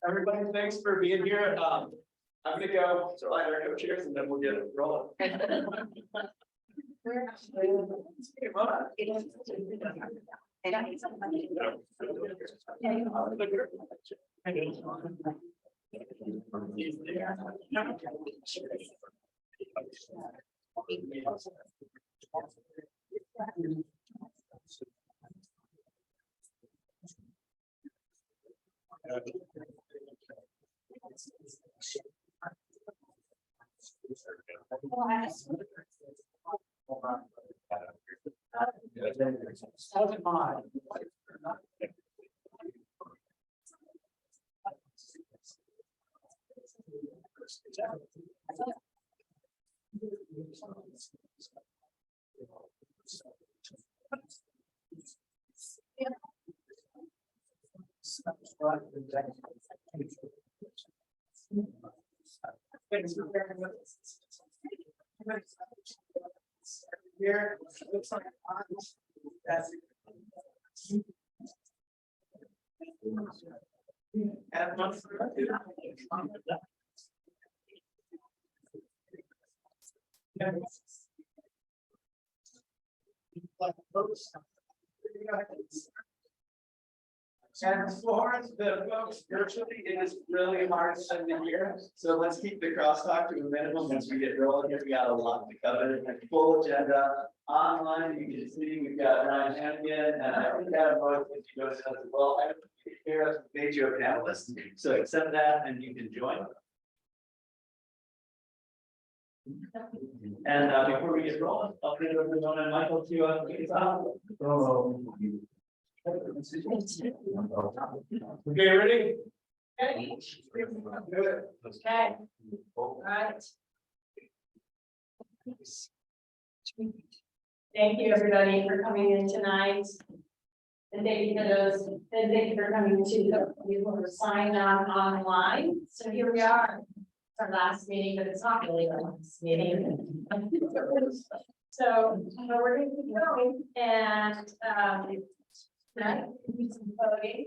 Everybody, thanks for being here. I'm gonna go slide our co-chairs and then we'll get it rolling. Here, looks like that's and one for and for the folks virtually, it is really hard to send in here. So let's keep the crosstalk to a minimum once we get rolling here. We got a lot to cover, a full agenda online. You can see we've got Ryan Hannigan, and I think Adam Rose goes as well. I here as a major panelist. So accept that and you can join. And before we get rolling, I'll turn it over to John and Michael to kick us off. Okay, ready? Okay. Good. Okay. All right. Thank you, everybody, for coming in tonight. And thank you for those, and thank you for coming to the people who signed on online. So here we are, our last meeting, but it's not really our last meeting. So we're going to keep going and tonight, some voting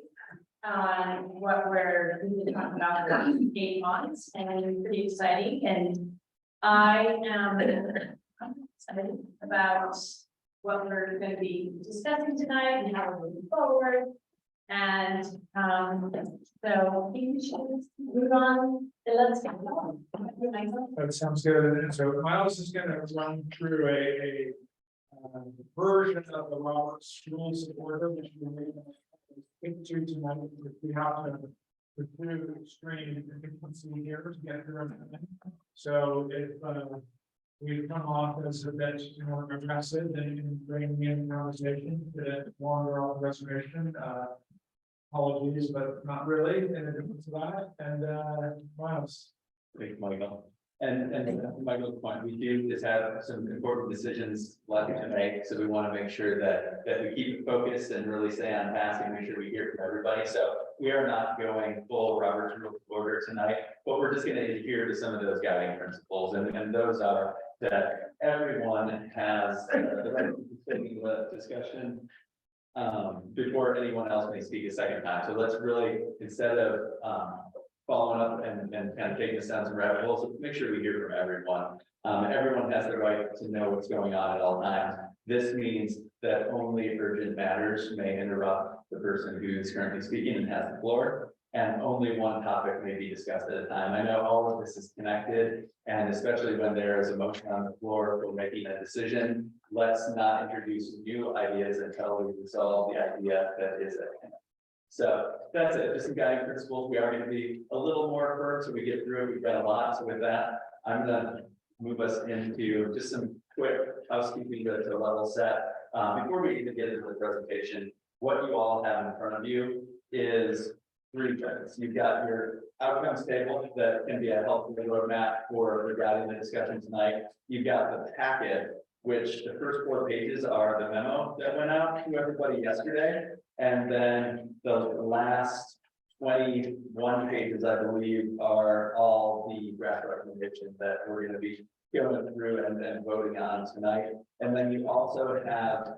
on what we're going to talk about for 8 months, and pretty exciting. And I am excited about what we're going to be discussing tonight and how we're moving forward. And so we should move on and let's get going. That sounds good. And so Miles is going to run through a version of the Roberts Rules of Order, which we may get to tonight. We have to recruit stream the frequency here to get through everything. So if we come off as a bit more aggressive, then you can bring in conversation to wander off the reservation. apologies, but not really, in addition to that, and, Miles. Thank you, Michael. And Michael's point, we do just have some important decisions left to make, so we want to make sure that we keep it focused and really stay on task and make sure we hear from everybody. So we are not going full Robert's Rules of Order tonight, but we're just going to adhere to some of those guiding principles, and those are that everyone has the right to participate in the discussion before anyone else may speak a second time. So let's really, instead of following up and kind of taking us down some rabbit holes, let's make sure we hear from everyone. Everyone has the right to know what's going on at all times. This means that only urgent matters may interrupt the person who's currently speaking and has the floor, and only one topic may be discussed at a time. I know all of this is connected, and especially when there is a motion on the floor for making a decision, let's not introduce new ideas until we resolve the idea that is at hand. So that's it, just some guiding principles. We are going to be a little more firm, so we get through it. We've got a lot. So with that, I'm gonna move us into just some quick housekeeping to level set. Before we even get into the presentation, what you all have in front of you is 3 things. You've got your outcomes table that can be a helpful roadmap for guiding the discussion tonight. You've got the packet, which the first 4 pages are the memo that went out to everybody yesterday. And then the last 21 pages, I believe, are all the draft recommendations that we're going to be going through and voting on tonight. And then you also have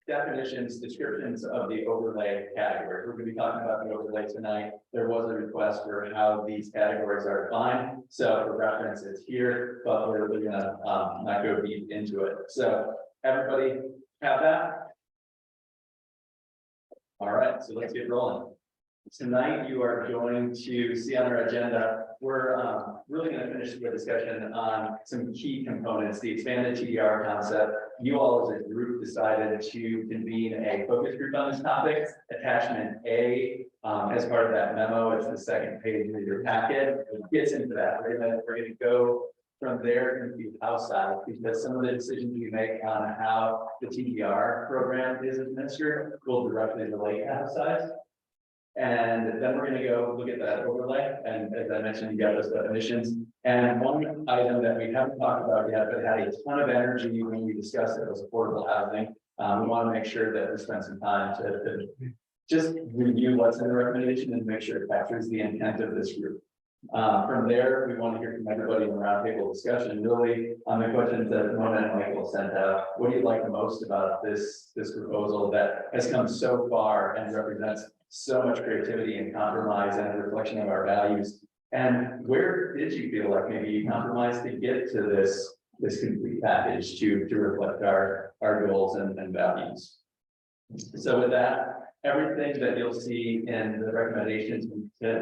definitions, descriptions of the overlay categories. We're going to be talking about the overlay tonight. There was a request for how these categories are defined. So for reference, it's here, but we're going to not go deep into it. So everybody have that? All right, so let's get rolling. Tonight, you are going to see on our agenda, we're really going to finish the discussion on some key components, the expanded TDR concept. You all as a group decided to convene a focus group on this topic. Attachment A, as part of that memo, it's the second page of your packet. It gets into that. We're gonna go from there into the house side, because some of the decisions we make on how the TDR program is administered will directly relate to house size. And then we're going to go look at that overlay. And as I mentioned, you got those definitions. And one item that we haven't talked about yet, but had a ton of energy when we discussed it, was affordable housing. We want to make sure that we spend some time to just review what's in the recommendation and make sure it captures the intent of this group. From there, we want to hear from everybody in the roundtable discussion, really on the questions that Mona and Michael sent out. What do you like the most about this proposal that has come so far and represents so much creativity and compromise and a reflection of our values? And where did you feel like maybe you compromised to get to this complete package to reflect our goals and values? So with that, everything that you'll see in the recommendations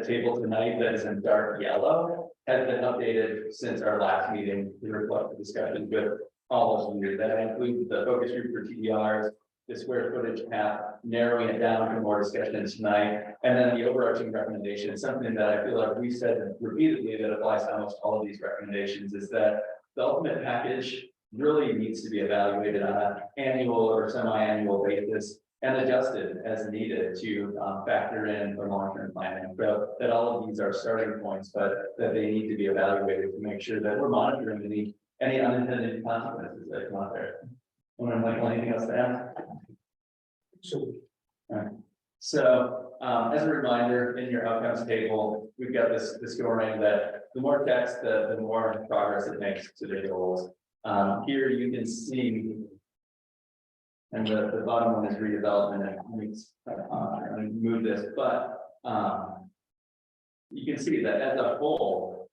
table tonight that is in dark yellow has been updated since our last meeting to reflect the discussion with all of you. That includes the focus group for TDRs, the square footage cap, narrowing it down for more discussion tonight, and then the overarching recommendation, something that I feel like we said repeatedly that applies to almost all of these recommendations, is that the ultimate package really needs to be evaluated on an annual or semi-annual basis and adjusted as needed to factor in the long-term planning. So that all of these are starting points, but that they need to be evaluated to make sure that we're monitoring any unintended consequences that come out there. Michael, anything else to add? So, So as a reminder, in your outcomes table, we've got this scoring that the more text, the more progress it makes to the goals. Here you can see, and the bottom one is redevelopment, and move this, but you can see that as a whole,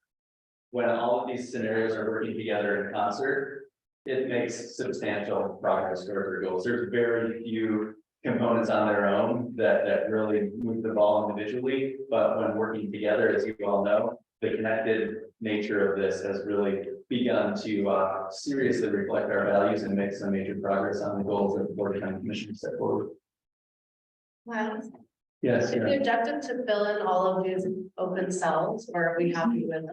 when all of these scenarios are working together in concert, it makes substantial progress towards our goals. There's very few components on their own that really move the ball individually, but when working together, as you all know, the connected nature of this has really begun to seriously reflect our values and make some major progress on the goals that the Board of County Commissioners set forward. Wow. Yes. Is the objective to fill in all of these open cells, or are we happy with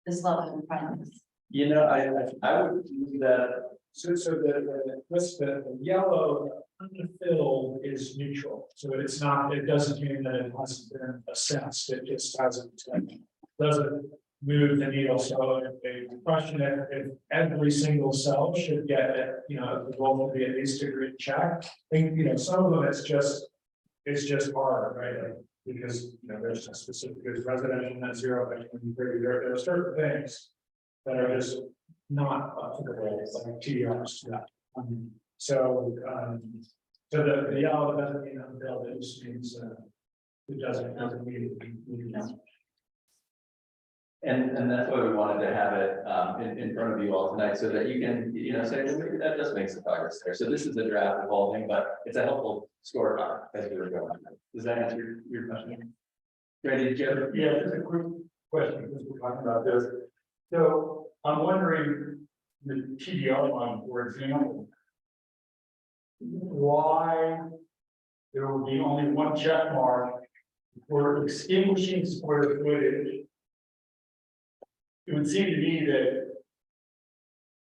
this level in front of us? You know, I would do that the yellow unfilled is neutral, so it's not, it doesn't mean that it hasn't been assessed, it just doesn't move the needle, so if they question if every single cell should get it, the goal will be at least a green check. I think, some of them it's just hard, right? Like, because, there's a specific, there's residential net zero, but there are certain things that are just not applicable, like TDRs to that. So the yellow doesn't mean unfilled, it just means, it doesn't mean. And that's why we wanted to have it in front of you all tonight, so that you can, say, well, maybe that does make some progress there. So this is a draft evolving, but it's a helpful scorecard as we were going. Does that answer your question? Ready, Joe? Yeah, just a quick question, because we're talking about this. So I'm wondering, the TDR one, for example, why there will be only one check mark for extinguishing square footage? It would seem to me that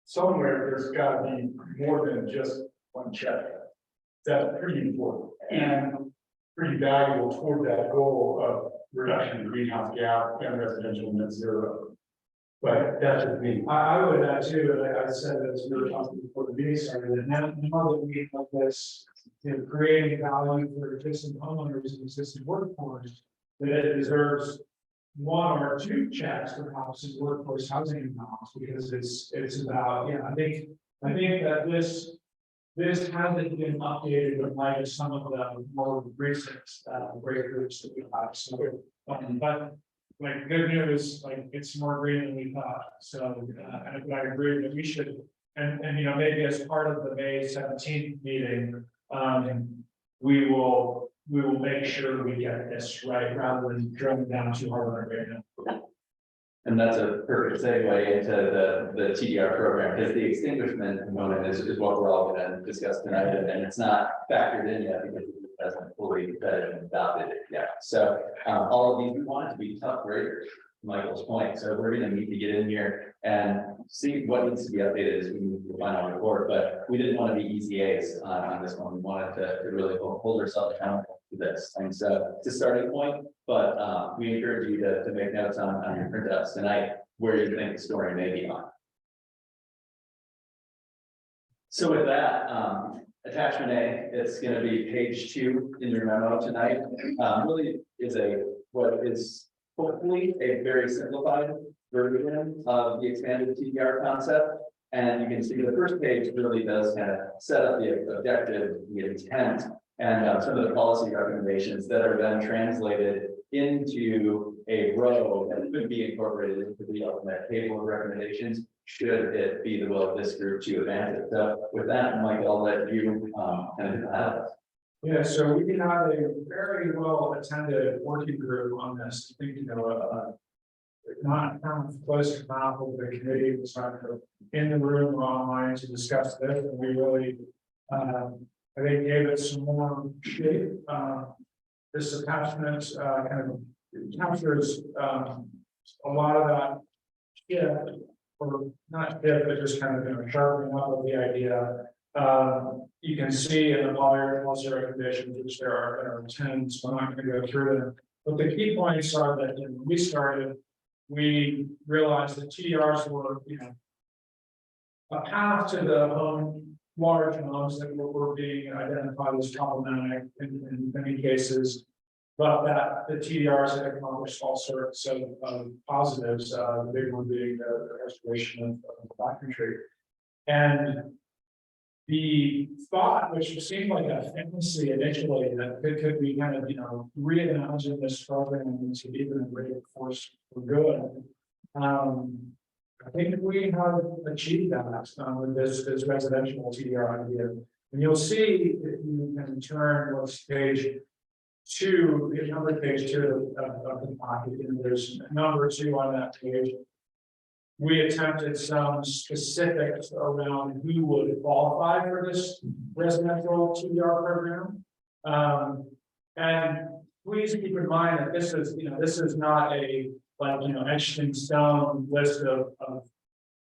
somewhere there's got to be more than just one check. That's pretty important and pretty valuable toward that goal of reduction in greenhouse gas and residential net zero. But that's just me. I would add too, and I said this, we were talking before the meeting started, and now that we have this, creating value for existing homeowners and existing workforce, that it deserves one or two checks perhaps in workforce housing accounts, because it's about, I think that this hasn't been updated in light of some of the more recent breakthroughs that we have. So, but like good news, like it's more green than we thought. So and I agree that we should, and maybe as part of the May 17th meeting, we will make sure we get this right rather than drilling down too hard on it right now. And that's a perfect segue into the TDR program, because the extinguishment component is what we're all going to discuss tonight, and it's not factored in yet because it hasn't fully vetted and adopted it yet. So all of these, we want it to be tough graders, Michael's point. So we're going to need to get in here and see what needs to be updated as we move to the final report. But we didn't want to be easy A's on this one. We wanted to really hold ourselves accountable to this. And so it's a starting point, but we encourage you to make notes on your printouts tonight where you think the story may be on. So with that, attachment A, it's going to be page 2 in your memo tonight. Really is what is hopefully a very simplified version of the expanded TDR concept. And you can see the first page really does kind of set up the objective, the intent, and some of the policy recommendations that are then translated into a row that could be incorporated into the ultimate table of recommendations, should it be the will of this group to advance it. So with that, Mike, I'll let you kind of have it. Yeah, so we had a very well attended working group on this. I think, not close to mouth of the committee was in the room or online to discuss this, and we really I think gave it some more shape. This attachment kind of captures a lot of that or not but just kind of sharpening up of the idea. You can see in the policy recommendations, which there are 10, so I'm not going to go through them. But the key points are that when we started, we realized that TDRs were, a path to the large homes that were being identified as problematic in many cases, but that the TDRs had accomplished all sorts of positives, the big one being the restoration of the backcountry. And the thought, which seemed like a fantasy initially, that it could be kind of, reimagine this program into even a greater force for good. I think we have achieved that with this residential TDR idea. And you'll see if you can turn what's page 2, the number page 2 of the pocket, and there's number 2 on that page. We attempted some specifics around who would qualify for this residential TDR program. And please keep in mind that this is not a etched in stone list of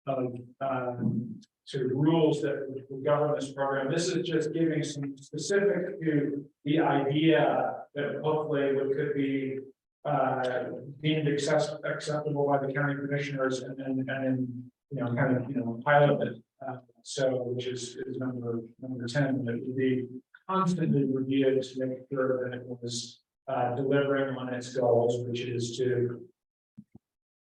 sort of rules that would govern this program. This is just giving some specific to the idea that hopefully could be deemed acceptable by the county commissioners and then, you know, kind of, you know, piloted. So, which is number 10, that would be constantly reviewed to make sure that it was delivering on its goals, which is to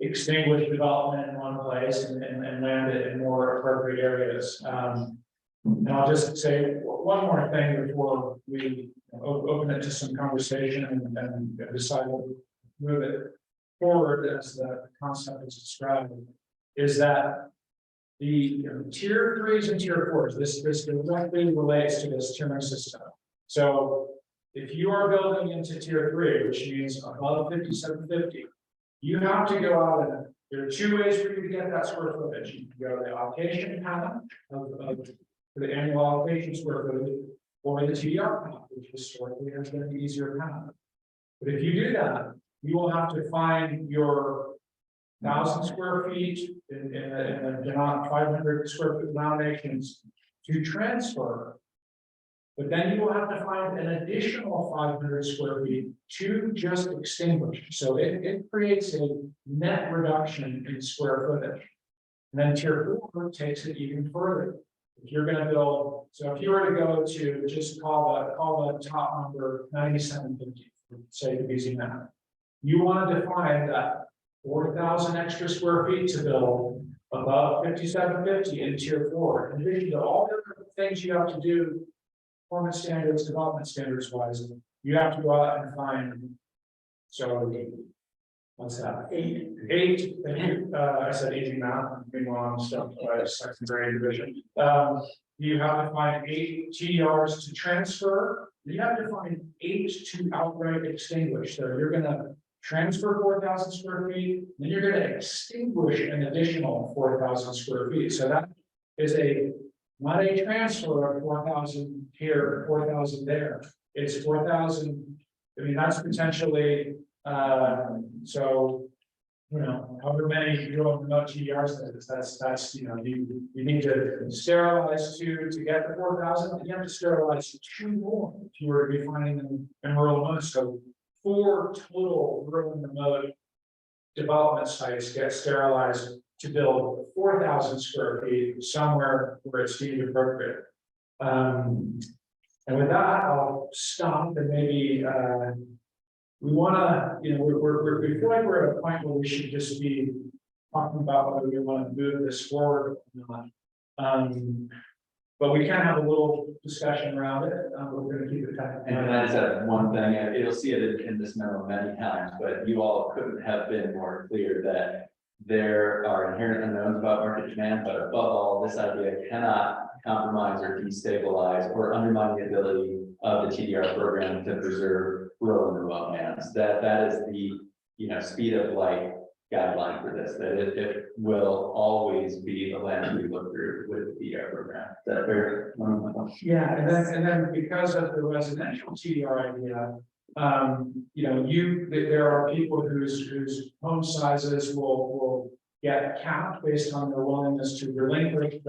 extinguish development in one place and land it in more appropriate areas. And I'll just say one more thing before we open it to some conversation and decide to move it forward as the concept is described, is that the tier 3s and tier 4s, this directly relates to this tiering system. So if you are building into tier 3, which means above 5750, you have to go out and there are 2 ways for you to get that square footage. You can go to the allocation path of the annual allocation square footage, or the TDR path, which historically has been the easier path. But if you do that, you will have to find your 1,000 square feet in the 500 square foot denominations to transfer. But then you will have to find an additional 500 square feet to just extinguish. So it creates a net reduction in square footage. And then tier 4 takes it even further. If you're going to build, so if you were to go to just call the top number 9750, for sake of easy math, you want to define that 4,000 extra square feet to build above 5750 in tier 4. In addition to all the things you have to do, performance standards, development standards wise, you have to go out and find. So what's that? Eight. I said easy math. Meanwhile, I'm stuck by second grade division. You have to find 8 TDRs to transfer. You have to find 8 to outright extinguish. So you're going to transfer 4,000 square feet, then you're going to extinguish an additional 4,000 square feet. So that is not a transfer of 4,000 here, 4,000 there. It's 4,000. I mean, that's potentially, so, you know, however many you go remote TDRs, that's, you know, you need to sterilize 2 to get the 4,000, and you have to sterilize 2 more if you were to be finding them in rural remote. So 4 total rural and remote development sites get sterilized to build 4,000 square feet somewhere where it's deemed appropriate. And with that, I'll stop and maybe we want to, you know, we feel like we're at a point where we should just be talking about whether we want to move this forward or not. But we can have a little discussion around it. We're going to keep it tight. And I just have one thing, and you'll see it in this memo many times, but you all couldn't have been more clear that there are inherent unknowns about market demand, but above all, this idea cannot compromise or destabilize or undermine the ability of the TDR program to preserve rural and remote lands. That is the, you know, speed of light guideline for this, that it will always be the lens we look through with the TDR program. Is that fair? Yeah, and then because of the residential TDR idea, you know, there are people whose home sizes will get capped based on their willingness to relinquish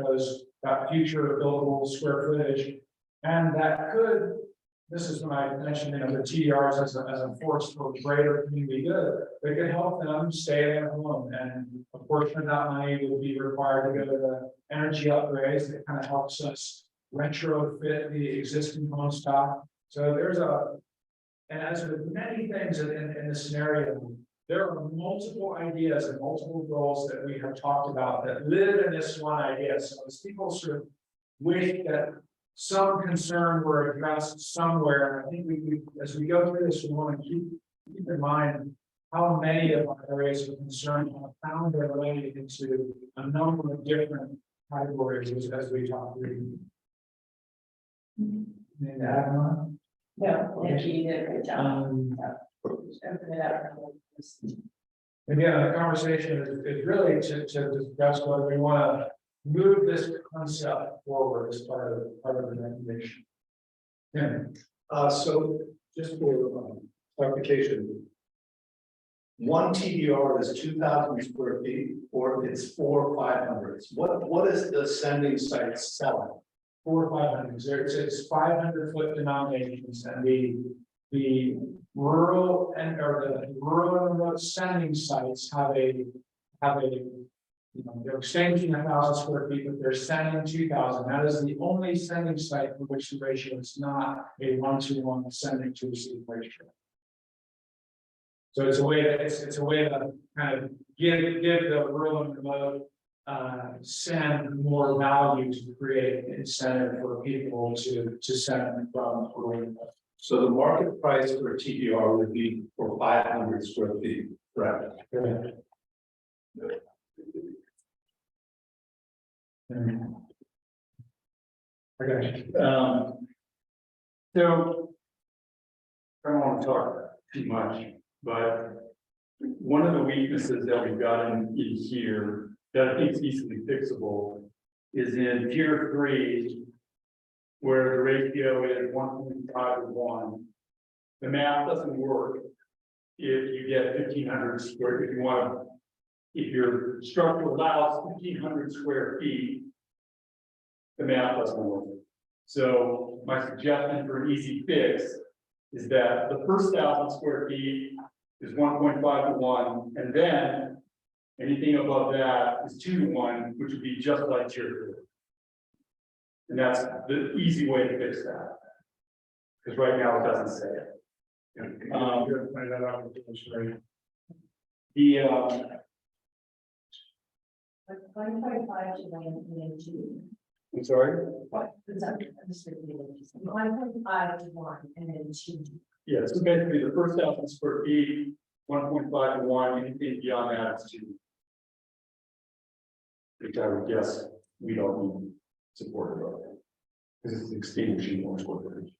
that future buildable square footage, and that could. This is when I mentioned, you know, the TDRs as a force for greater community good. They could help them stay at home, and a portion of that money would be required to go to the energy upgrades that kind of helps us retrofit the existing home stock. So and as with many things in this scenario, there are multiple ideas and multiple goals that we have talked about that live in this one idea. So as people sort of wish that some concern were addressed somewhere, I think we as we go through this, we want to keep in mind how many of our areas of concern have found their way into a number of different categories as we talk through. Maybe add on? No, you did a great job. Again, the conversation is really to discuss whether we want to move this concept forward as part of the recommendation. Yeah. So just for clarification, one TDR is 2,000 square feet, or it's 4 or 500. What is the sending site selling? 400 or 500, it's 500-foot denominations, and the rural or the rural and remote sending sites have a, you know, they're exchanging 1,000 square feet, but they're sending 2,000. That is the only sending site for which the ratio is not a 1-to-1 sending to receive ratio. So it's a way that it's a way to kind of give the rural and remote send more value to create incentive for people to send from rural and remote. So the market price for TDR would be for 500 square feet, correct? Okay. So. I don't want to talk too much, but one of the weaknesses that we've got in here that I think is easily fixable is in tier 3, where the ratio is 1.5 to 1. The math doesn't work if you get 1,500 square, if you want, if your structure allows 1,500 square feet, the math doesn't work. So my suggestion for an easy fix is that the first 1,000 square feet is 1.5 to 1, and then anything above that is 2 to 1, which would be just like tier 3. And that's the easy way to fix that. Because right now it doesn't say it. Find that out with the illustrator. The 1.5 to 1.2. I'm sorry, What is that? 1.5 to 1 and then 2. yeah, so basically the first 1,000 square feet, 1.5 to 1, anything beyond that is 2. Which I would guess we don't need support of. Because it's extinguishing more square footage.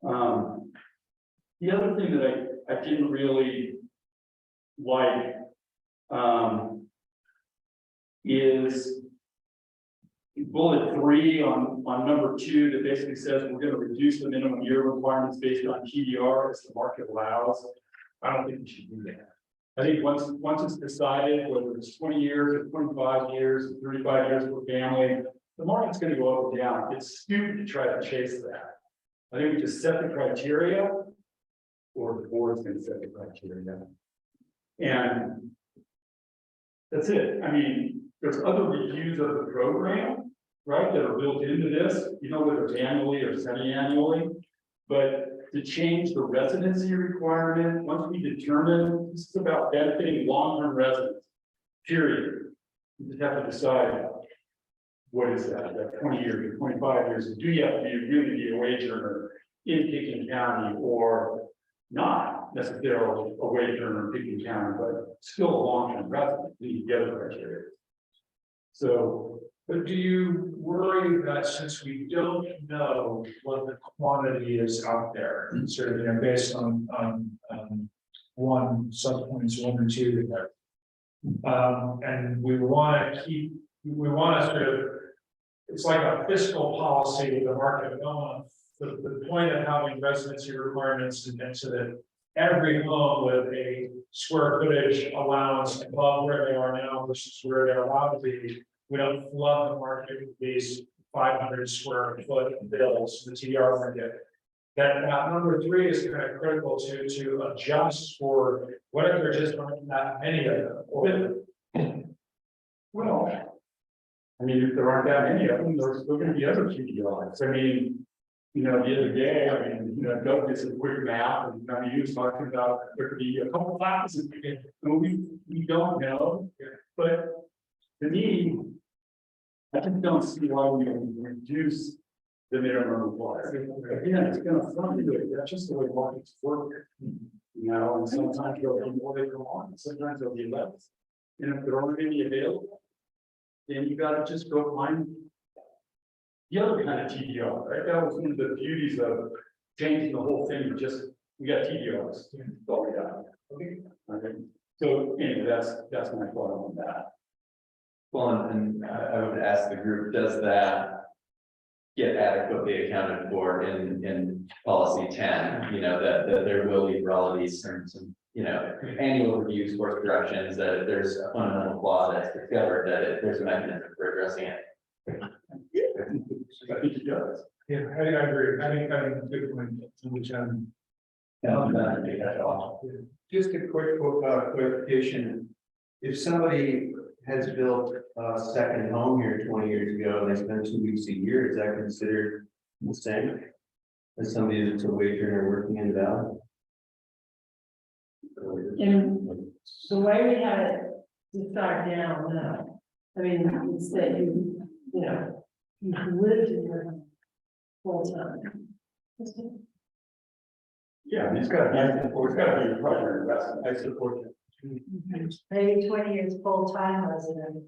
The other thing that I didn't really like is bullet 3 on number 2 that basically says we're going to reduce the minimum year requirements based on TDR as the market allows. I don't think we should do that. I think once it's decided, whether it's 20 years or 25 years, or 35 years for family, the market's going to go up or down. It's stupid to try to chase that. I think we just set the criteria, or the board's going to set the criteria. And that's it. I mean, there's other reviews of the program, right, that are built into this, you know, whether it's annually or semi-annually. But to change the residency requirement, once we determine this is about benefiting long-term residents, period. You just have to decide what is that 20 years or 25 years, do you have to really be a wage earner in Pickens County or not necessarily a wage earner in Pickens County, but still a long-term resident, the other criteria. So, But do you worry that since we don't know what the quantity is out there, sort of, you know, based on one subpoints 1 and 2 there. And we want to sort of, it's like a fiscal policy with the market going. The point of having residency requirements and so that every home with a square footage allowance above where they are now versus where they're allowed to be, we don't flood the market with these 500 square foot bills, the TDR market. That number 3 is kind of critical to adjust for what if there just aren't that many of them. well, I mean, if there aren't that many of them, there's still going to be other TDRs. I mean, you know, the other day, I mean, you know, Doug did some quick math, and I mean, he was talking about there could be a couple classes, and we don't know, but to me, I just don't see why we reduce the minimum requirement. Again, it's going to fluctuate. That's just the way markets work. You know, and sometimes there'll be more they come on, and sometimes there'll be less. And if there aren't any available, then you got to just go find the other kind of TDR, right? That was one of the beauties of changing the whole thing. We got TDRs. That's all we got. Okay. So anyway, that's my thought on that. Well, and I would ask the group, does that get adequately accounted for in policy 10? You know, that there will be ruralities and some annual reviews, course corrections, that if there's a fundamental flaw that's discovered, that there's a mechanism for addressing it. I think it does. Yeah, I agree. I think that's a good point. Which, Just a quick clarification. If somebody has built a second home here 20 years ago, and they spend 2 weeks a year, is that considered the same? As somebody that's a waiver or working in the valley? And the way we have it to start now, no. I mean, it's that you lived in your home full time. Yeah, it's got to be a primary investment. I support that. Maybe 20 years full-time resident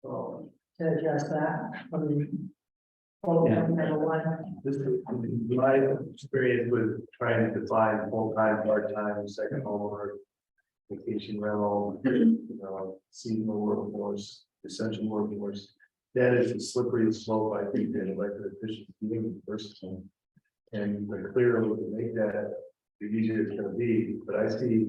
Oh, to address that. I mean, full-time number one. This is my experience with trying to define full-time, part-time, second home or vacation rental, seasonal workforce, essential workforce. That is a slippery slope, I think, that elected officials doing the first time. And the clearer we can make that, the easier it's gonna be, but I see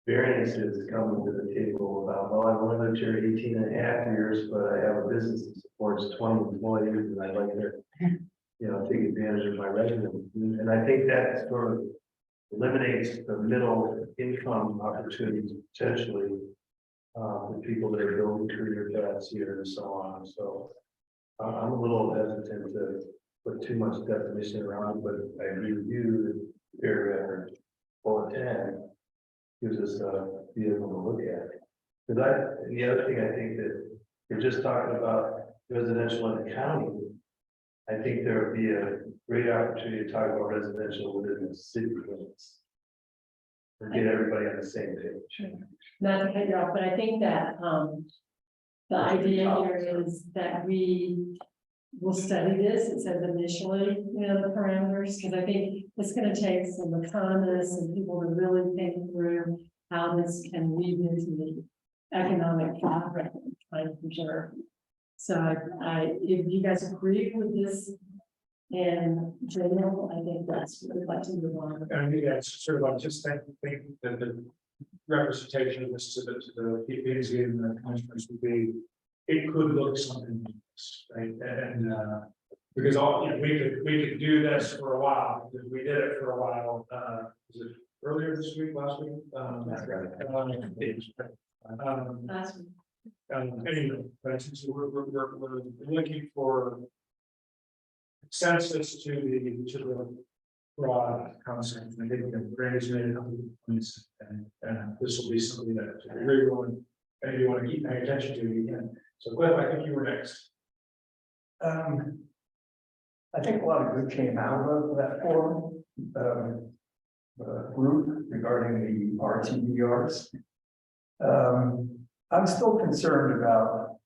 variances coming to the table about, well, I've lived here 18 and a half years, but I have a business that supports 20 employees and I'd like to, take advantage of my residence. And I think that sort of eliminates the middle income opportunities potentially for people that are building career paths here and so on. So I'm a little hesitant to put too much definition around, but I agree with you that paragraph 410 gives us a vehicle to look at. Because the other thing I think that we're just talking about residential in the county. I think there would be a great opportunity to talk about residential within the city limits. And get everybody on the same page. Not to cut you off, but I think that, the idea here is that we will study this, it says initially, the parameters, because I think it's gonna take some economists and people to really think through how this can weave into the economic fabric of trying to preserve. So if you guys agree with this in general, I think that's what I'd like to move on. I think that's sort of, I just think that the representation of this to the PPZ and the commissioners would be, it could look something like this, right? And because we could do this for a while, because we did it for a while, was it earlier this week, last week? That's right. Last one. Anyway, but so we're looking for consensus to the broad concept. I think that Randy's made a couple of points, and this will be something that everyone, and you want to keep paying attention to again. So Cliff, I think you were next. I think a lot of good came out of that forum, group regarding the RTDRs. I'm still concerned about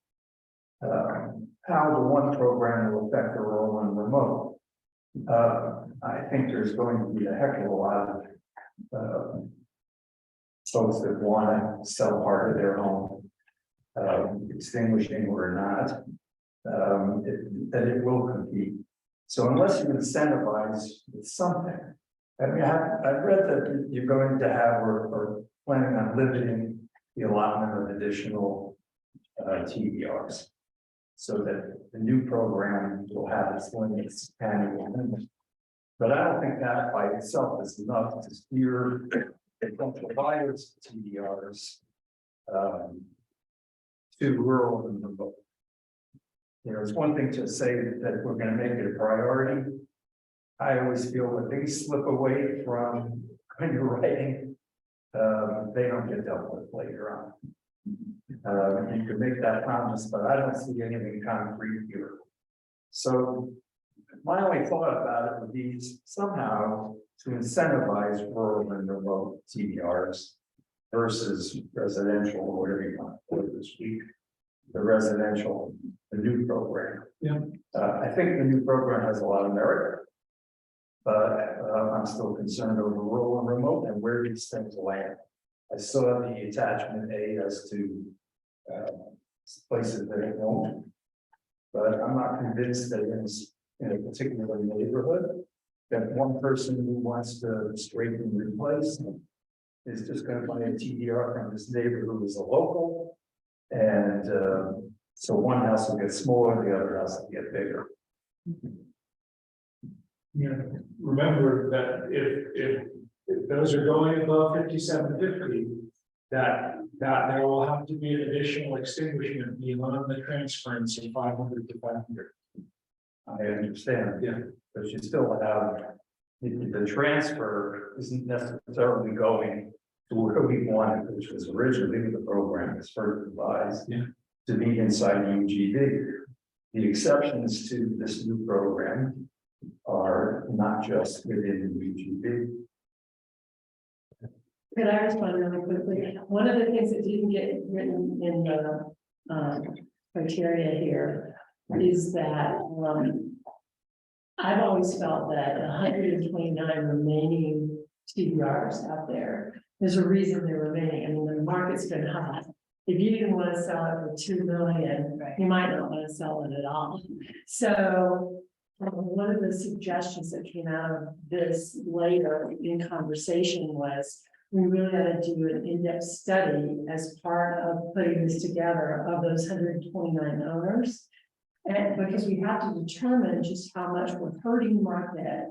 how the one program will affect the rural and remote. I think there's going to be a heck of a lot of folks that want to sell part of their home, extinguishing or not, that it will compete. So unless you incentivize with something, I mean, I've read that you're going to have or planning on limiting the allotment of additional TDRs. So that the new program will have its limits annually. But I don't think that by itself is enough to steer potential buyers of TDRs to rural and remote. It's one thing to say that we're going to make it a priority. I always feel that they slip away from underwriting. They don't get dealt with later on. You can make that promise, but I don't see anything concrete here. So my only thought about it would be somehow to incentivize rural and remote TDRs versus residential, or whatever you want to put it this week. The residential, the new program. Yeah. I think the new program has a lot of merit. But I'm still concerned over rural and remote and where these things land. I saw the attachment A as to places that it won't. But I'm not convinced that in a particular neighborhood, that one person who wants to scrape and replace is just gonna buy a TDR from his neighbor who is a local. And, so one house will get smaller, the other house will get bigger. You know, remember that if those are going above 5750, that there will have to be an additional extinguishment beyond the transference of 500 to 500. I understand, Yeah. but you still have, the transfer isn't necessarily going to where we wanted, which was originally the program was first devised. Yeah. To be inside UGB. The exceptions to this new program are not just within UGB. Could I respond really quickly? One of the things that didn't get written in the criteria here is that I've always felt that 129 remaining TDRs out there, there's a reason they're remaining. I mean, the market's been hot. If you didn't want to sell it for 2 million, you might not want to sell it at all. So one of the suggestions that came out of this later in conversation was we really ought to do an in-depth study as part of putting this together of those 129 owners. And because we have to determine just how much we're hurting the market,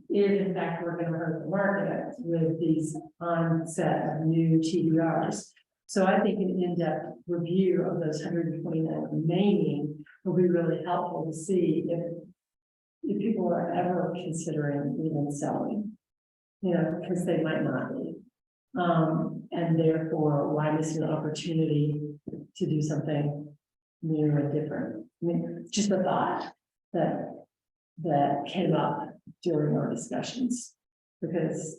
if in fact we're going to hurt the market with these onset of new TDRs. So I think an in-depth review of those 129 remaining will be really helpful to see if people are ever considering even selling, you know, because they might not be. And therefore, why miss an opportunity to do something new and different? I mean, just a thought that came up during our discussions, because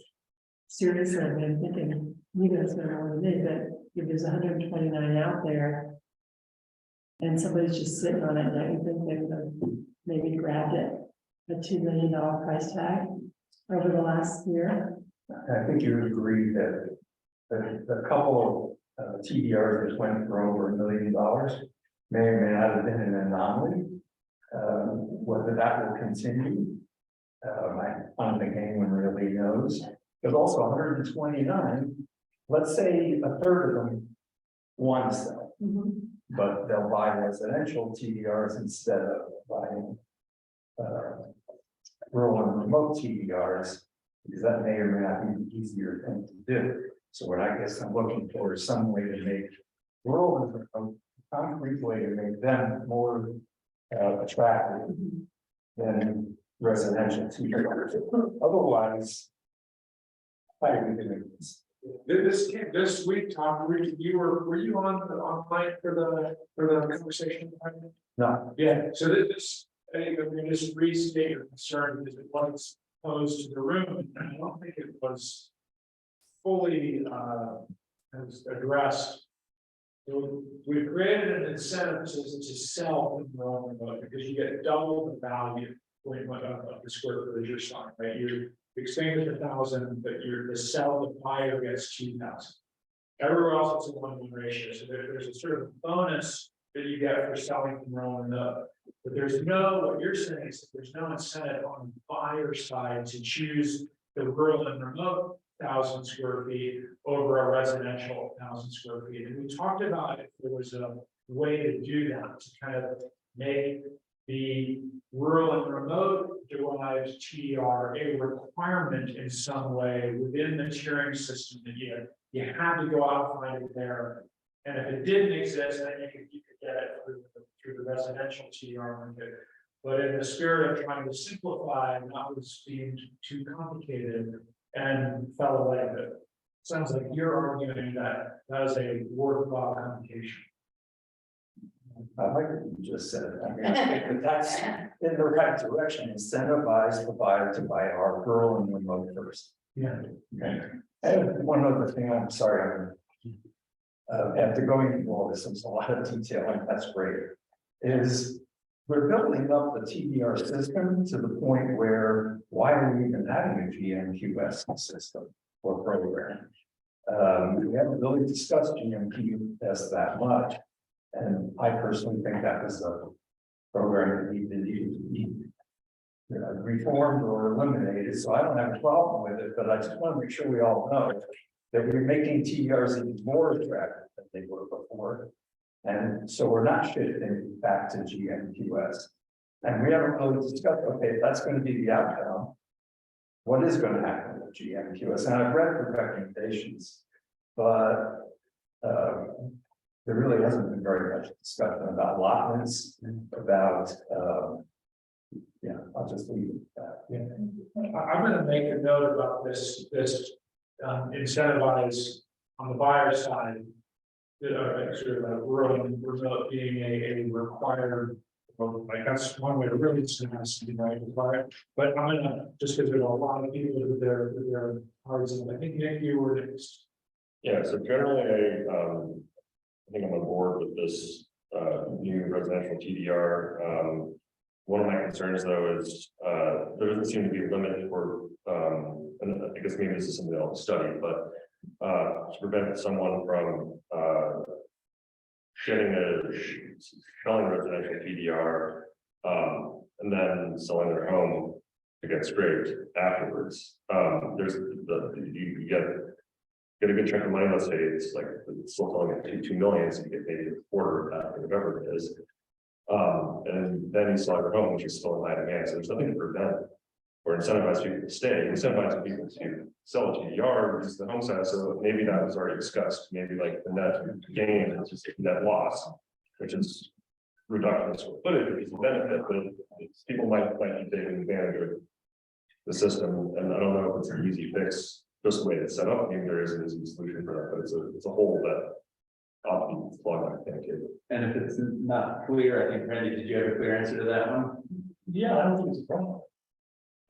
seriously, I've been thinking, you guys know more than me, but if there's 129 out there and somebody's just sitting on it, don't you think they would have maybe grabbed it, a $2 million price tag over the last year? I think you would agree that the couple of TDRs that went for over $1 million may or may not have been an anomaly. Whether that will continue, I don't think anyone really knows. There's also 129. Let's say a third of them want to sell, but they'll buy residential TDRs instead of buying rural and remote TDRs, because that may or may not be the easier thing to do. So what I guess I'm looking for is some way to make rural and remote, a concrete way to make them more attractive than residential TDRs. Otherwise, how are we doing this? This week, Tom, were you online for the conversation? No. Yeah, so this, I think I'm going to just restate your concern because it was posed to the room, and I don't think it was fully addressed. So we created an incentive to sell in the wrong remote because you get double the value of the square footage you're selling, right? You're extending 1,000, but the sell, the buyer gets 2,000. Everywhere else it's a 1-1 ratio, so there's a sort of bonus that you get for selling from your own node. But there's no, what you're saying is that there's no incentive on the buyer side to choose the rural and remote 1,000 square feet over a residential 1,000 square feet. And we talked about if there was a way to do that, to kind of make the rural and remote derived TDR a requirement in some way within the tiering system that you had to go out and find it there. And if it didn't exist, then you could get it through the residential TDR market. But in the spirit of trying to simplify, that was deemed too complicated and fell away. But sounds like you're arguing that that is a worthwhile complication. I like what you just said. I mean, I think that's in the right direction. Incentivize the buyer to buy our rural and remote first. Yeah. Okay. And one other thing, I'm sorry, after going through all this, there's a lot of detail, and that's great. Is we're building up the TDR system to the point where why are we even having a GMQS system or program? We haven't really discussed GMQS that much. And I personally think that was a program that needed to be reformed or eliminated, so I don't have a problem with it, but I just want to make sure we all know that we're making TDRs even more attractive than they were before. And so we're not shifting back to GMQS. And we haven't really discussed, okay, if that's going to be the outcome, what is going to happen with GMQS? And I've read the recommendations, but there really hasn't been very much discussion about allotments, about, yeah, I'll just leave it at that. I'm gonna make a note about this, incentivize on the buyer side. Sort of a rural remote being a required, well, like that's one way to really has to be right, required. But I'm gonna, just because there's a lot of people with their hearts, and I think Nick, you were next. Yeah, so generally, I think I'm on board with this, new residential TDR. One of my concerns though is, there doesn't seem to be a limit for, and I guess maybe this is something I'll study, but, to prevent someone from, selling residential TDR, and then selling their home to get scraped afterwards. There's you get a good chunk of money, let's say it's like, it's still selling at 2 million, so you get maybe a quarter of that, or whatever it is. And then you sell your home, which is still in high demand, so there's nothing to prevent or incentivize people to stay, incentivize people to sell a TDR, reduce the home size, so maybe that was already discussed, maybe like the net gain is just net loss, which is reduction in square footage, which is a benefit, but people might be taking advantage of the system, and I don't know if it's an easy fix, just the way it's set up, maybe there is an easy solution for that, but it's a hole that ought to be plugged, I think. And if it's not clear, I think Randy, did you have a clear answer to that one? Yeah, I don't think it's a problem.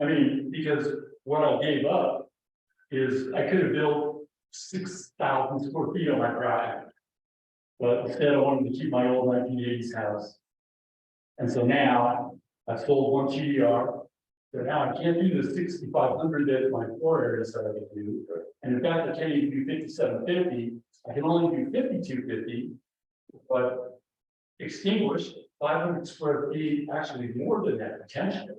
I mean, because what I gave up is I could have built 6,000 square feet on my drive. But instead I wanted to keep my old 1980s house. And so now I've sold one TDR. So now I can't do the 6,500 that my floor area said I could do. And in fact, I can't even do 5,750. I can only do 5,250. But extinguished 500 square feet, actually more than that potentially.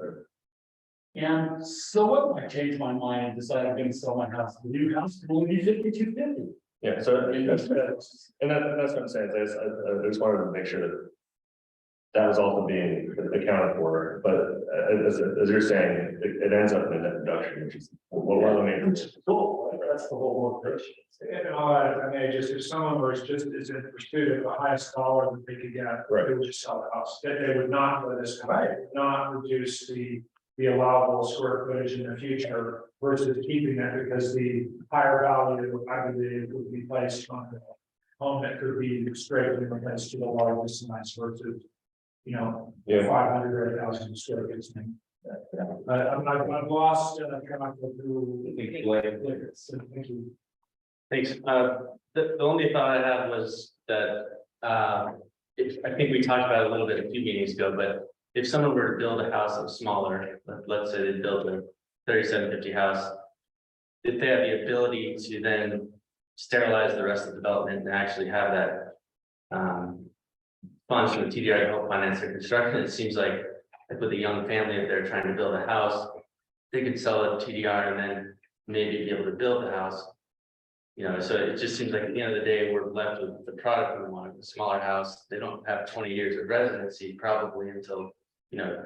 And so what, I changed my mind and decided I'm gonna sell my house. The new house can only be 5,250. Yeah, so I mean, that's what I'm saying, is I just wanted to make sure that that was also being accounted for, but as you're saying, it ends up in a net reduction, which is one of the main. That's the whole motivation. I mean, just if someone was just is in pursuit of the highest dollar that they could get, Right. they would just sell the house. They would not let this come, not reduce the allowable square footage in the future versus keeping that because the higher value, I believe, would be placed on the home that could be straight in replace to the largest size versus, you know, 500 or 1,000 square feet. I've lost, I'm trying to go through. Thank you. Thanks. The only thought I had was that, I think we talked about it a little bit a few meetings ago, but if someone were to build a house that's smaller, let's say they built a 3750 house, if they have the ability to then sterilize the rest of the development and actually have that funds from the TDR to help finance their construction, it seems like with a young family, if they're trying to build a house, they could sell a TDR and then maybe be able to build the house. You know, so it just seems like at the end of the day, we're left with the product we want, a smaller house. They don't have 20 years of residency probably until, you know,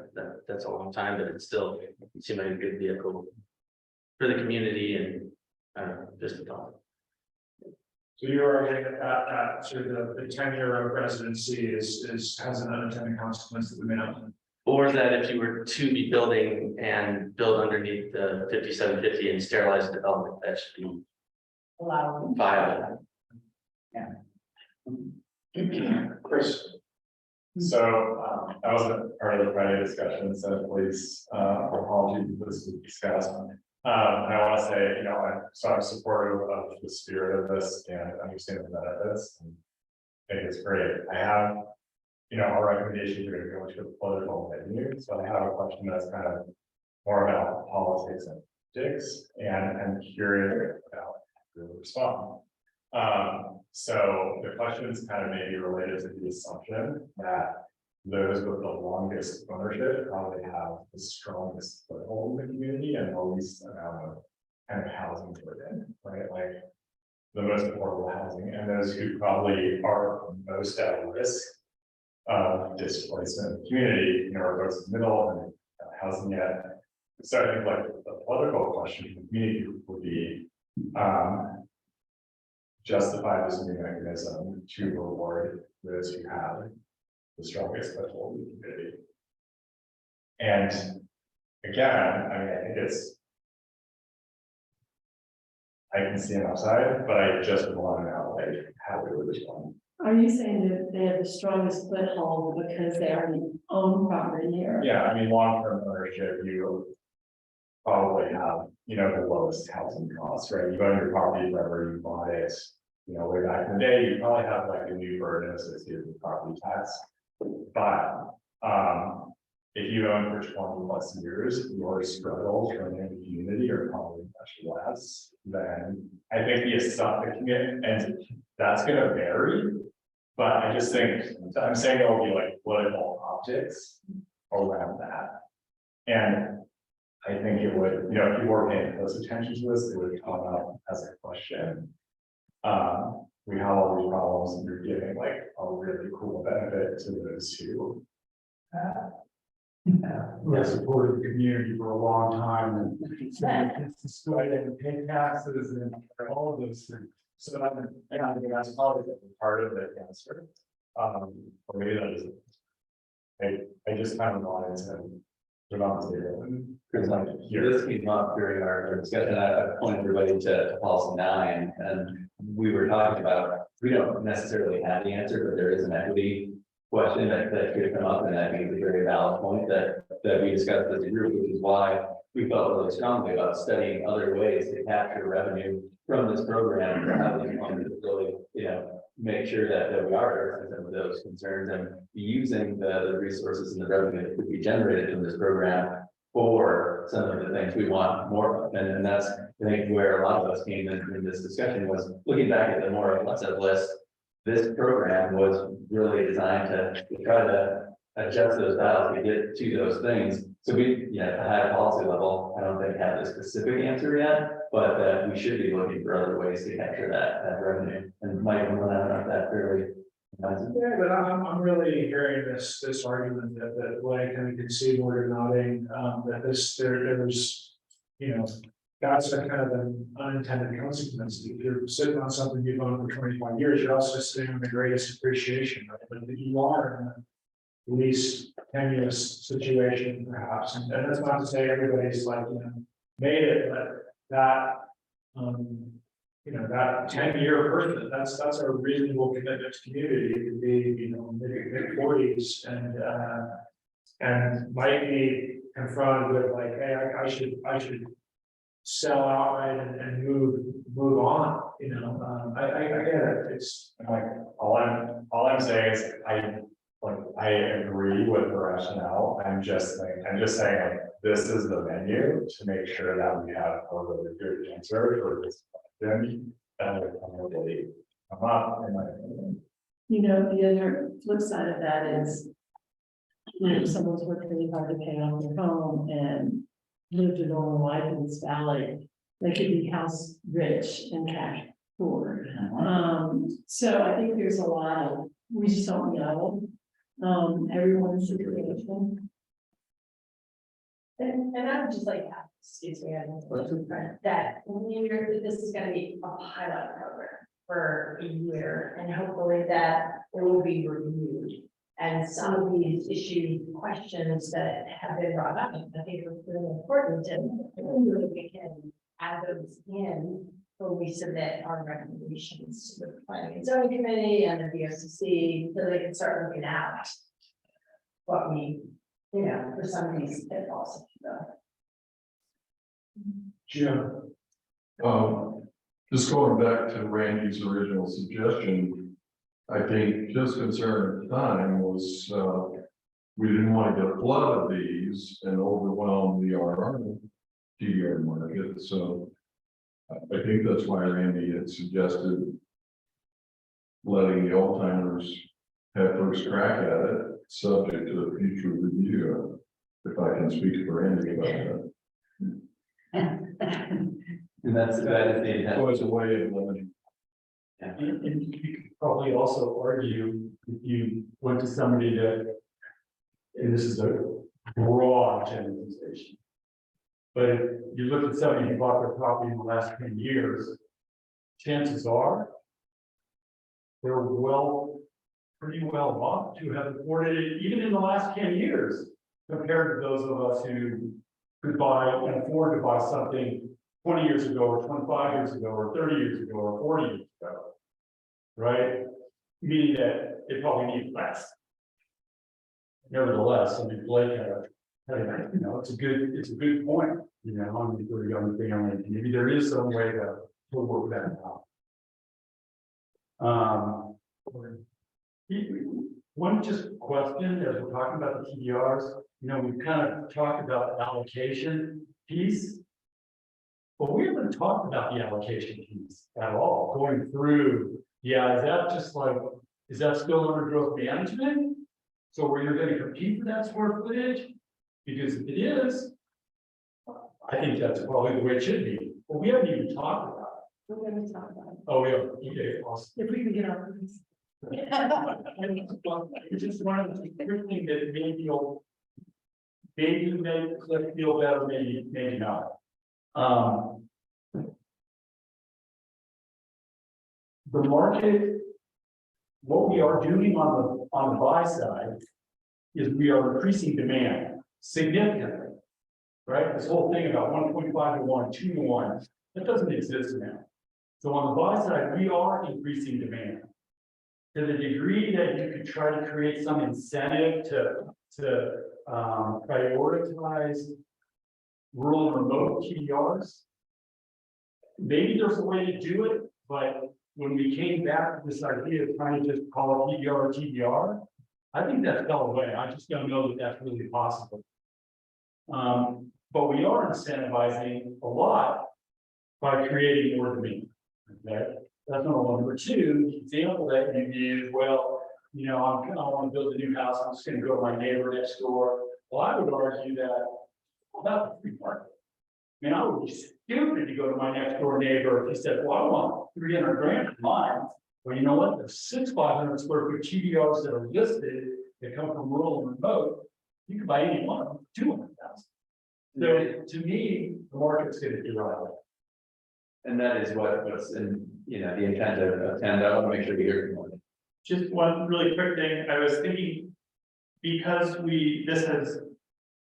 that's a long time, but it still seems like a good vehicle for the community and just a thought. So you're arguing that sort of the tenure of residency has an unintended consequence that we may not. Or that if you were to be building and build underneath the 5750 and sterilize the development, that should be viable. Chris. So I wasn't part of the Friday discussion, so please apologies if this was discussed. And I want to say, you know, I'm supportive of the spirit of this and understand the benefits. And I think it's great. I have, you know, our recommendations are going to go to the political venue, so I have a question that's kind of more about politics and politics, and I'm curious about how to respond. So the question is kind of maybe related to the assumption that those with the longest ownership probably have the strongest foothold in the community and the least amount of kind of housing put in, right? Like the most affordable housing, and those who probably are most at risk of displacement in the community, you know, are those in the middle and housing yet. So I think like the political question for the community would be, justify this new mechanism to reward those who have the strongest foothold in the community. And again, I mean, I think I can see an upside, but I just want to know like how we would respond. Are you saying that they have the strongest foothold because they already own property here? Yeah, I mean, long-term ownership, you probably have, you know, the lowest housing costs, right? You own your property forever, you bought it, you know, way back in the day, you probably have like a new burden associated with property tax. But if you own for 20 plus years, your struggles from the community are probably much less than I think the community, and that's gonna vary. But I just think, I'm saying there will be like political optics around that. And I think it would, you know, if you were paying close attention to this, it would come up as a question. We have all these problems and you're giving like a really cool benefit to those who We have supported the community for a long time and it's destroyed and pay taxes and all of those things. So I think that's probably part of the answer. Or maybe that isn't. I just kind of wanted to put on the table. Because like, this came up during our discussion, I pointed everybody to policy 9, and we were talking about, we don't necessarily have the answer, but there is an equity question that could come up, and I think it's a very valid point that we discussed as a group, which is why we felt really strongly about studying other ways to capture revenue from this program, for how we want to really, you know, make sure that we are addressing some of those concerns and using the resources and the revenue that could be generated from this program for some of the things we want more of. And that's, I think, where a lot of us came in this discussion was looking back at the more aggressive list. This program was really designed to try to adjust those dials to get to those things. So we, you know, at a high policy level, I don't think have the specific answer yet, but we should be looking for other ways to capture that revenue. And Mike, I'm gonna have that fairly. Yeah, but I'm really hearing this argument that Blake and you can see where you're nodding, that there's, you know, that's a kind of an unintended consequence. If you're sitting on something you've owned for 25 years, you're also sitting on the greatest appreciation, right? But you are in the least tenuous situation perhaps, and that's not to say everybody's like, you know, made it, but that, you know, that 10-year person, that's a reasonable commitment to community to be, you know, mid-40s and might be confronted with like, hey, I should sell outright and move on, you know. I get it. It's like all I'm saying is I agree with the rationale. I'm just saying like this is the menu to make sure that we have a really good answer for this question. That would probably come up in my opinion. You know, the other flip side of that is, you know, someone's worked really hard to pay off their home and lived a normal life in this valley. They could be house rich and cash poor. So I think there's a lot of, we just don't know, everyone's situation. And I would just like to, excuse me, that this is gonna be a pilot program for a year, and hopefully that it will be reviewed. And some of these issues, questions that have been brought up, I think are really important, and we can add those in when we submit our recommendations to the Planning and Zoning Committee and the VOCC, so they can start looking at what we, you know, for some of these pitfalls. Jim. Just going back to Randy's original suggestion, I think his concern at the time was, we didn't want to get a flood of these and overwhelm the RR TDR market, so I think that's why Randy had suggested letting the old timers have first crack at it. subject to a future review, if I can speak for Andy about that. And that is the intent. So it's a way of limiting. And you could probably also argue, if you went to somebody that, and this is a broad generalization. But if you look at somebody who bought their property in the last 10 years, chances are they're pretty well off to have afforded it even in the last 10 years, compared to those of us who could buy and afford to buy something 20 years ago, or 25 years ago, or 30 years ago, or 40 years ago. Right? Meaning that they probably need less. Nevertheless, I mean, Blake you know, it's a good point, you know, on the for a young family, maybe there is some way to work that out. One just question as we're talking about the TDRs, you know, we've kind of talked about the allocation piece. But we haven't talked about the allocation piece at all, going through, yeah, is that still under growth management? So where you're gonna compete for that square footage? Because if it is, I think that's probably the way it should be, but we haven't even talked about it. We're gonna talk about it. Oh, yeah, okay, awesome. If we can get our. It's just one of the things that maybe make Cliff feel better, maybe not. The market, what we are doing on the buy side is we are increasing demand significantly. Right? This whole thing about 1.5 to 1, 2 to 1, that doesn't exist now. So on the buy side, we are increasing demand. To the degree that you could try to create some incentive to prioritize rural and remote TDRs. Maybe there's a way to do it, but when we came back to this idea of trying to just call it TDR or TDR, I think that fell away. I just don't know that that's really possible. But we are incentivizing a lot by creating more demand. Okay, that's number one. Number two, the example that you use, well, you know, I want to build a new house. I'm just going to go to my neighbor next door. Well, I would argue that that's a free market. I mean, I would be stupid to go to my next door neighbor if he said, well, I want 300 grand for mine. Well, you know what? There's 6 500 square foot TDRs that are listed that come from rural and remote. You can buy any one of them for 200,000. So to me, the market's going to be right. And that is what's in, you know, the intent of TEND. I want to make sure we hear from you. Just one really quick thing. I was thinking, because this has,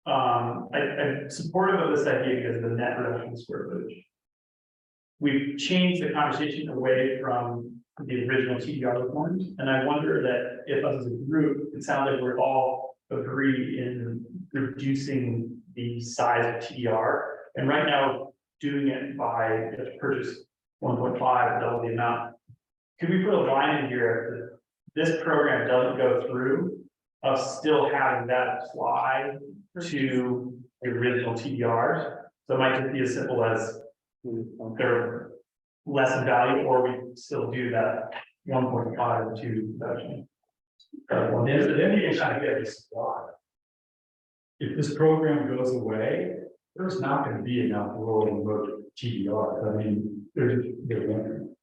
I'm supportive of this idea because of the net reduction square footage. We've changed the conversation away from the original TDR reforms, and I wonder that if us as a group, it sounds like we're all agree in reducing the size of TDR, and right now doing it by just purchase 1.5, double the amount. Could we put a line in here if this program doesn't go through, of still having that apply to the original TDRs? So it might just be as simple as they're less in value, or we still do that 1.5 to reduction. Then you kind of get a supply. If this program goes away, there's not going to be enough rural and remote TDR. I mean,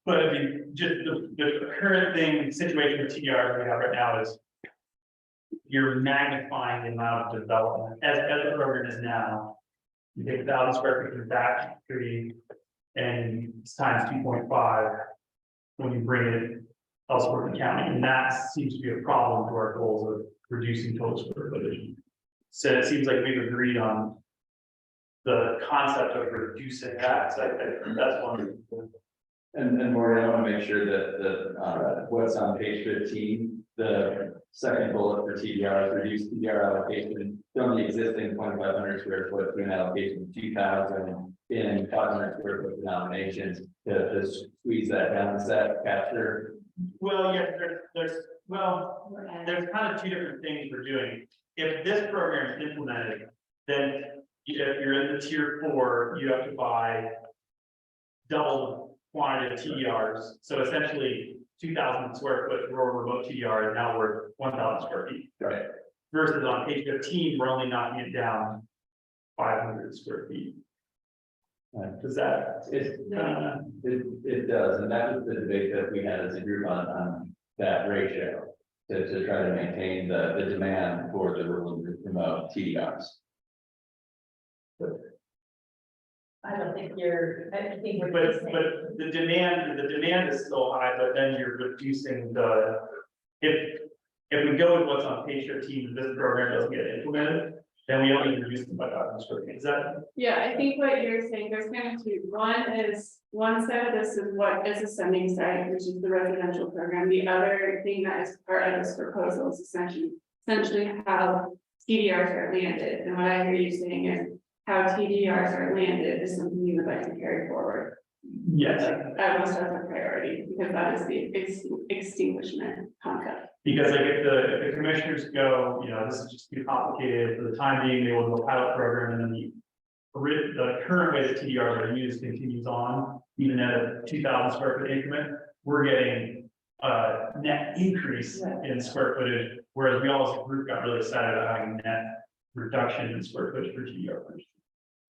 but I mean, just the current situation with TDR that we have right now is you're magnifying the amount of development as the program is now. You take 1,000 square feet from factory and it's times 2.5 when you bring it elsewhere in the county, and that seems to be a problem to our goals of reducing total square footage. So it seems like we've agreed on the concept of reducing that. So that's one. And Maureen, I want to make sure that what's on page 15, the second bullet for TDR is reduce TDR allocation from the existing 2,500 square foot to an allocation of 2,000 in 500 square foot denominations to squeeze that down. Does that capture? Well, yeah, there's kind of two different things we're doing. If this program is implemented, then if you're in the tier 4, you have to buy double the quantity of TDRs. So essentially 2,000 square foot rural remote TDR is now worth 1,000 square feet. Right. Versus on page 15, we're only knocking it down 500 square feet. Does that, It does, and that was the debate that we had as a group on that ratio. To try to maintain the demand for the rural and remote TDRs. I don't think you're, I think we're. but the demand is still high, but then you're reducing if we go with what's on page 15, this program doesn't get implemented, then we only reduce them by 500 square feet. Is that? Yeah, I think what you're saying, there's kind of two. One side of this is what is a sending site, which is the residential program. The other thing that is part of this proposal is essentially how TDRs are landed. And what I hear you saying is how TDRs are landed is something you would like to carry forward. Yes. Almost as a priority, because that is the extinguishment concept. Because like if the commissioners go, this is just too complicated for the time being, they will do a pilot program and then the current way that TDRs are used continues on, even at a 2,000 square foot increment, we're getting a net increase in square footage, whereas we all as a group got really excited about having net reduction in square footage for TDR.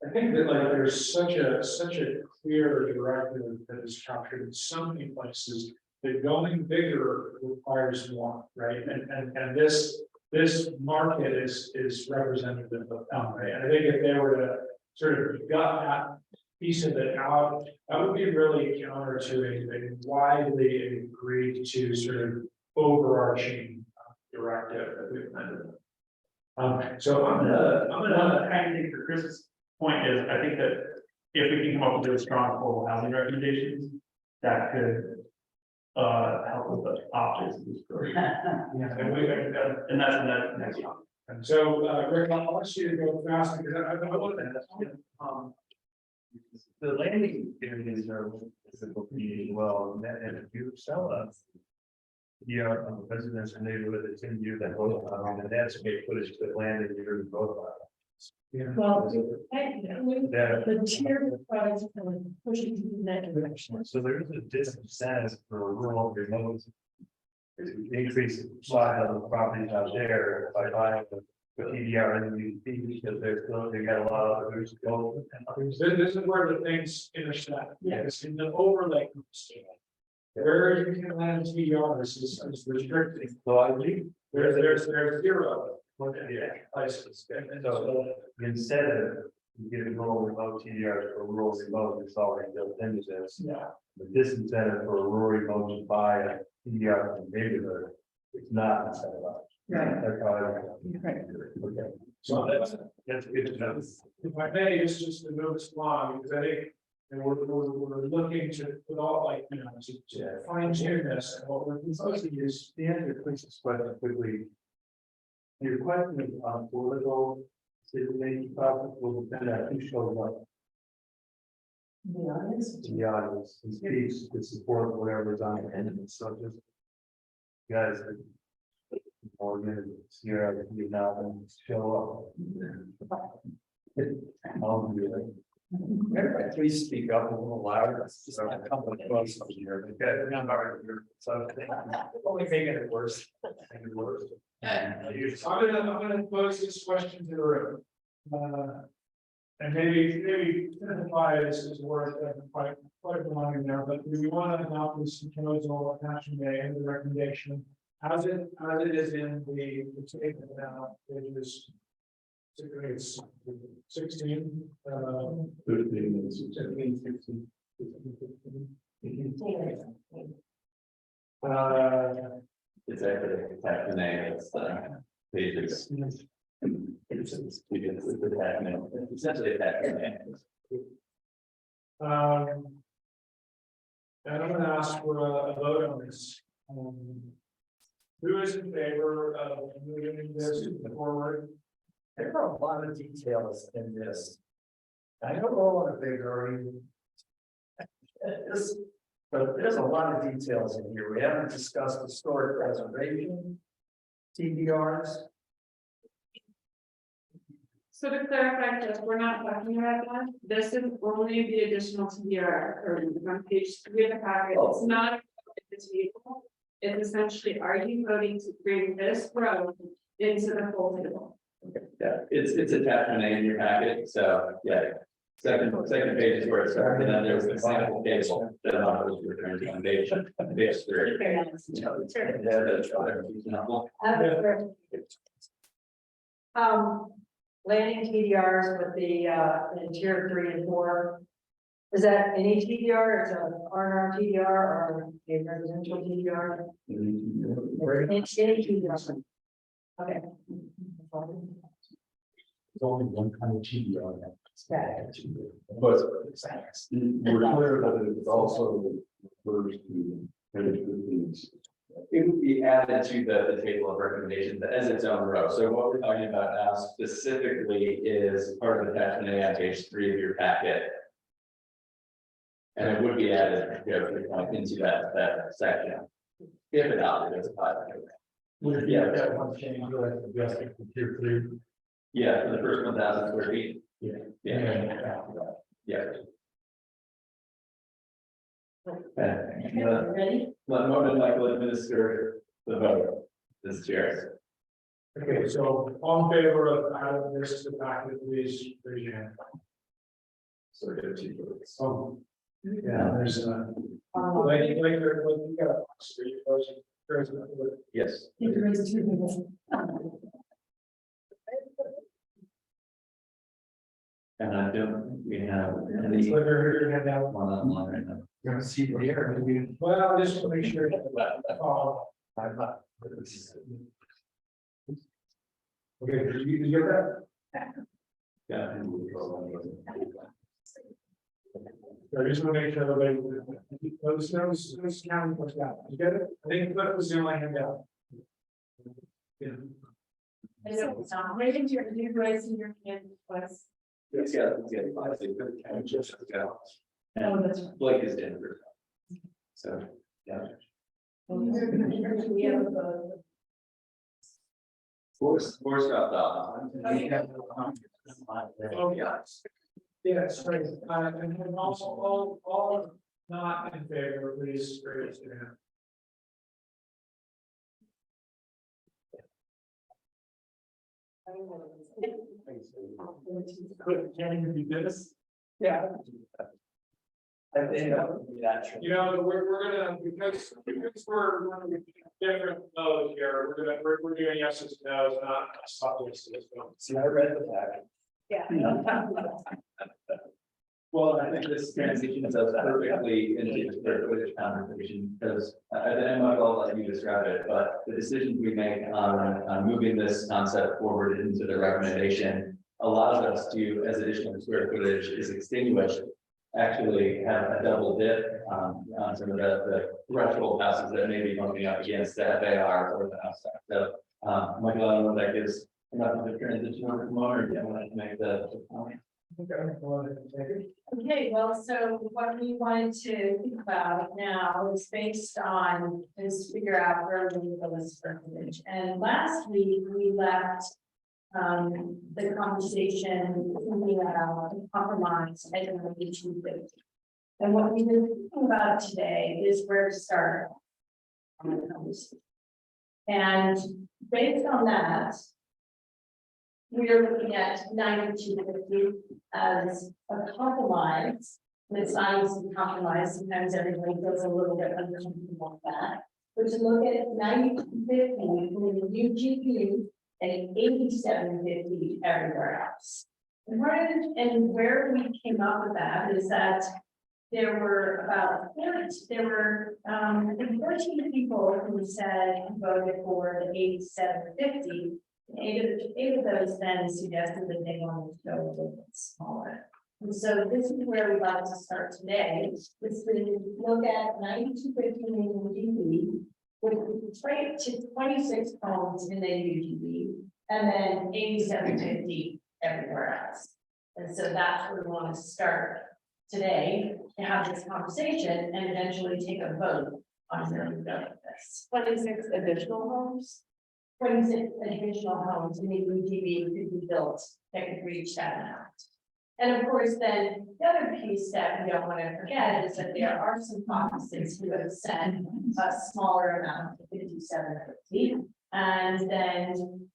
I think that like there's such a clear directive that is captured in so many places that going bigger requires more, right? And this market is representative of them, right? And I think if they were to sort of gut that piece of it out, that would be really counter to a widely agreed to sort of overarching directive that we've amended. So I'm gonna I think for Chris's point is, I think that if we can come up with really strong affordable housing recommendations, that could help with the optics of this program. And that's the next one. And so, Rick, I want you to go fast because I want to. The landing areas are physical community well, and if you sell a. Residential neighborhood that's in you that goes on, and that's a footage to land in your both. Well, the tier products are pushing in that direction. So there is a disincentive for rural remote. To increase the supply of the properties out there by buying the TDR and the UP, because they got a lot of others to go. This is where the things intersect. Yes, in the overlay. Where you can land TDRs is restricted. So I believe There's zero. Places. And so instead of giving rural remote TDRs for rural remote, it's already built into this. Yeah. The disincentive for a rural remote to buy a TDR from the neighborhood, it's not incentivized. Right. That's how I. Right. Okay. So That's good to know. if I may, it's just to move us along, because I think, and we're looking to put all to fine tune this, and what we're proposing is. The answer to Chris's question quickly. Your question is on political, citizen process will depend on who shows up. The audience. To the audience, and speaks to support whatever's on the end of it, so just. Guys. Or you're now and show up. I'll do it. Everybody, please speak up a little louder. It's just a couple of close up here. Okay, I'm not right here. So only making it worse. Making it worse. I'm gonna pose this question to the room. And maybe identify this as worth quite belonging there, but do we want to adopt this proposal attaching the end of the recommendation as it is in the statement now, pages 16, 13, 16. It's actually attachment A, it's pages. It's essentially attachment A. And I'm gonna ask for a vote on this. Who is in favor of moving this forward? There are a lot of details in this. I know we're all in a big hurry. But there's a lot of details in here. We haven't discussed historic preservation. TDRs. So to clarify, Jeff, we're not talking about that. This is only the additional TDR or on page 3 of the packet. It's not at the table. It's essentially, are you voting to bring this road into the full table. Yeah, it's attachment A in your packet, so, yeah. Second page is where it starts, and then there's the sample table that offers returns on page 3. Very nice. You know, yeah, that's right. Landing TDRs with the, in tier 3 and 4. Is that any TDR, it's a R&R TDR or a residential TDR? It's any TDR. Okay. There's only one kind of TDR. Yeah. But we're clear that it also refers to things. It would be added to the table of recommendations as its own row. So what we're talking about now specifically is part of attachment A on page 3 of your packet. And it would be added, you know, into that section. If adopted as a pilot. Would it be at that one change or adjusting to tier 3? Yeah, for the first 1,000 square feet. Yeah. Yeah. Yeah. Okay. Ready? Let Norman Michael administer the vote. This chair. Okay, so all in favor of adding this to the packet, please raise your hand. So we have 2 votes. Oh, yeah, there's a. Like, you got a box for you, President. Yes. You can raise 2 people. And I don't, we have any It's like you're gonna have one on one right now. You're gonna see the air, maybe. well, just to make sure. I'm not. Okay, did you get that? Yeah. I just want to make sure everybody, those counting was that, you get it? I think that was the only handout. Yeah. Raise your hand, please. Let's get. Oh, that's right. Blake is Denver. So, yeah. We have a vote. Force dropped off. Oh, yeah. Yeah, sorry, and then also, all not in favor, please raise your hand. Can you do this? Yeah. I think that would be natural. You know, we're gonna, because we're different modes here, we're doing yeses, nos, not stop this. See, I read the packet. Yeah. Well, I think this transitions us perfectly into the third conversation, because I'm not gonna let you describe it, but the decisions we make on moving this concept forward into the recommendation allows us to, as additional square footage is extinguished, actually have a double dip on some of the threshold houses that may be bumping up against that FAR or the house. So, Michael, I don't know if that gives enough of a transition over from or do you want to make the point? Okay, well, so what we wanted to think about now is based on, is figure out where we go with square footage. And last week, we left the conversation, thinking about compromise at the 250. And what we've been thinking about today is where to start on the conversation. And based on that, we are looking at 9250 as a compromise. And it's not easy to compromise. Sometimes everybody feels a little bit uncomfortable with that. But to look at 9250 with the UGP and 8750 everywhere else. And where we came up with that is that there were about 14 people who said voted for the 8750. Eight of those then suggested that they wanted to go a little bit smaller. And so this is where we'd like to start today, is to look at 9250 in UGB, with straight to 26 homes in the UGB, and then 8750 everywhere else. And so that's where we want to start today, to have this conversation and eventually take a vote on where we go with this. 26 additional homes. 26 additional homes in the UGB could be built that could reach that amount. And of course, then the other piece that we don't want to forget is that there are some provinces who have set a smaller amount of 5750. And then,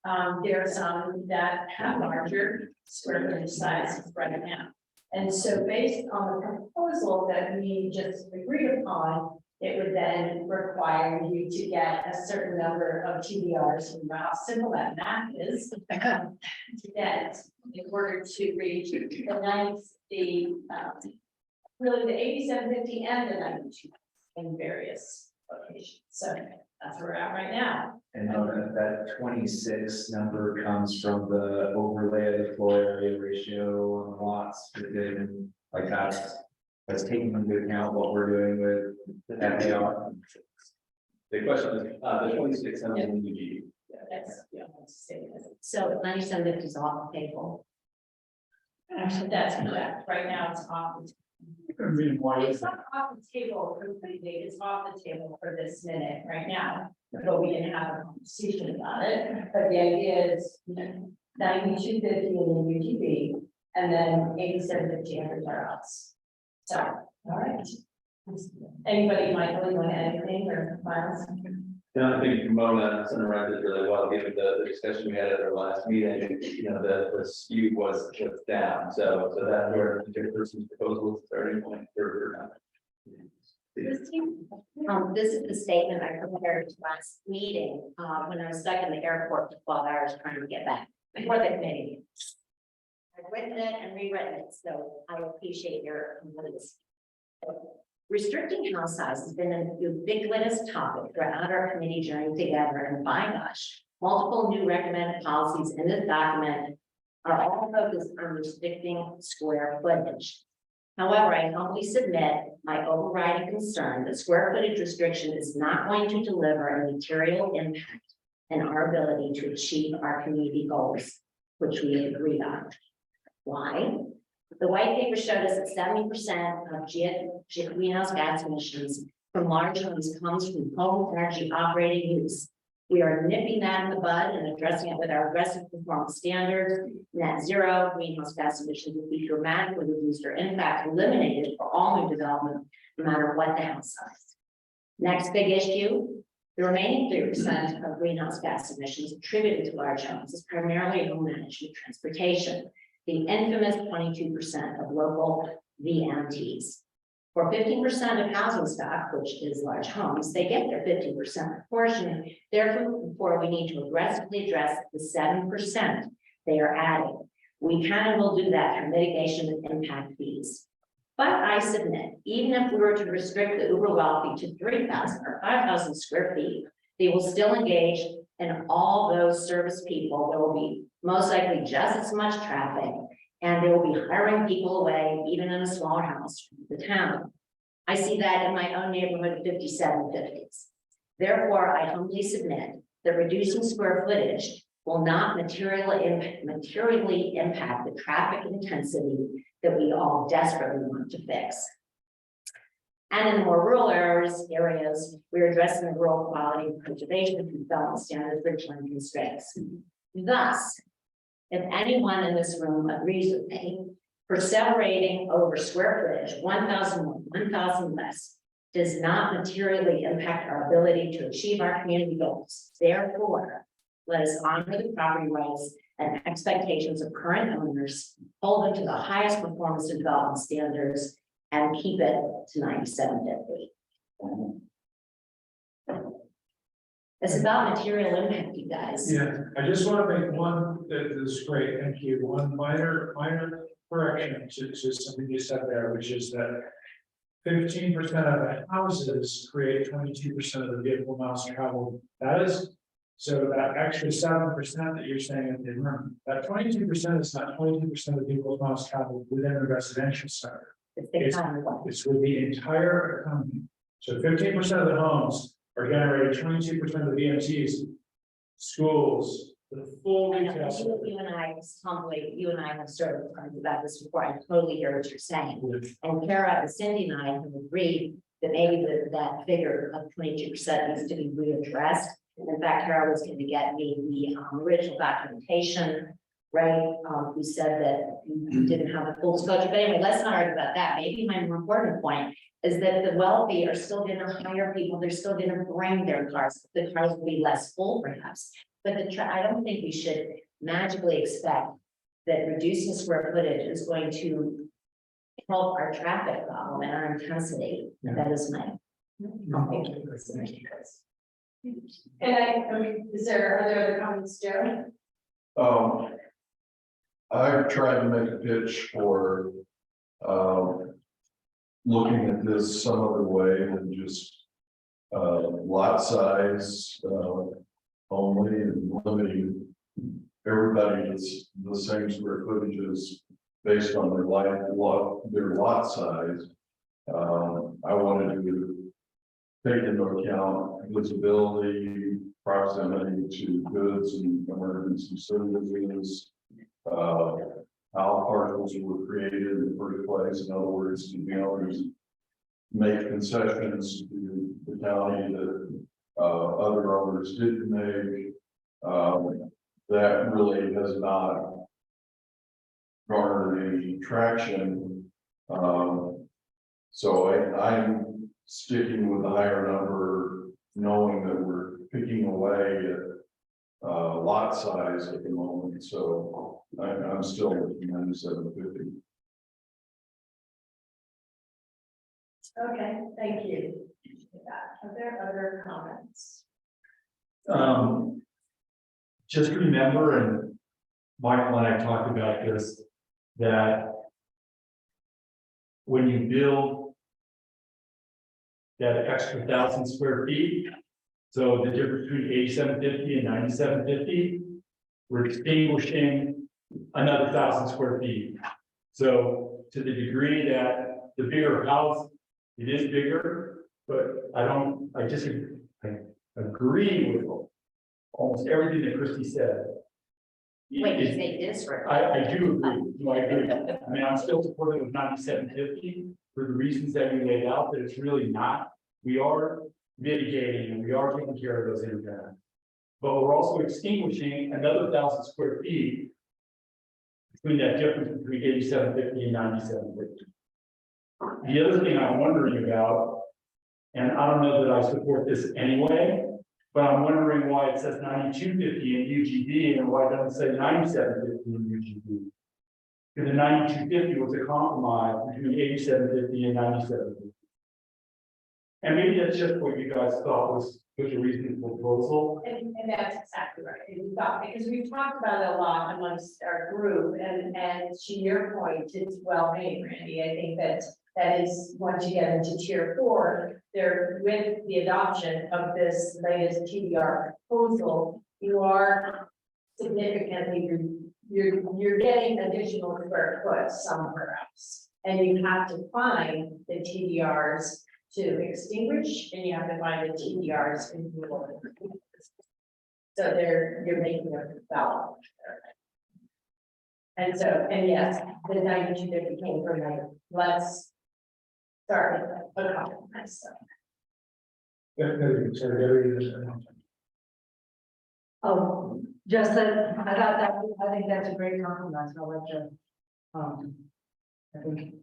there are some that have larger square footage sizes right now. And so based on the proposal that we just agreed upon, it would then require you to get a certain number of TDRs from how simple that math is. To get in order to reach the really the 8750 and the 92 in various locations. So that's where we're at right now. And that 26 number comes from the overlay of the floor area ratio on the lots within, like that's taking into account what we're doing with FAR. The question is, the 26 number in UG. That's, let's say that. So 9750 is off the table. Actually, that's correct. Right now, it's off the I mean, why is It's not off the table completely, it's off the table for this minute right now, but we can have a conversation about it. But the idea is 9250 in the UTB and then 8750 everywhere else. So, all right. Anybody might really want anything or Miles? Yeah, I think Mona summarized it really well, given the discussion we had at our last meeting, the skew was just down, so that's where the person's proposal is starting point for. This is the statement I prepared last meeting, when I was stuck in the airport for 12 hours trying to get back before the committee. I've written it and rewritten it, so I appreciate your complicity. Restricting house size has been an ubiquitous topic throughout our committee journey together, and by gosh, multiple new recommended policies in this document are all focused on restricting square footage. However, I humbly submit my overriding concern that square footage restriction is not going to deliver a material impact in our ability to achieve our community goals, which we agreed on. Why? The white paper showed us that 70% of greenhouse gas emissions from large homes comes from home energy operating use. We are nipping that in the bud and addressing it with our aggressive performance standards. Net zero greenhouse gas emissions will be dramatically reduced or in fact eliminated for all new development, no matter what the house size. Next big issue, the remaining 3% of greenhouse gas emissions attributed to large homes is primarily home management transportation, the infamous 22% of local VMTs. For 15% of housing stock, which is large homes, they get their 50% proportion. Therefore, we need to aggressively address the 7% they are adding. We can and will do that through mitigation and impact fees. But I submit, even if we were to restrict the uber wealthy to 3,000 or 5,000 square feet, they will still engage in all those service people. There will be most likely just as much traffic, and they will be hiring people away, even in a smaller house from the town. I see that in my own neighborhood, 5750s. Therefore, I humbly submit that reducing square footage will not materially impact the traffic intensity that we all desperately want to fix. And in the more rural areas, we're addressing the rural quality and preservation of development standards for time constraints. Thus, if anyone in this room agrees with me, perseverating over square footage, 1,000 more, 1,000 less, does not materially impact our ability to achieve our community goals. Therefore, let us honor the property rights and expectations of current owners, hold them to the highest performance and development standards, and keep it to 9750. It's about material impact, you guys. Yeah, I just want to make one, that is great, thank you, one minor correction to something you said there, which is that 15% of the houses create 22% of the vehicle miles traveled. That is, so that extra 7% that you're saying in the room, that 22% is not 22% of vehicle miles traveled within a residential sector. It's with the entire economy. So 15% of the homes are generating 22% of the VMTs, schools, the full retail. You and I have sort of talked about this before. I totally hear what you're saying. And Kara, Cindy and I have agreed that maybe that figure of 22% needs to be readdressed. And in fact, Kara was going to get me the original documentation right? Who said that you didn't have a full disclosure, but anyway, let's not argue about that. Maybe my more important point is that the wealthy are still gonna hire people, they're still gonna bring their cars, the cars will be less full perhaps. But I don't think we should magically expect that reducing square footage is going to help our traffic problem and our intensity. That is my. And is there, are there other comments, Joe? I've tried to make a pitch for, looking at this some other way than just, lot size, only and limiting everybody is the same square footages based on their lot size. I wanted to take into account visibility, proximity to goods and emergency services. How parcels were created in the first place, in other words, to be able to make concessions to the county that other owners didn't make. That really has not garnered any traction. So I'm sticking with the higher number, knowing that we're picking away at lot size at the moment. So I'm still looking at 750. Okay, thank you. Are there other comments? Just remember, and Michael and I talked about this, that when you build that extra 1,000 square feet, so the difference between 8750 and 9750, we're extinguishing another 1,000 square feet. So to the degree that the bigger house, it is bigger, but I agree with almost everything that Christie said. Wait, you say disregard. I do agree. No, I agree. I mean, I'm still supportive of 9750 for the reasons that you laid out, that it's really not. We are mitigating and we are taking care of those impacts. But we're also extinguishing another 1,000 square feet between that difference between 8750 and 9750. The other thing I'm wondering about, and I don't know that I support this anyway, but I'm wondering why it says 9250 in UGB and why it doesn't say 9750 in UGB. Because the 9250 was a compromise between 8750 and 9750. And maybe that's just what you guys thought was a reasonable proposal. And that's exactly right. And we thought, because we've talked about it a lot amongst our group, and to your point, it's well made, Randy. I think that is, once you get into tier 4, there, with the adoption of this latest TDR proposal, you are significantly, you're getting additional square foot somewhere else. And you have to find the TDRs to extinguish, and you have to find the TDRs in the order. So you're making a balance there. And so, and yes, the 9250 came from like, let's start with a compromise. So. Oh, just that, I think that's a great compromise. I'll let you, I think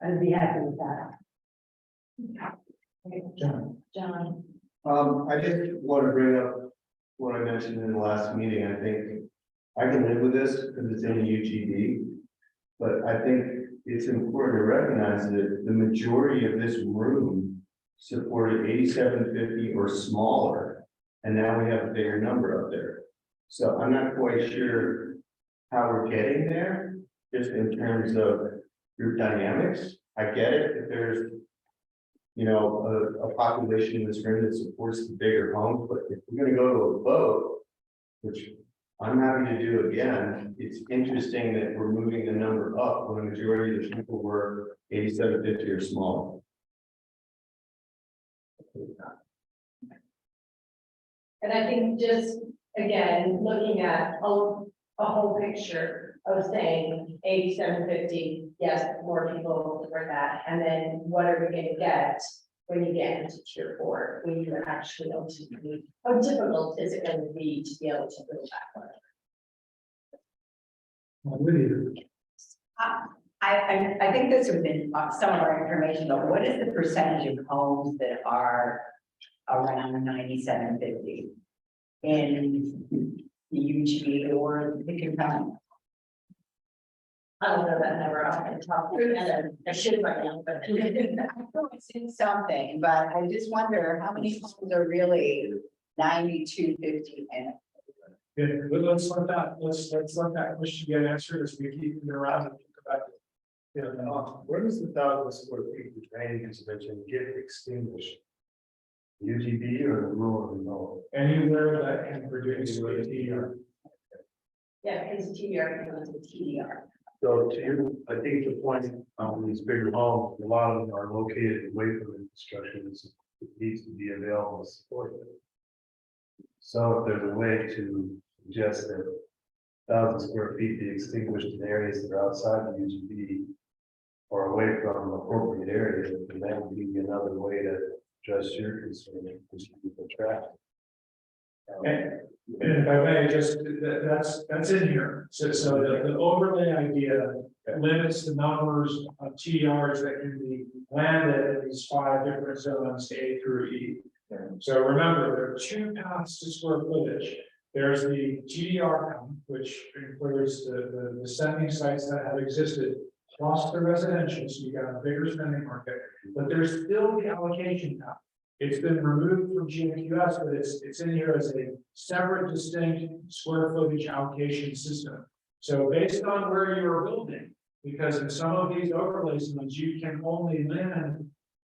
I'd be happy with that. John. I just want to bring up what I mentioned in the last meeting. I think I can live with this because it's in the UGB. But I think it's important to recognize that the majority of this room supported 8750 or smaller. And now we have a bigger number up there. So I'm not quite sure how we're getting there, just in terms of group dynamics. I get it if there's, you know, a population in this room that supports the bigger homes, but if we're gonna go to a vote, which I'm happy to do again, it's interesting that we're moving the number up when the majority of the people were 8750 or smaller. And I think just, again, looking at a whole picture of saying 8750, yes, more people for that. And then what are we gonna get when you get into tier 4? When you're actually ultimately, how difficult is it gonna be to be able to build that one? With you. I think this would be some of our information, but what is the percentage of homes that are around 9750 in the UGB or the county? I don't know that number off the top of my head. I should right now, but. I've seen something, but I just wonder how many homes are really 9250 and Yeah, but let's let that question get answered as we keep it around and think about it. Yeah, Where does the 1,000 square feet of drainage intervention get extinguished? UGB or the rural remote? anywhere that can produce a TDR. yeah, because TDR becomes a TDR. So to you, I think the point on these bigger homes, a lot of them are located away from infrastructure, it needs to be available to support it. So if there's a way to suggest that 1,000 square feet be extinguished in areas that are outside the UGB or away from appropriate areas, then that would be another way to address your concern, which is attractive. And if I may, just, that's in here, so the overlay idea limits the numbers of TDRs that can be landed in these 5 different zones, A through E. So remember, there are 2 paths to square footage. There's the TDR count, which includes the sending sites that have existed, plus the residential, so you got a bigger spending market, but there's still the allocation count. It's been removed from GMQS, but it's in here as a separate, distinct square footage allocation system. So based on where you're building, because in some of these overlay zones, you can only land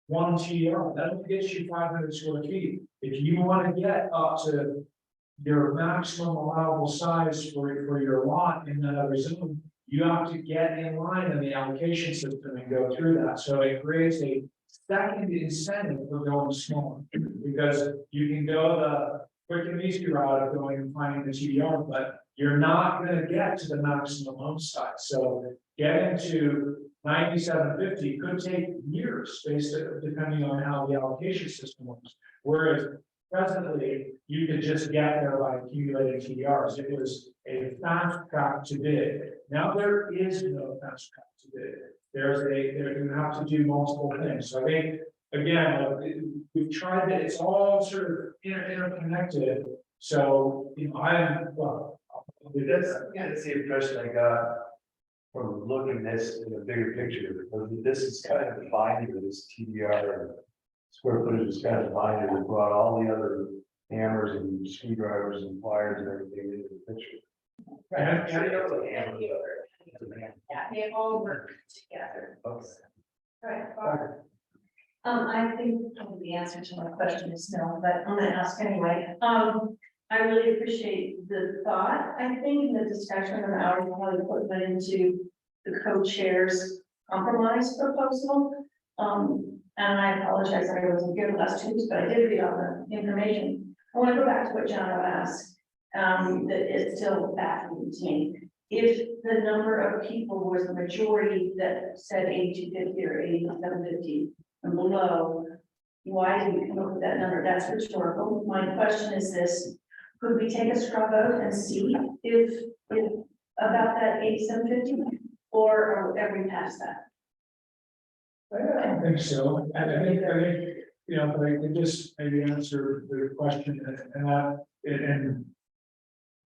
1 TDR, that gets you 500 square feet. If you want to get up to your maximum allowable size for your lot in that other zone, you have to get in line in the allocation system and go through that. So it creates a second incentive for going smaller, because you can go the quick and easy route of going and finding the TDR, but you're not going to get to the maximum home size. So getting to 9750 could take years, depending on how the allocation system works. Whereas presently, you could just get there by accumulating TDRs. It was a fast track to bid. Now there is no fast track to bid. You have to do multiple things. So I think, again, we've tried that, it's all sort of interconnected. So, That's the impression I got from looking at this in the bigger picture. This is kind of defined with this TDR and square footage is kind of defined. We brought all the other hammers and screwdrivers and pliers and everything into the picture. Yeah, they all work together. Okay. Right. I think probably the answer to my question is no, but I'm gonna ask anyway. I really appreciate the thought, I think, in the discussion of ours, probably put that into the co-chair's compromise proposal. And I apologize that I wasn't here the last 2 weeks, but I did read all the information. I want to go back to what John asked, that is still baffling to me. If the number of people was the majority that said 8250 or 8750 and below, why did we come up with that number? That's rhetorical. My question is this: could we take a straw vote and see if about that 8750, or are we past that? I don't think so. And I think, you know, I can just maybe answer the question and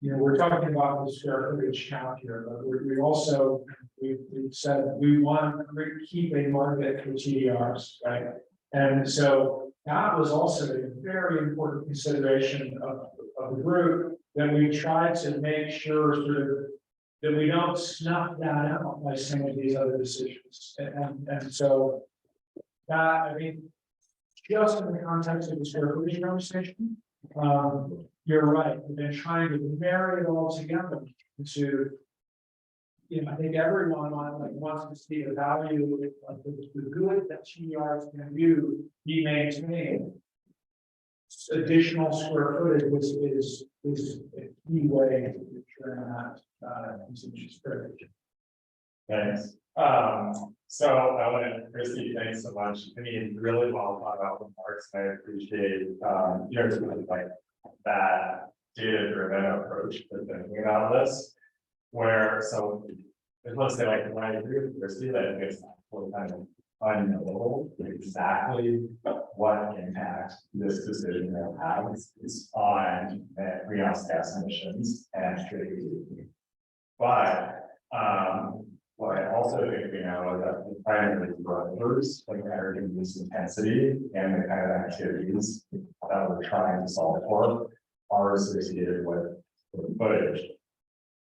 you know, we're talking about the square footage count here, but we also, we've said we want to keep a market for TDRs, right? And so that was also a very important consideration of the group, that we tried to make sure sort of that we don't snuff that out by some of these other decisions. And so that, I mean, just in the context of the square footage conversation, you're right. We've been trying to marry it all together to, you know, I think everyone wants to see the value of the good that TDRs can do, be maintained. Additional square footage is a key way to ensure that contiguous privilege. Thanks. So I want to, Christy, thanks so much. I mean, really well thought out remarks. I appreciate, yours really like that data-driven approach to thinking about this. where, so. Let's say like, when I agree with Christie that it's kind of unknowable exactly what impact this decision will have is on greenhouse gas emissions and trade. But, what I also think we know is that the primary drivers of energy use intensity and the kind of activities that we're trying to solve for are associated with footage.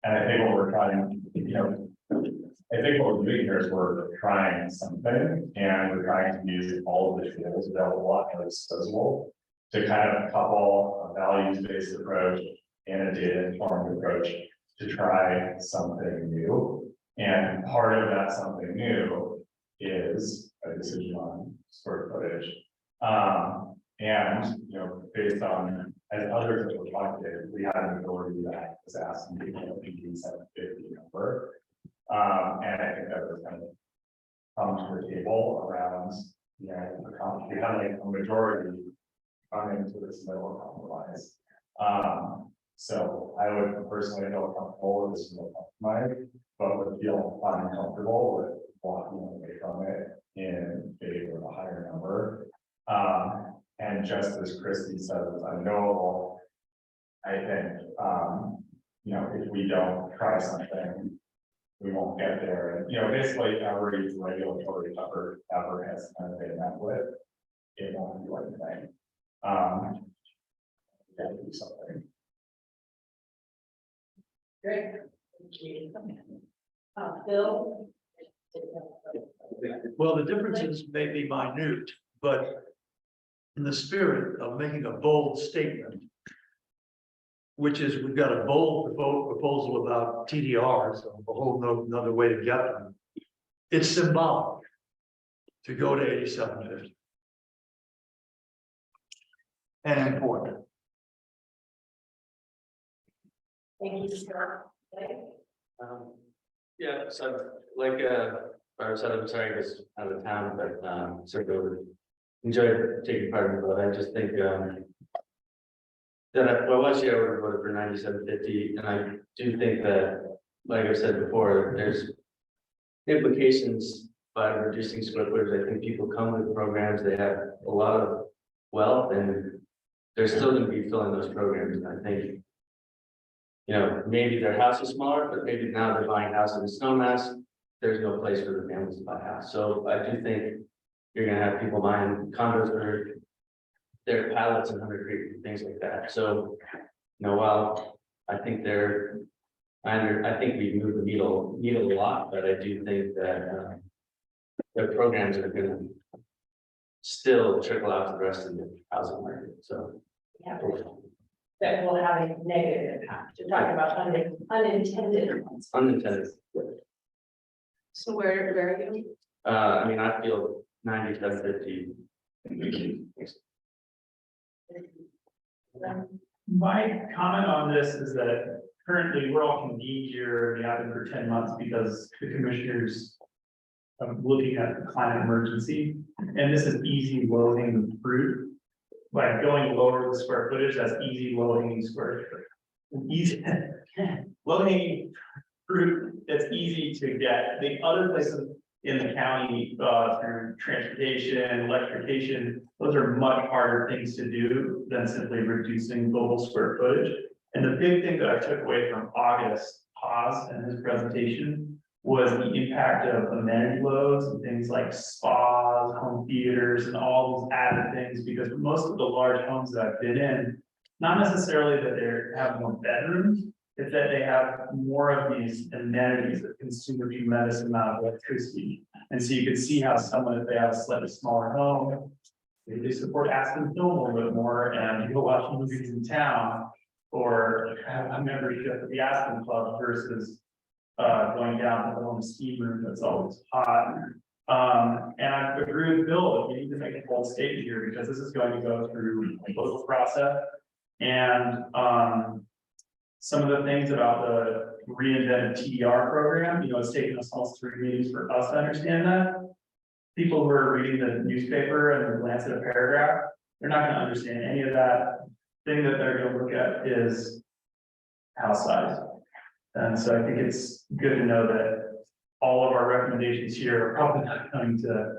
And I think what we're trying, I think what we're doing here is we're trying something and we're trying to use all of the tools available at our disposal to kind of couple a values-based approach and a data-informed approach to try something new. And part of that something new is a decision on square footage. And, based on, as others have reflected, we had an authority that was asking people to be 750 number. And I think that was kind of come to the table around, we had like a majority coming to this middle compromise. So I would personally feel comfortable with this middle compromise, but would feel uncomfortable with walking away from it in favor of a higher number. And just as Christie said, it's unknowable. I think, if we don't try something, we won't get there. And, basically every regulatory ever has kind of been met with, it won't do anything. We have to do something. Great. Thank you. Bill? Well, the differences may be minute, but in the spirit of making a bold statement, which is we've got a bold proposal about TDRs, a whole another way to get them. It's symbolic to go to 8750. And important. Thank you, Scott. Yeah, so like, I said, I'm sorry I was out of town, but, certainly enjoyed taking part in the vote. I just think, that last year I would have voted for 9750, and I do think that, like I said before, there's implications by reducing square footage. I think people come with programs, they have a lot of wealth, and they're still going to be filling those programs. And I think, maybe their house is smaller, but maybe now they're buying a house in a snowmass. There's no place for the families to buy a house. So I do think you're going to have people buying condos for their pilots and 100 Creek and things like that. So, while I think I think we move the needle a lot, but I do think that their programs are going to still trickle out to the rest of the housing market. So, Yeah. That will have a negative impact. You're talking about unintended. unintended. So where are you? I feel 9750. My comment on this is that currently we're all convened here, we have been for 10 months because the commissioners are looking at the climate emergency, and this is easy low-hanging fruit. By going lower the square footage, that's easy low-hanging square foot. Easy low-hanging fruit that's easy to get. The other places in the county, through transportation, electrification, those are much harder things to do than simply reducing global square footage. And the big thing that I took away from August Paz and his presentation was the impact of amenity loads and things like spas, home theaters, and all these added things, because most of the large homes that I've been in, not necessarily that they have more bedrooms, it's that they have more of these amenities that consume a tremendous amount of electricity. And so you can see how someone, if they have a slightly smaller home, maybe they support Aspen Film a little bit more and go watch movies in town, or have a membership at the Aspen Club versus going down to the home steam room that's always hot. And I agree with Bill that we need to make a bold statement here, because this is going to go through a political process. And some of the things about the reinvented TDR program, it's taken us almost 3 meetings for us to understand that. People who are reading the newspaper and glance at a paragraph, they're not going to understand any of that. Thing that they're going to look at is house size. And so I think it's good to know that all of our recommendations here are probably not going to,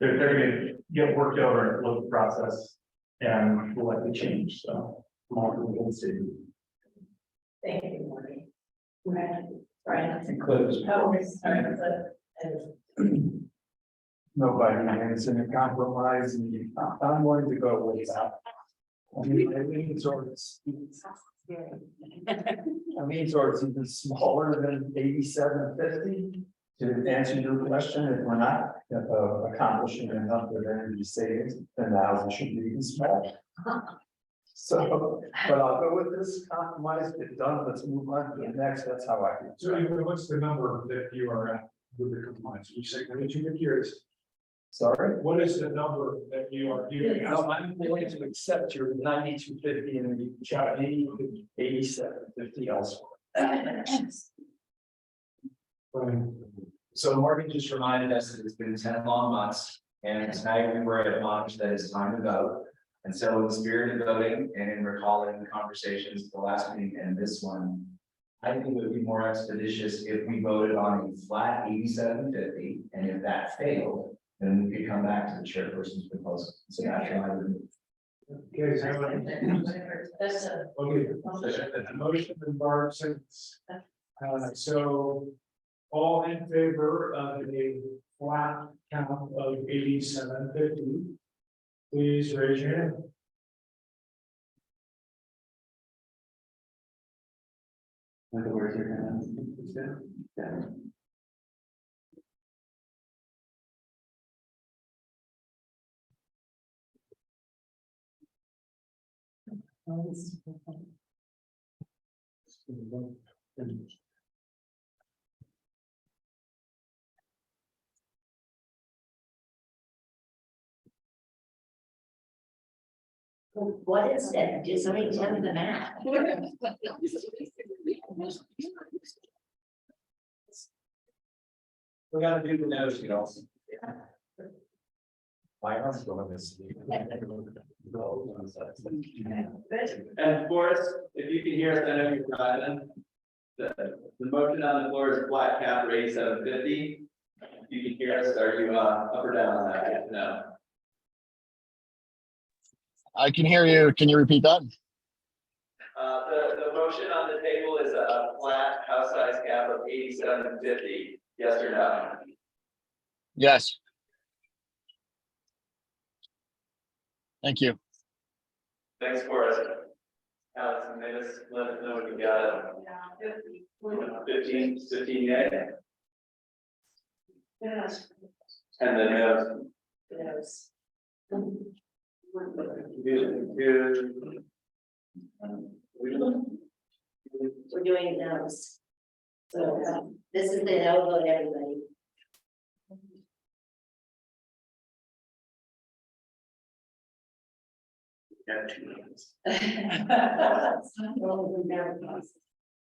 they're gonna get worked over in the local process and will likely change, so. We'll see. Thank you, Marty. Right. Includes. Nobody is in a compromise, and I'm going to go with that. I mean, towards even smaller than 8750. To answer your question, if we're not accomplishing enough of energy savings, then the housing should be even smaller. So, but I'll go with this compromise, get done, let's move on to the next, that's how I feel. So what's the number that you are at with the compliance? You say, I'm curious, Sorry? what is the number that you are giving us? No, I'm willing to accept your 9250 and you shot 8750 elsewhere. So Morgan just reminded us that it's been 10 long months, and tonight we were admonished that it's time to vote. And so in the spirit of voting and in recalling the conversations at the last meeting and this one, I think it would be more expeditious if we voted on a flat 8750, and if that failed, then we could come back to the chairperson's proposal. So that's why I would. Okay, the motion and Barb seconds. So all in favor of a flat count of 8750? Please raise your hand. What is that? Did somebody tell me the math? We gotta do the nose, you know. My arm's going this. And Forrest, if you can hear us, I know you're driving. The motion on the floor is flat cap rate 750. If you can hear us, are you up or down on that? No. I can hear you. Can you repeat that? The motion on the table is a flat house size cap of 8750. Yes or no? Yes. Thank you. Thanks, Forrest. Alex, let us know when you got it. 15, yeah. Yes. And then Yes. We're doing those. So this is the no vote, everybody. Yeah, 2 minutes.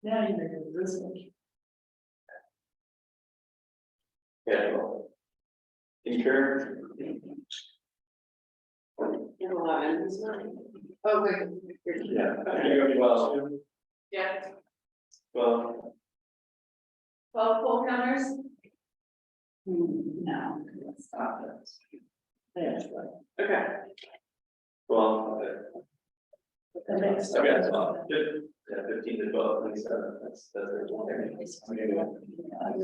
Now you're gonna this one. Yeah. Concur. Oh, wait. Yeah. Well, Yeah. well, 12 poll counters? No. Stop it. Yes. Okay. well. The next. Okay, that's fine. Good. Yeah, 15 to 12, 27. That's.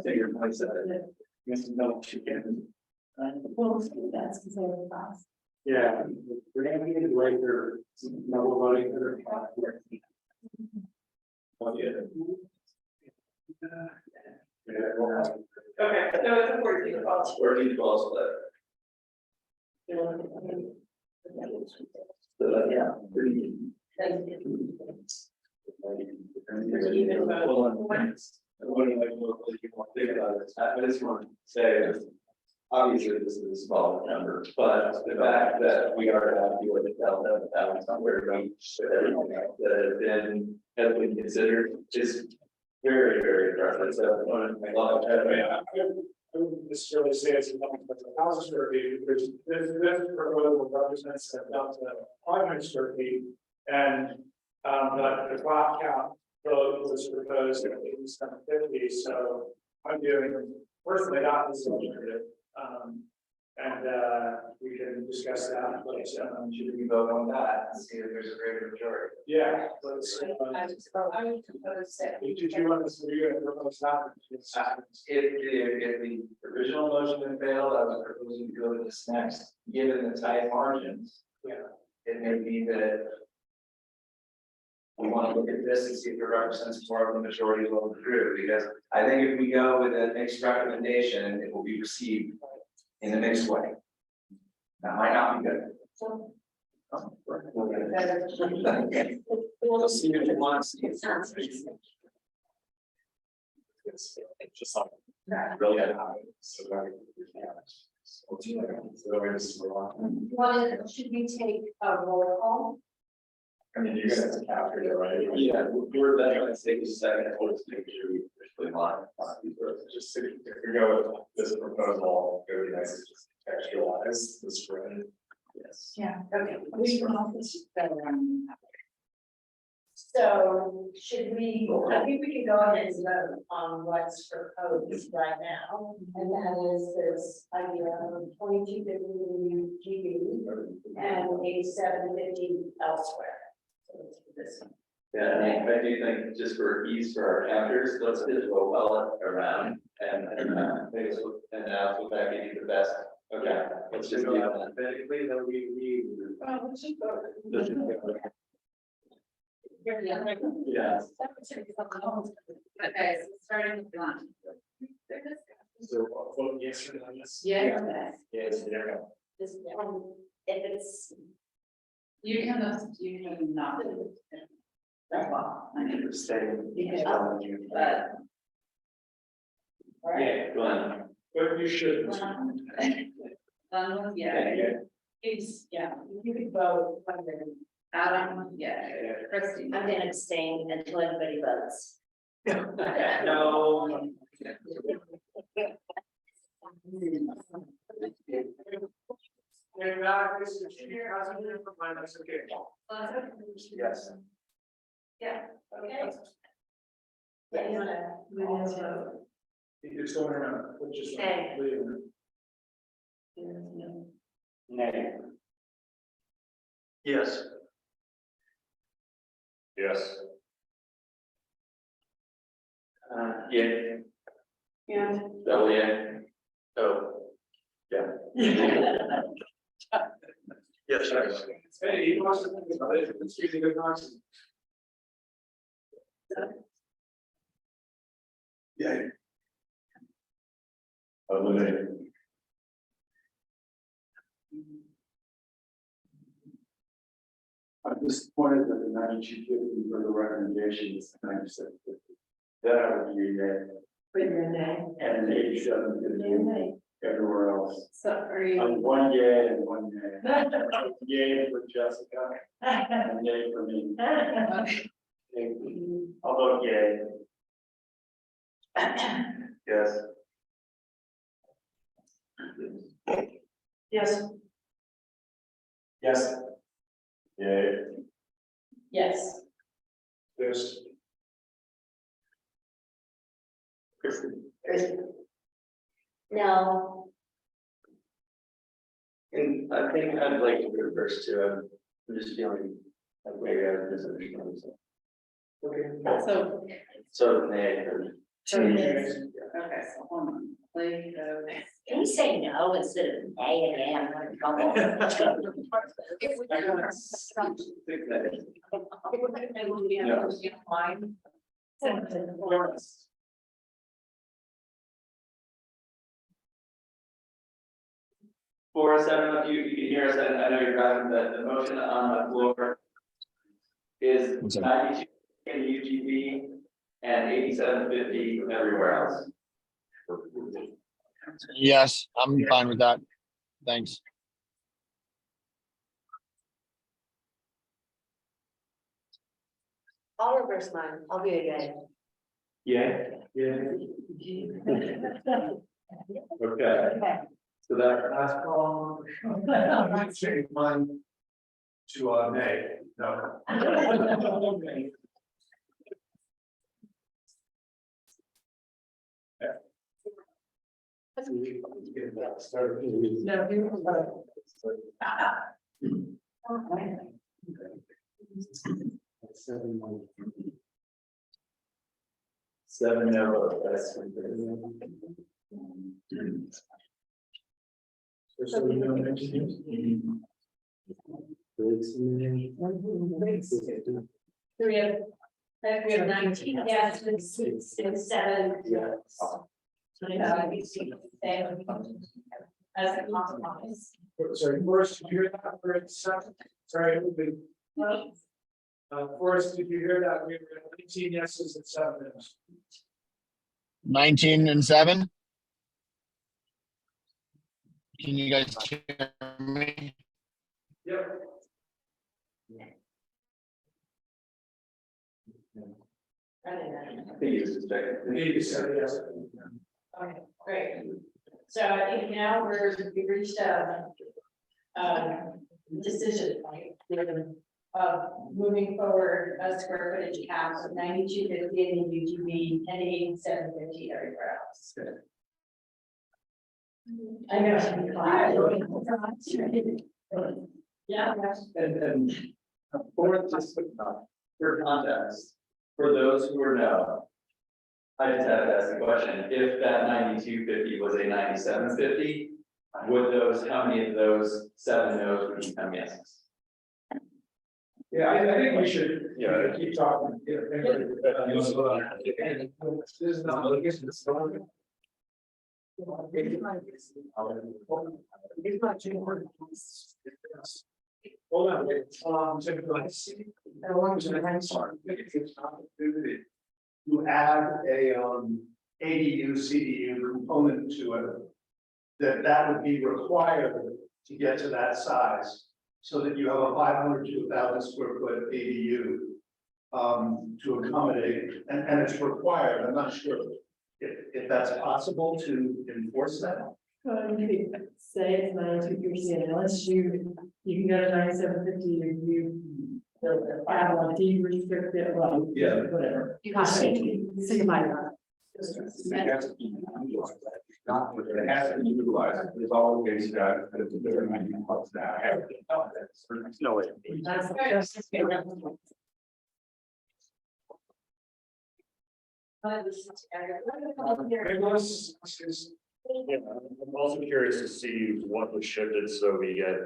Figure 27. Yes, no, she can. Well, that's because I was fast. Yeah, we're gonna be in later, no voting for. Oh, yeah. Okay, so it's a 14 to 12. 14 to 12 split. So, yeah. pretty- I just want to say, obviously, this is a small number, but the fact that we are happy with the delta, that was somewhere that has been considered is very, very impressive. So, I want to make a lot of. I wouldn't necessarily say it's nothing but a 1,000 square feet, because this proposal represents a 500 square feet. And the flat count vote was proposed at 8750, so I'm doing personally not this alternative. And we can discuss that, but Should we vote on that and see if there's a greater majority? yeah, let's. Did you want us to do it propose that? If the original motion had failed, I was proposing to go to this next, given the tight margins. Yeah. It may be that we want to look at this and see if it represents more of the majority of the group, because I think if we go with a mixed recommendation, it will be received in a mixed way. That might not be good. We'll see if it wants to. It's just something really had happened, so that. So that we just move on. Should we take a roll call? I mean, you're gonna have to capture it, right? Yeah, we're going to take a second, let's make sure we actually line. Just if we go with this proposal, it would be nice to just textualize the spread. Yes. Yeah, okay. So should we, I think we can go ahead and vote on what's proposed right now. And that is this idea of 2250 GB and 8750 elsewhere. So let's do this one. Yeah, I do think just for ease for our counters, let's just go well around and maybe and now we'll back give you the best. Okay, let's just do that. Alphabetically, then we. Yeah. Okay, so starting with one. So, vote yes or no, yes? Yeah. Yes, there we go. This one, if it's. You can not. That's all. I can stay. But. Yeah, go on. But you should. Yeah. It's, yeah, you could vote. Adam, yeah. Christie. I'm gonna abstain until everybody votes. No. Yes. Yeah, okay. Yeah, you wanna vote? It's going around, which is. Okay. Nay. Yes. Yes. Yeah. Yeah. Oh, yeah. Oh. Yeah. Yes, sir. Hey, he wants to think about it, it's using good constant. Yeah. Eliminate. I'm disappointed that the 9250 for the recommendation is 9750. That I would be a Put your name. and 8750 everywhere else. So are you? I'm one yay and one nay. Yay for Jessica and yay for me. I'll vote yay. Yes. Yes. Yes. Yay. Yes. Yes. No, And I think I'd like to reverse to, I'm just feeling like maybe I misunderstood. So. So, nay, or- Okay, so hold on. Like, can you say no instead of nay and am? I'm in trouble. For 7, if you can hear us, I know you're driving, the motion on the floor is 92 in UGB and 8750 everywhere else. Yes, I'm fine with that. Thanks. I'll reverse mine. I'll be a yay. Yeah. Okay, so that Last call. I might change mine to nay. No. Seven no, that's. So we have 19, yes, and 7. Yeah. So we see the same as a compromise. Sorry, Forrest, did you hear that for a second? Sorry, Forrest, did you hear that? We were at 19 yeses and 7 no's. 19 and 7. Can you guys hear me? Yep. I think he was just checking. Maybe so, yes. Okay, great. So I think now we've reached a decision point of moving forward a square footage cap of 9250 in the UGB and 8750 everywhere else. I know. Yeah. And for just for context, for those who are no. I just have to ask the question, if that 9250 was a 9750, would those, how many of those 7 no's would become yeses? Yeah, I think we should, keep talking. This is not, I guess it's not. Hold on, wait, I want to You add a ADU, CDU component to it. That would be required to get to that size. So that you have a 500 to 1,000 square foot ADU. To accommodate, and it's required, I'm not sure if that's possible to enforce that. You could say it's 92%, unless you can go to 9750, you have a deed restricted, well, Yeah. whatever. You got it. See my God. Not what it has to be utilized, there's always that. No way. I'm also curious to see what was shifted, so we get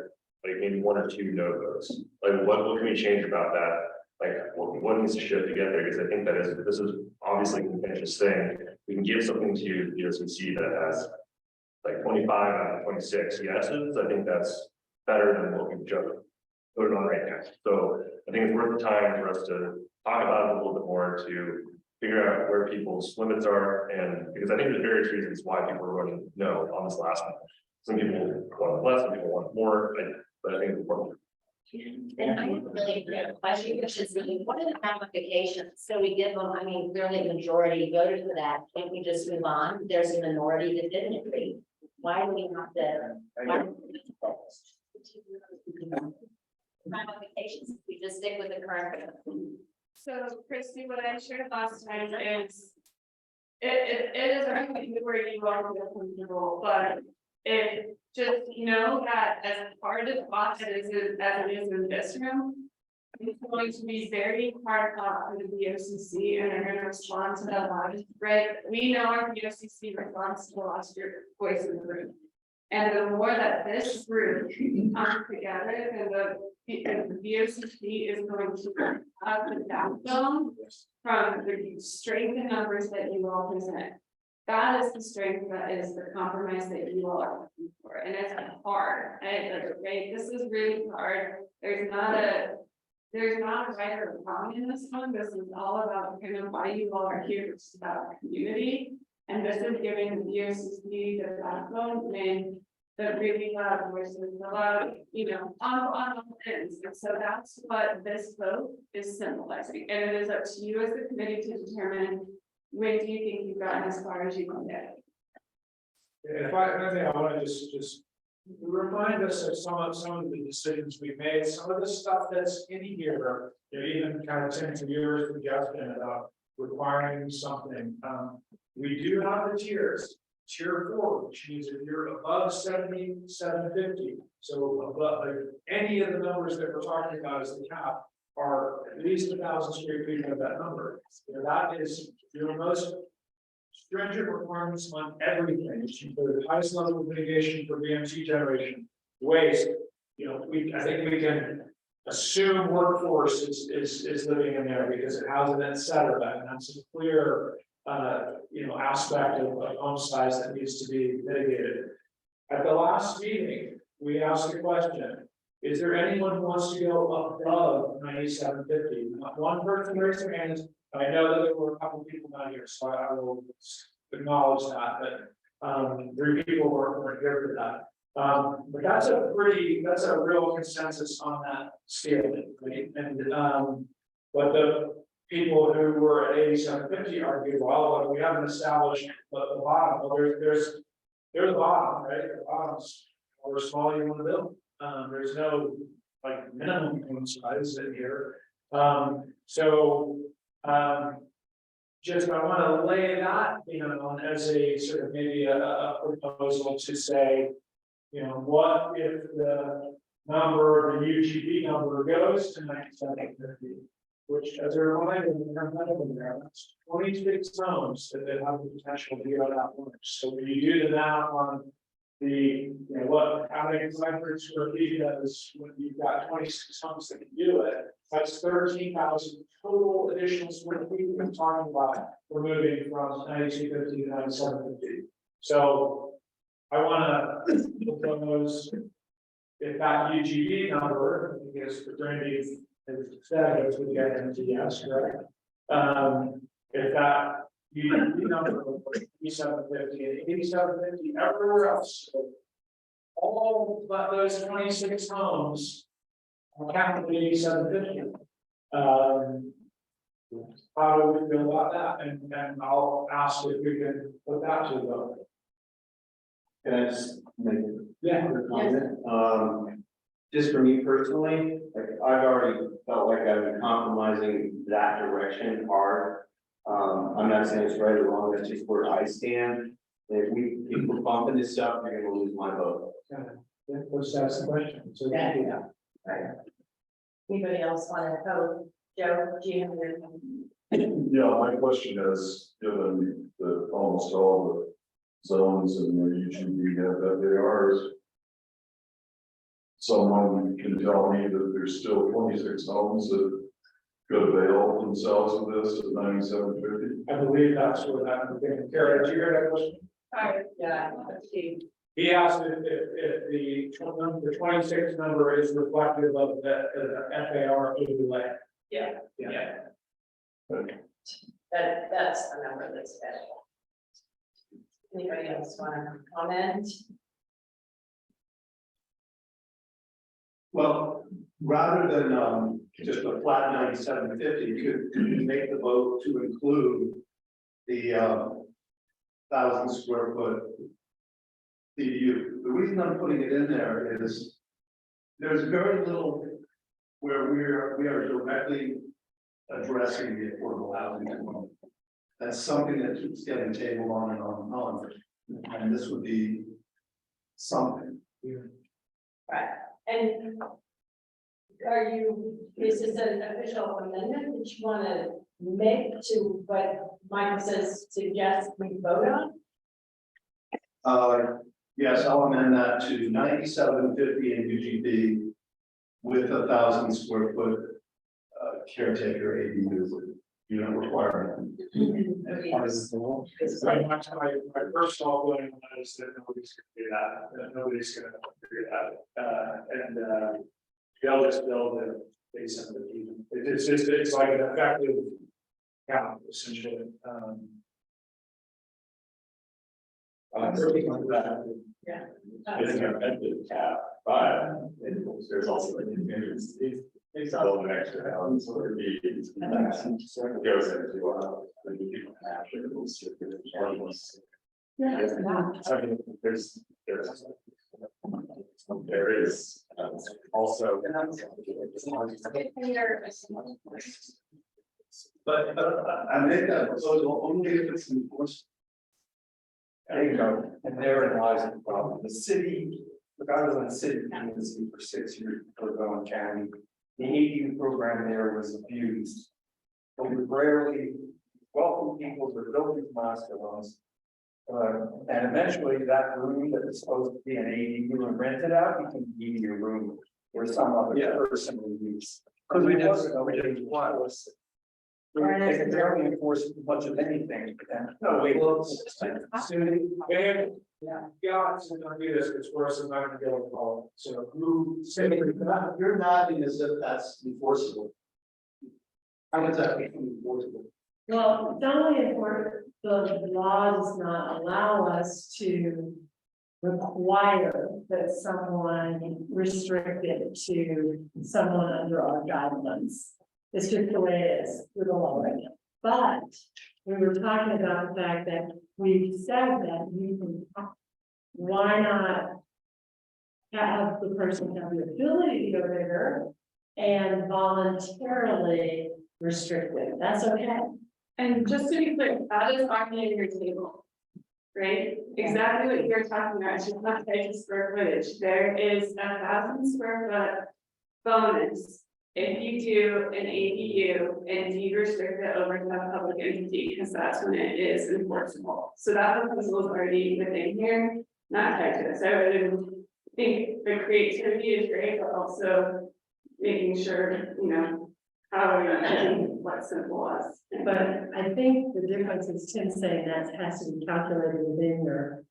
like maybe 1 or 2 no votes. Like what can we change about that? Like what needs to shift to get there? Because I think this is obviously a contentious thing. We can give something to the OCC that has like 25 out of 26 yeses. I think that's better than what we've just voted on right now. So I think it's worth the time for us to talk about it a little bit more, to figure out where people's limits are, and because I think there's various reasons why people are voting no on this last one. Some people want less, some people want more, but I think it's important. And I have a really good question, which is, what are the ramifications? So we give them, I mean, clearly the majority voted for that. Can't we just move on? There's a minority that didn't agree. Why do we have to? Ramifications, if we just stick with the current. So Christy, what I shared last time is. It is everything where you all feel comfortable, but it just, that as part of the process as it is in this room. It's going to be very hard for the BOCC, and they're going to respond to that logic, right? We know our BOCC responds to the last year voice in the room. And the more that this group comes together, and the BOCC is going to have the backbone from the strength and numbers that you all present. That is the strength, that is the compromise that you all are looking for, and it's hard, right? This is really hard. There's not a right or wrong in this one. This is all about kind of why you all are here. It's about community, and this is giving the BOCC the backbone when the really loud voices, the loud, on all ends. And so that's what this vote is symbolizing, and it is up to you as the committee to determine. When do you think you've gotten as far as you can get? If I want to just remind us of some of the decisions we made, some of the stuff that's in here, even kind of 10 years suggestion about requiring something. We do have the tiers. tier 4, which means if you're above 7750, so above, like, any of the numbers that we're talking about as the cap are at least 1,000 square feet of that number. You know, that is your most stringent requirements on everything, for the highest level of mitigation for VMT generation, waste. You know, I think we can assume workforce is living in there because it has an et cetera, and that's a clear you know, aspect of home size that needs to be mitigated. At the last meeting, we asked the question, is there anyone who wants to go above 9750? Not one person raised their hands. I know that there were a couple of people not here, so I will acknowledge that, but 3 people were here for that. But that's a real consensus on that scale, right? And but the people who were at 8750 argued, well, but we haven't established the bottom. Well, there's the bottom, right? The bottom's how small you want to build. There's no like minimum home size in here. Just I want to lay that, you know, as a sort of maybe a proposal to say, you know, what if the number, the UGB number goes to 9750, which as a reminder, that's 26 zones that have the potential to be on that one. So when you do the math on the, you know, what, how many 500 square feet that is, when you've got 26 homes that can do it, that's 13,000 total additional square feet we're talking about, we're moving from 9250 to 9750. So I want to propose if that UGB number, because Randy has said it would get into yes, correct? If that UGB number was 8750 and 8750 everywhere else, so all but those 26 homes are capped at 8750. How do we feel about that? And I'll ask if we can put that to the vote. Can I just make Yeah. a comment? Just for me personally, like I've already felt like I've been compromising that direction hard. I'm not saying it's right or wrong, that's just where I stand. If we keep bumping this up, you're gonna lose my vote. Yeah, let's ask the question. So Yeah. Anybody else want to vote? Joe, do you have your? Yeah, my question is, given that almost all the zones in the UGB have FARs, someone can tell me that there's still 26 homes that could avail themselves of this at 9750? I believe that's what I'm thinking. Kara, did you hear that question? Yeah. He asked if the 26 number is reflective of the FAR overlay. Yeah. Yeah. That's the number that's better. Anybody else want to comment? Well, rather than just a flat 9750, you could make the vote to include the 1,000 square foot CDU. The reason I'm putting it in there is there's very little where we are directly addressing the affordable housing component. That's something that keeps getting tabled on and on and on, and this would be something. Right, and is this an official amendment that you want to make to what Michael says, suggest we vote on? Yes, I'll amend that to 9750 in UGB with 1,000 square foot caretaker ADU unit requirement. My personal feeling is that nobody's gonna do that, nobody's gonna figure that out, and they'll just build it based on the people. It's like an effective count, essentially. Yeah. It's an effective cap, but there's also a contingency. It's build an extra house or be goes into there is also. But I make that proposal only if it's enforced. There you go, and therein lies the problem. The city, look, I was on the city council for 6 years for Bowen County. The ADU program there was abused. But we rarely welcome people to building hospitals. And eventually that room that was supposed to be an ADU and rented out became an ADU room where some other person would use. Because we didn't wireless. They can barely enforce much of anything, but then, no, wait, well, Cindy, and, yeah, it's gonna do this, it's worse than I'm gonna go call, so who, Cindy, You're nodding as if that's enforceable. How is that enforceable? Well, it's only important, the law does not allow us to require that someone restrict it to someone under our guidelines. It's just the way it is with the law right now. But we were talking about the fact that we've said that we can, why not have the person have the ability to go bigger and voluntarily restrict it? That's okay. And just to be clear, that is on your table. Right, exactly what you're talking about, it's just not tied to square footage, there is 1,000 square foot bonus. If you do an ADU and you restrict it over to a public entity, because that's when it is enforceable. So that proposal is already within here, not tied to this, I would think the creativity is great, but also making sure, you know, how are we doing what simple was. But I think the difference is Tim saying that has to be calculated within your.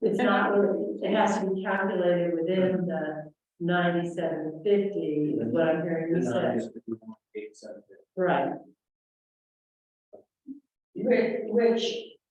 It's not, it has to be calculated within the 9750, is what I'm hearing you say. Right. Which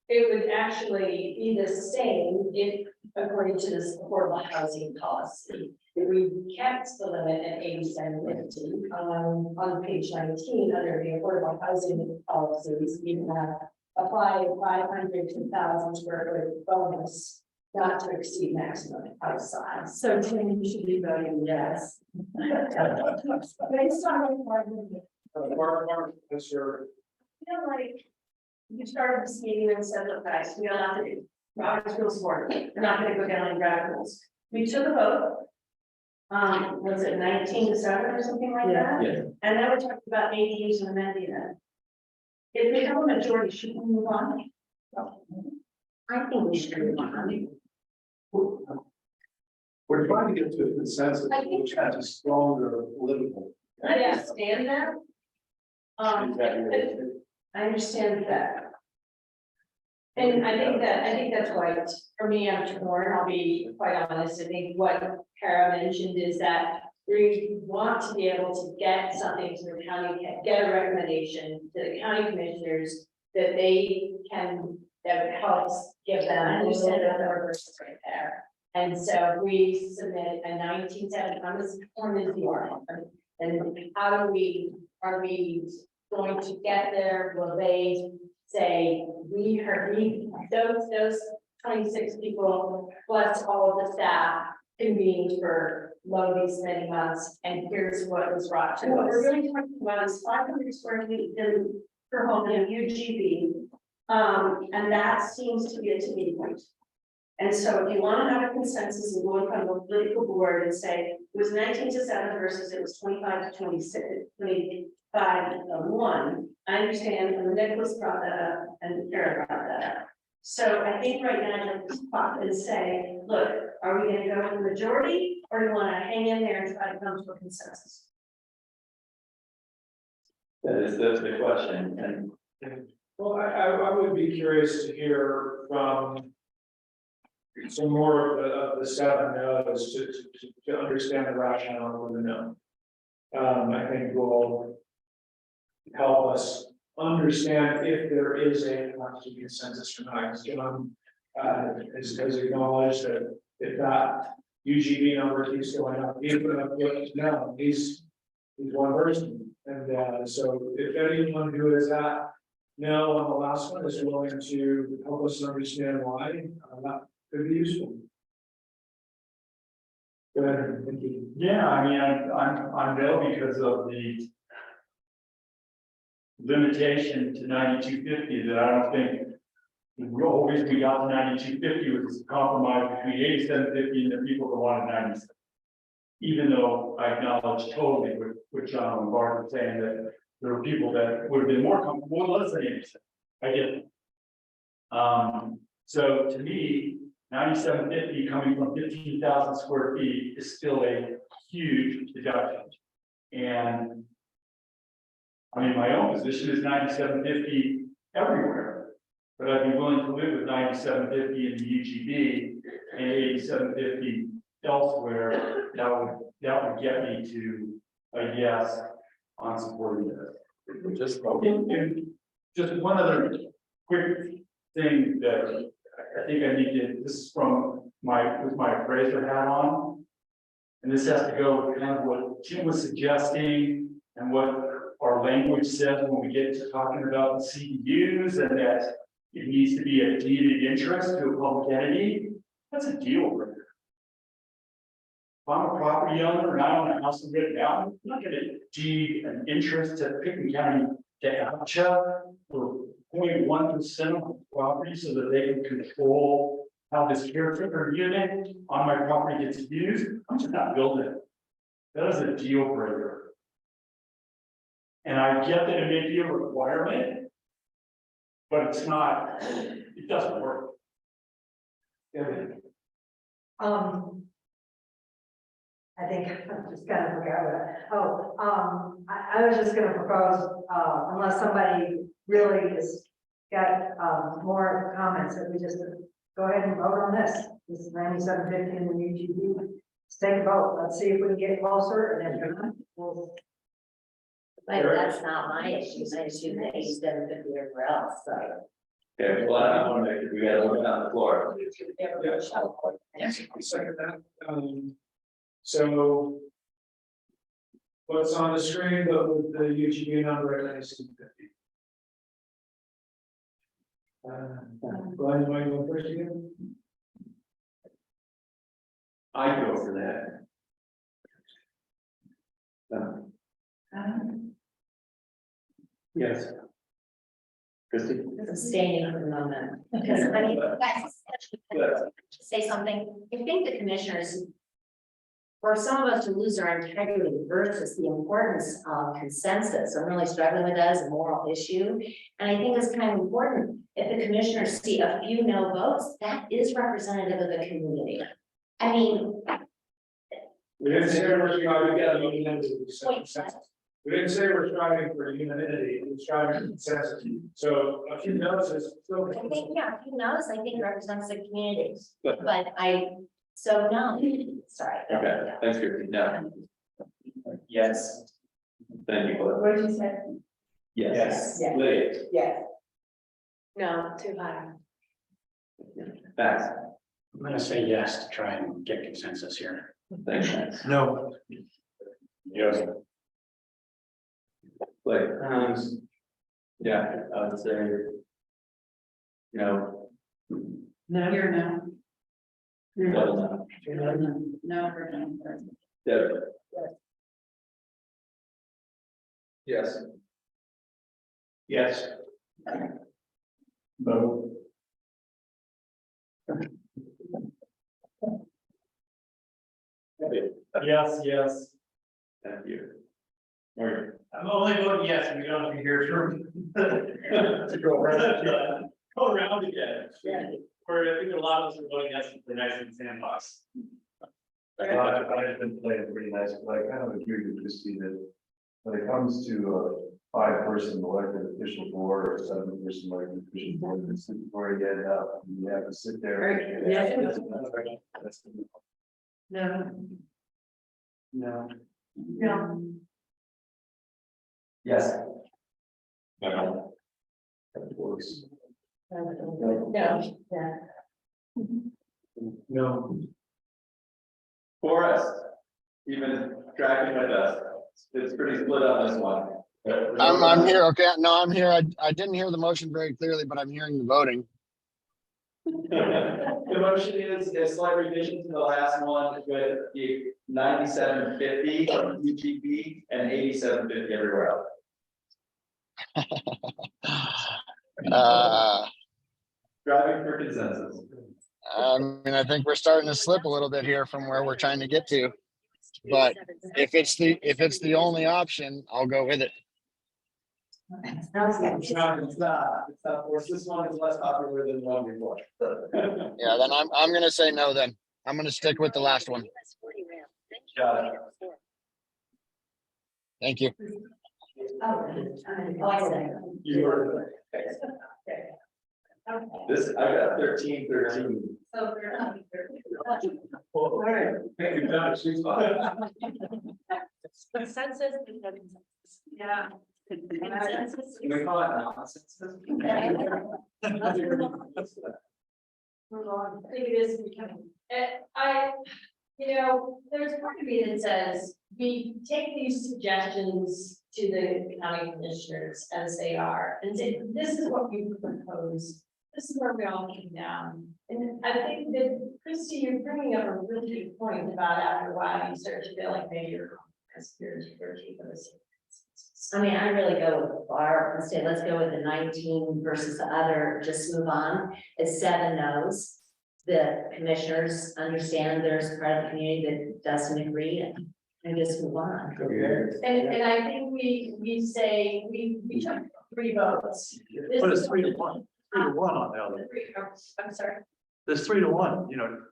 it would actually be the same if, according to this affordable housing policy, if we kept the limit at 8750, on page 19, under the affordable housing policies, we have apply a 500 to 1,000 square foot bonus, not to exceed maximum house size. So Tim, you should be voting yes. Based on the argument, that's your, I feel like you started this meeting and said, look, guys, we are not gonna do Robert's rules of order. We're not gonna go down the rabbit holes. We took a vote. Was it 19 to 7 or something like that? Yeah. And then we talked about ADUs and amending it. If we have a majority, should we move on? I think we should move on. We're trying to get to a consensus, I think- which has a stronger political. I understand that. I understand that. And I think that's right. For me, I'm torn, I'll be quite honest. I think what Kara mentioned is that we want to be able to get something to the county, get a recommendation to the county commissioners that they can, that helps give them, I understand that our verses right there. And so we submit a 1970, on this form is the article. And how do we, are we going to get there? Will they say, we heard, those 26 people plus all of the staff convened for low these many months, and here's what was brought to us. What we're really talking about is 500 square feet per home in UGB. And that seems to be a tipping point. And so if you want to have a consensus and go in front of a political board and say, it was 19 to 7 versus it was 25 to 26, 25 to 1, I understand, and Nicholas brought that up and Kara brought that up. So I think right now, I'd like to spot and say, look, are we gonna go for the majority, or do you wanna hang in there and try to come to a consensus? That is the question, and well, I would be curious to hear from some more of the 7 no's to understand the rationale for the no. I think will help us understand if there is a consensus or not. Because John has acknowledged that if that UGB number keeps going up, he's one person. And so if anyone who is at no on the last one is willing to help us understand why, that could be useful. Go ahead, thank you. Yeah, I mean, I'm no because of the limitation to 9250 that I don't think We always, we got to 9250, which was a compromise between 8750 and the people that wanted 97. Even though I acknowledge totally with John and Bart saying that there are people that would have been more comfortable with less than 87. I get it. So to me, 9750 coming from 15,000 square feet is still a huge deduction. And I mean, my own position is 9750 everywhere, but I'd be willing to live with 9750 in the UGB and 8750 elsewhere. That would get me to a yes on supporting this. Just one other quick thing that I think I need to, this is from with my appraiser hat on. And this has to go with kind of what Jim was suggesting and what our language says when we get to talking about the CDUs and that it needs to be a deeded interest to a public entity. That's a deal breaker. If I'm a property owner and I own a house in Red Mountain, I'm not gonna deed an interest to Pickens County to Alcha for 0.1% of the property so that they can control how this caretaker unit on my property gets used. I'm just not building it. That is a deal breaker. And I get that it may be a requirement, but it's not, it doesn't work. I think I'm just gonna forget what, I was just gonna propose, unless somebody really has got, more comments, that we just go ahead and vote on this. This is 9750 in the UGB. Let's take a vote. Let's see if we can get closer, and then we'll. But that's not my issue. My issue is 8750 everywhere else, so. Okay, well, I want to make it, we got to look on the floor. Yes, I second that. So what's on the screen, but with the UGB number at 9750. Glenn, you want to go first again? I go for that. Yes. Christie? Abstaining for the moment, because I mean, guys, say something, I think the commissioners. For some of us to lose our integrity versus the importance of consensus, I'm really struggling with that as a moral issue. And I think it's kind of important, if the commissioners see a few no votes, that is representative of the community. I mean. We didn't say we're striving for unanimity. We didn't say we're striving for unanimity, we're striving for consensus. So a few no's is still. I think, yeah, a few no's, I think represents the community, but so no, sorry. Okay, thanks, Christie. No. Yes. Thank you. What did you say? Yes. Yes. Lydia. Yes. No, too high. Max. I'm gonna say yes to try and get consensus here. Thanks, Max. No. Yes. Like, yeah, I would say. No. No, you're no. Double no. No, for no. Deb. Yes. Yes. No. Yes. Thank you. Morgan. I'm only voting yes, and we don't have to hear from. To go around. Go around again. Where I think a lot of us are voting yes for nice and sandbox. I've been playing pretty nice, but I kind of agree with Christie that when it comes to a 5-person elected official board or a 7-person elected official board, this is where you end up. You have to sit there. Yeah. That's the- No. No. No. Yes. No. Of course. No. Yeah. No. Forrest, even tracking with us, it's pretty split on this one. I'm here. Okay, no, I'm here. I didn't hear the motion very clearly, but I'm hearing the voting. The motion is a slight revision to the last one with the 9750 UGB and 8750 everywhere else. Driving for consensus. I mean, I think we're starting to slip a little bit here from where we're trying to get to. But if it's the only option, I'll go with it. It's not, worse. This one is less popular than the one before. Yeah, then I'm gonna say no then. I'm gonna stick with the last one. Got it. Thank you. You were, this, I got 13. So we're not. All right. Thank you, Josh. She's fine. Consensus. Yeah. Consensus. Can we call it nonsense? Move on. I think it is becoming, there's part of me that says, we take these suggestions to the county commissioners as they are, and say, this is what we propose. This is where we all came down. And I think that, Christy, you're bringing up a really good point about after a while, you start to feel like maybe you're keeping this. I mean, I really go with the bar, instead, let's go with the 19 versus the other, just move on. It's 7 no's. The commissioners understand there's part of the community that doesn't agree and just move on. And I think we say, we took 3 votes. But it's 3 to 1, 3 to 1 on the other. I'm sorry. There's 3 to 1,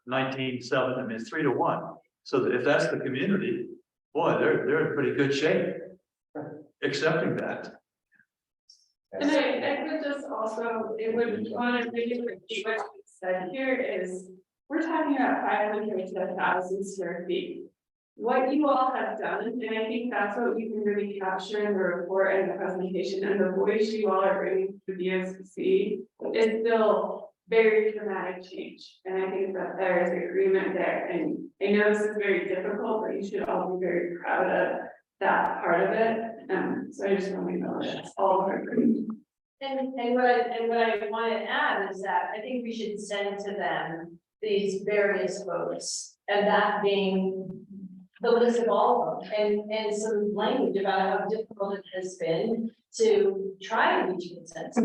19-7, I mean, it's 3 to 1. So if that's the community, boy, they're in pretty good shape. Accepting that. And I would just also, it would want to really repeat what you said here is, we're talking about 500 to 1,000 square feet. What you all have done, and I think that's what we can really capture in the report and the presentation, and the voice you all are bringing to the VSC is still very dramatic change. And I think that there is agreement there, and I know this is very difficult, but you should all be very proud of that part of it. So I just want to know that all of our agreement. And what I want to add is that I think we should send to them these various votes, and that being the list of all of them, and some language about how difficult it has been to try to reach consensus.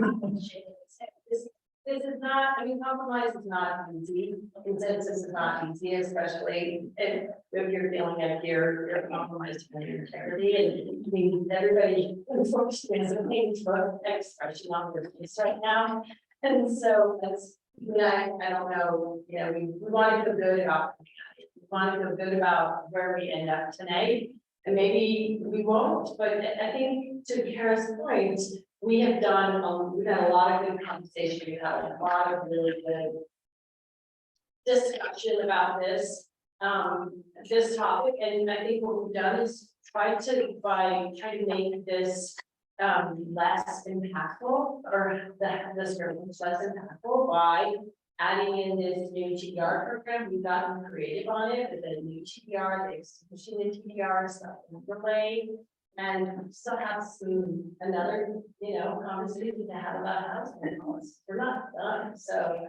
This is not, compromise is not easy, consensus is not easy, especially if you're feeling like you're compromised in your integrity, and everybody unfortunately has a painful expression on their face right now. And so that's, I don't know, we want to feel good about, where we end up tonight. And maybe we won't, but I think to Kara's point, we've had a lot of good conversation, we've had a lot of really good discussion about this topic, and I think what we've done is try to make this less impactful, or this less impactful by adding in this new TDR program. We've gotten creative on it with a new TDR, the extension of TDR stuff overlay. And still have another, conversation to have about housing policy. We're not done. So,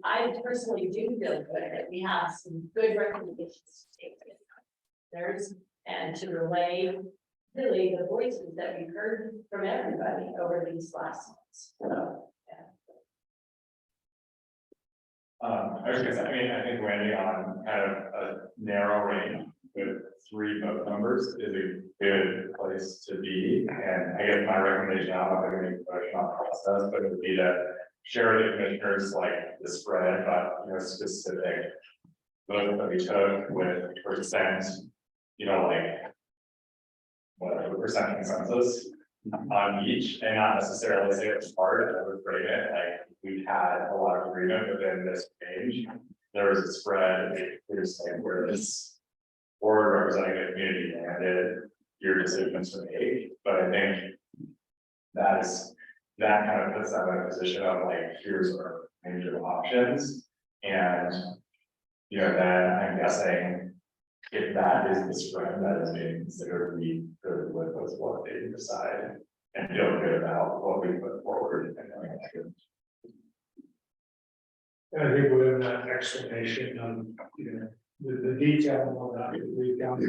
I personally do feel good that we have some good recommendations to take and to relay really the voices that we've heard from everybody over these last months. So, I was gonna say, I think landing on kind of a narrow range with 3 vote numbers is a good place to be. And I guess my recommendation, I'm not going to make a motion on the process, but it would be to share with the commissioners like the spread, but specific votes that we took with percent, whatever percent consensus on each, and not necessarily say it's hard. I would frame it like we've had a lot of agreement within this range. There was a spread, there's like where this board representing the community landed your decisions to make, but I think that kind of puts them in a position of like, here's our range of options. And, then I'm guessing if that is the spread that is being considered, we could live with what they decide and feel good about what we put forward. And I think within that explanation of, the detail of that, we found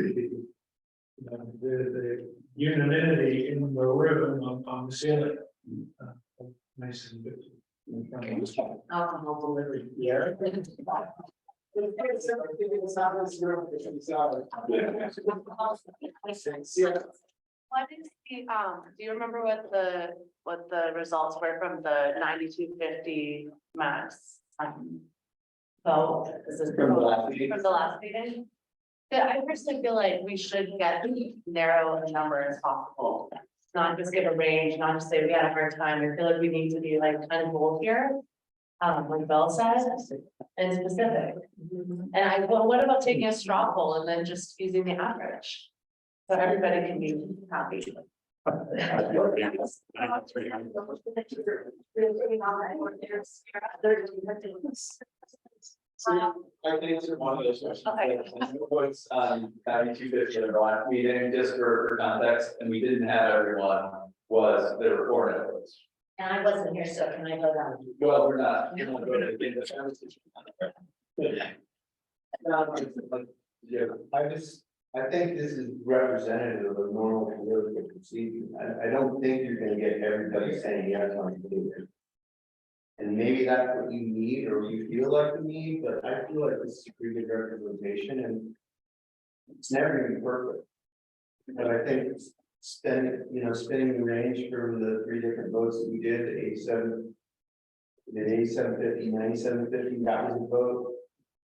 the unanimity in the ribbon on the ceiling. Nice and good. Alcohol delivery here. What is the, do you remember what the results were from the 9250 max? Vote, is this From the last meeting? From the last meeting? Yeah, I personally feel like we should get narrow a number as possible. Not just give a range, not just say we had a hard time, I feel like we need to be like kind of bold here. Like Bill said, and specific. And what about taking a straw poll and then just using the average? So everybody can be happy. I can answer one of those questions. Okay. What's, 9250 in our last meeting, just for context, and we didn't have everyone, was there were 4 no votes. And I wasn't here, so can I go down? Well, we're not. You're not going to get the conversation. I think this is representative of normal political procedure. I don't think you're gonna get everybody saying yes on it. And maybe that's what you need, or you feel like you need, but I feel like this is a pretty good representation, and it's never gonna be perfect. But I think spending the range from the 3 different votes that we did, 87. We did 8750, 9750, that was a vote.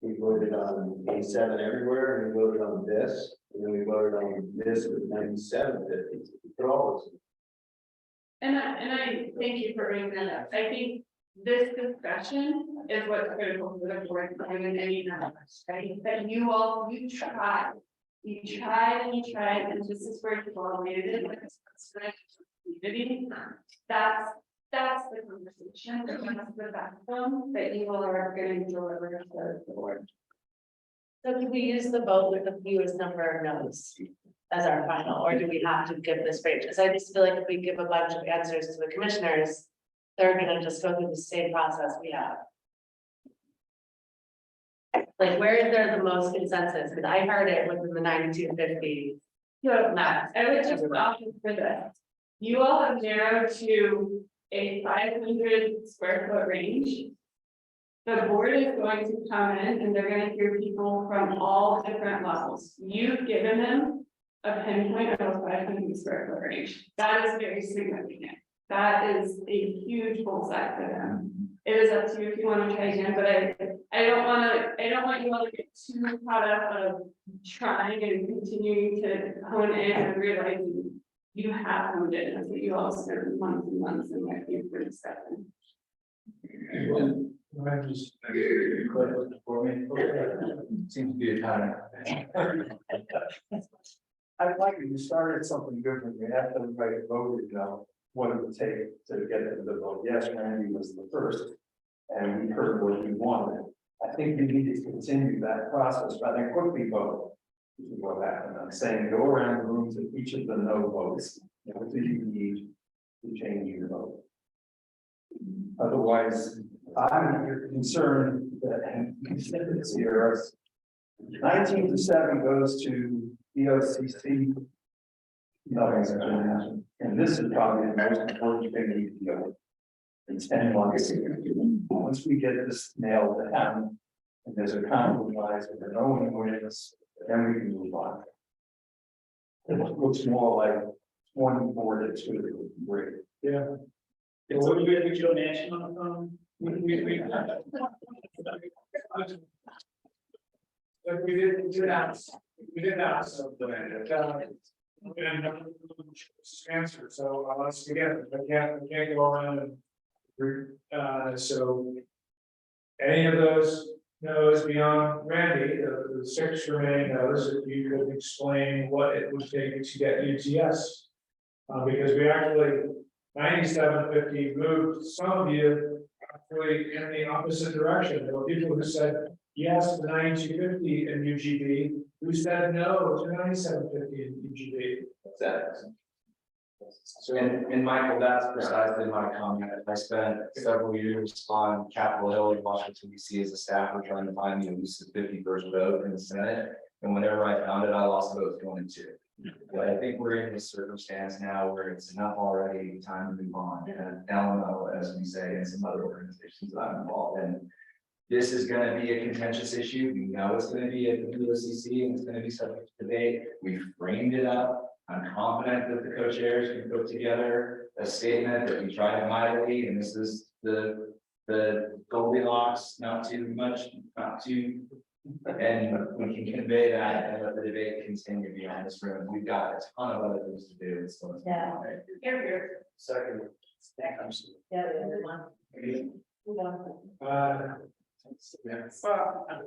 We voted on 87 everywhere, and we voted on this, and then we voted on this with 9750. For all of us. And I thank you for bringing that up. I think this discussion is what's critical for the board, more than any numbers, right? That you tried. You tried, and this is where you've all made it, like it's community. That's the conversation, that's the backbone that you all are going to deliver to the board. So do we use the vote with the fewest number of no's as our final, or do we have to give this range? Because I just feel like if we give a bunch of answers to the commissioners, they're gonna just go through the same process we have. Like, where is there the most consensus? Because I heard it within the 9250 max. I would just offer for this. You all have narrowed to a 500 square foot range. The board is going to come in and they're gonna hear people from all different levels. You've given them a pinpoint of a 500 square foot range. That is very significant. That is a huge bullseye for them. It is up to you if you want to try again, but I don't want you all to get too caught up of trying and continuing to hone in and realizing you have honed in, that's what you all spent months and months and like you for discussing. I just, for me, seems to be a time. I'd like if you started something different, we have everybody voted, what it would take to get them to vote. Yes, Randy was the first, and we heard what he wanted. I think we need to continue that process rather than quickly vote. This is what happened. I'm saying go around the room to each of the no votes. What do you need to change your vote? Otherwise, I'm concerned that consistency here. 19 to 7 goes to EOCC. Nothing's going to happen. And this is probably the most important thing we need to deal with. In 10 months. Once we get this nailed down, and there's a compromise, and no one wins, then we can move on. It looks more like 1 board and 2 great. Yeah. So you get with Joe Manchin on the phone? Like we did ask something, and answer, so let's again, we can't go around and, so. Any of those no's beyond Randy, the 6 remaining no's, if you could explain what it would take to get UTS. Because we actually, 9750 moved some of you actually in the opposite direction. There were people who said yes to 9250 in UGB, who said no to 9750 in UGB. Exactly. So, and Michael, that's precisely my comment. I spent several years on Capitol Hill in Washington, DC as a staffer trying to find the elusive 51st vote in the Senate. And whenever I found it, I lost votes going into it. But I think we're in this circumstance now where it's enough already, time to move on, and LMO, as we say, and some other organizations that I'm involved in. This is gonna be a contentious issue, we know it's gonna be at the WOCC, and it's gonna be subject to debate, we framed it up. I'm confident that the co-chairs can put together a statement that we tried mildly, and this is the Goldilocks, not too much, not too. And we can convey that and let the debate continue beyond this room. We've got a ton of other things to do. So let's move on. Second. Yeah, everyone.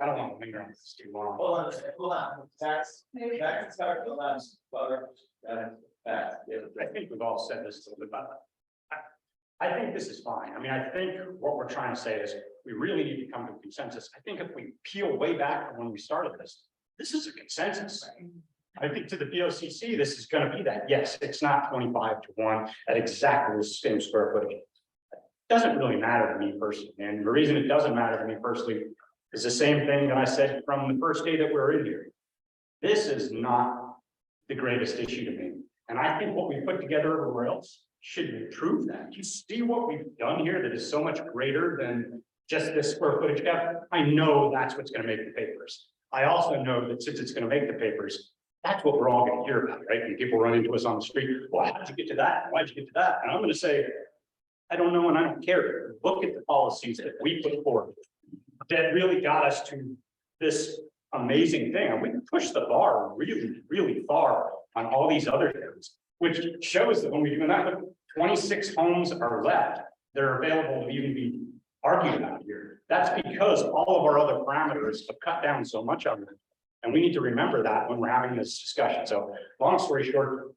I don't want to linger on this too long. Hold on, tax, start the last, butter, back. I think we've all said this a little bit, but I think this is fine. I mean, I think what we're trying to say is we really need to come to a consensus. I think if we peel way back from when we started this is a consensus. I think to the BOCC, this is going to be that. Yes, it's not 25-1 at exactly the same square footage. Doesn't really matter to me personally. And the reason it doesn't matter to me personally is the same thing that I said from the first day that we're in here. This is not the greatest issue to me. And I think what we put together everywhere else should prove that. You see what we've done here that is so much greater than just this square footage gap. I know that's what's going to make the papers. I also know that since it's going to make the papers, that's what we're all going to hear about, right? And people run into us on the street. Well, how did you get to that? Why'd you get to that? And I'm going to say, I don't know, and I don't care. Look at the policies that we put forward that really got us to this amazing thing. And we pushed the bar really, really far on all these other things, which shows that when we do that, 26 homes are left that are available to even be argued about here. That's because all of our other parameters have cut down so much on them. And we need to remember that when we're having this discussion. So long story short,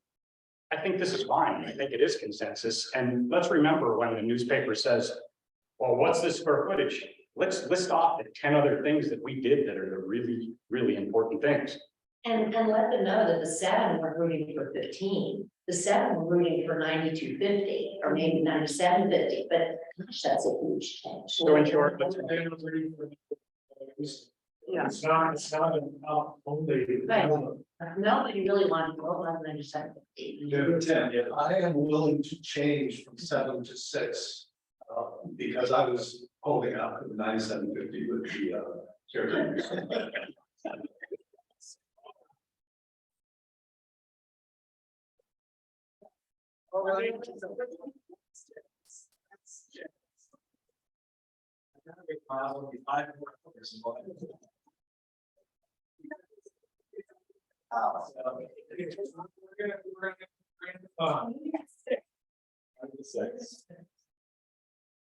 I think this is fine. I think it is consensus. And let's remember when the newspaper says, well, what's this square footage? Let's list off the 10 other things that we did that are the really, really important things. And let them know that the 7 were rooting for 15, the 7 were rooting for 92.50 or maybe 97.50, but gosh, that's a huge change. So in short, let's Yeah. It's not only. Right. Nobody really wanted to go on 97.50. Tim, I am willing to change from 7 to 6. Because I was holding out for the 97.50 with the caregivers.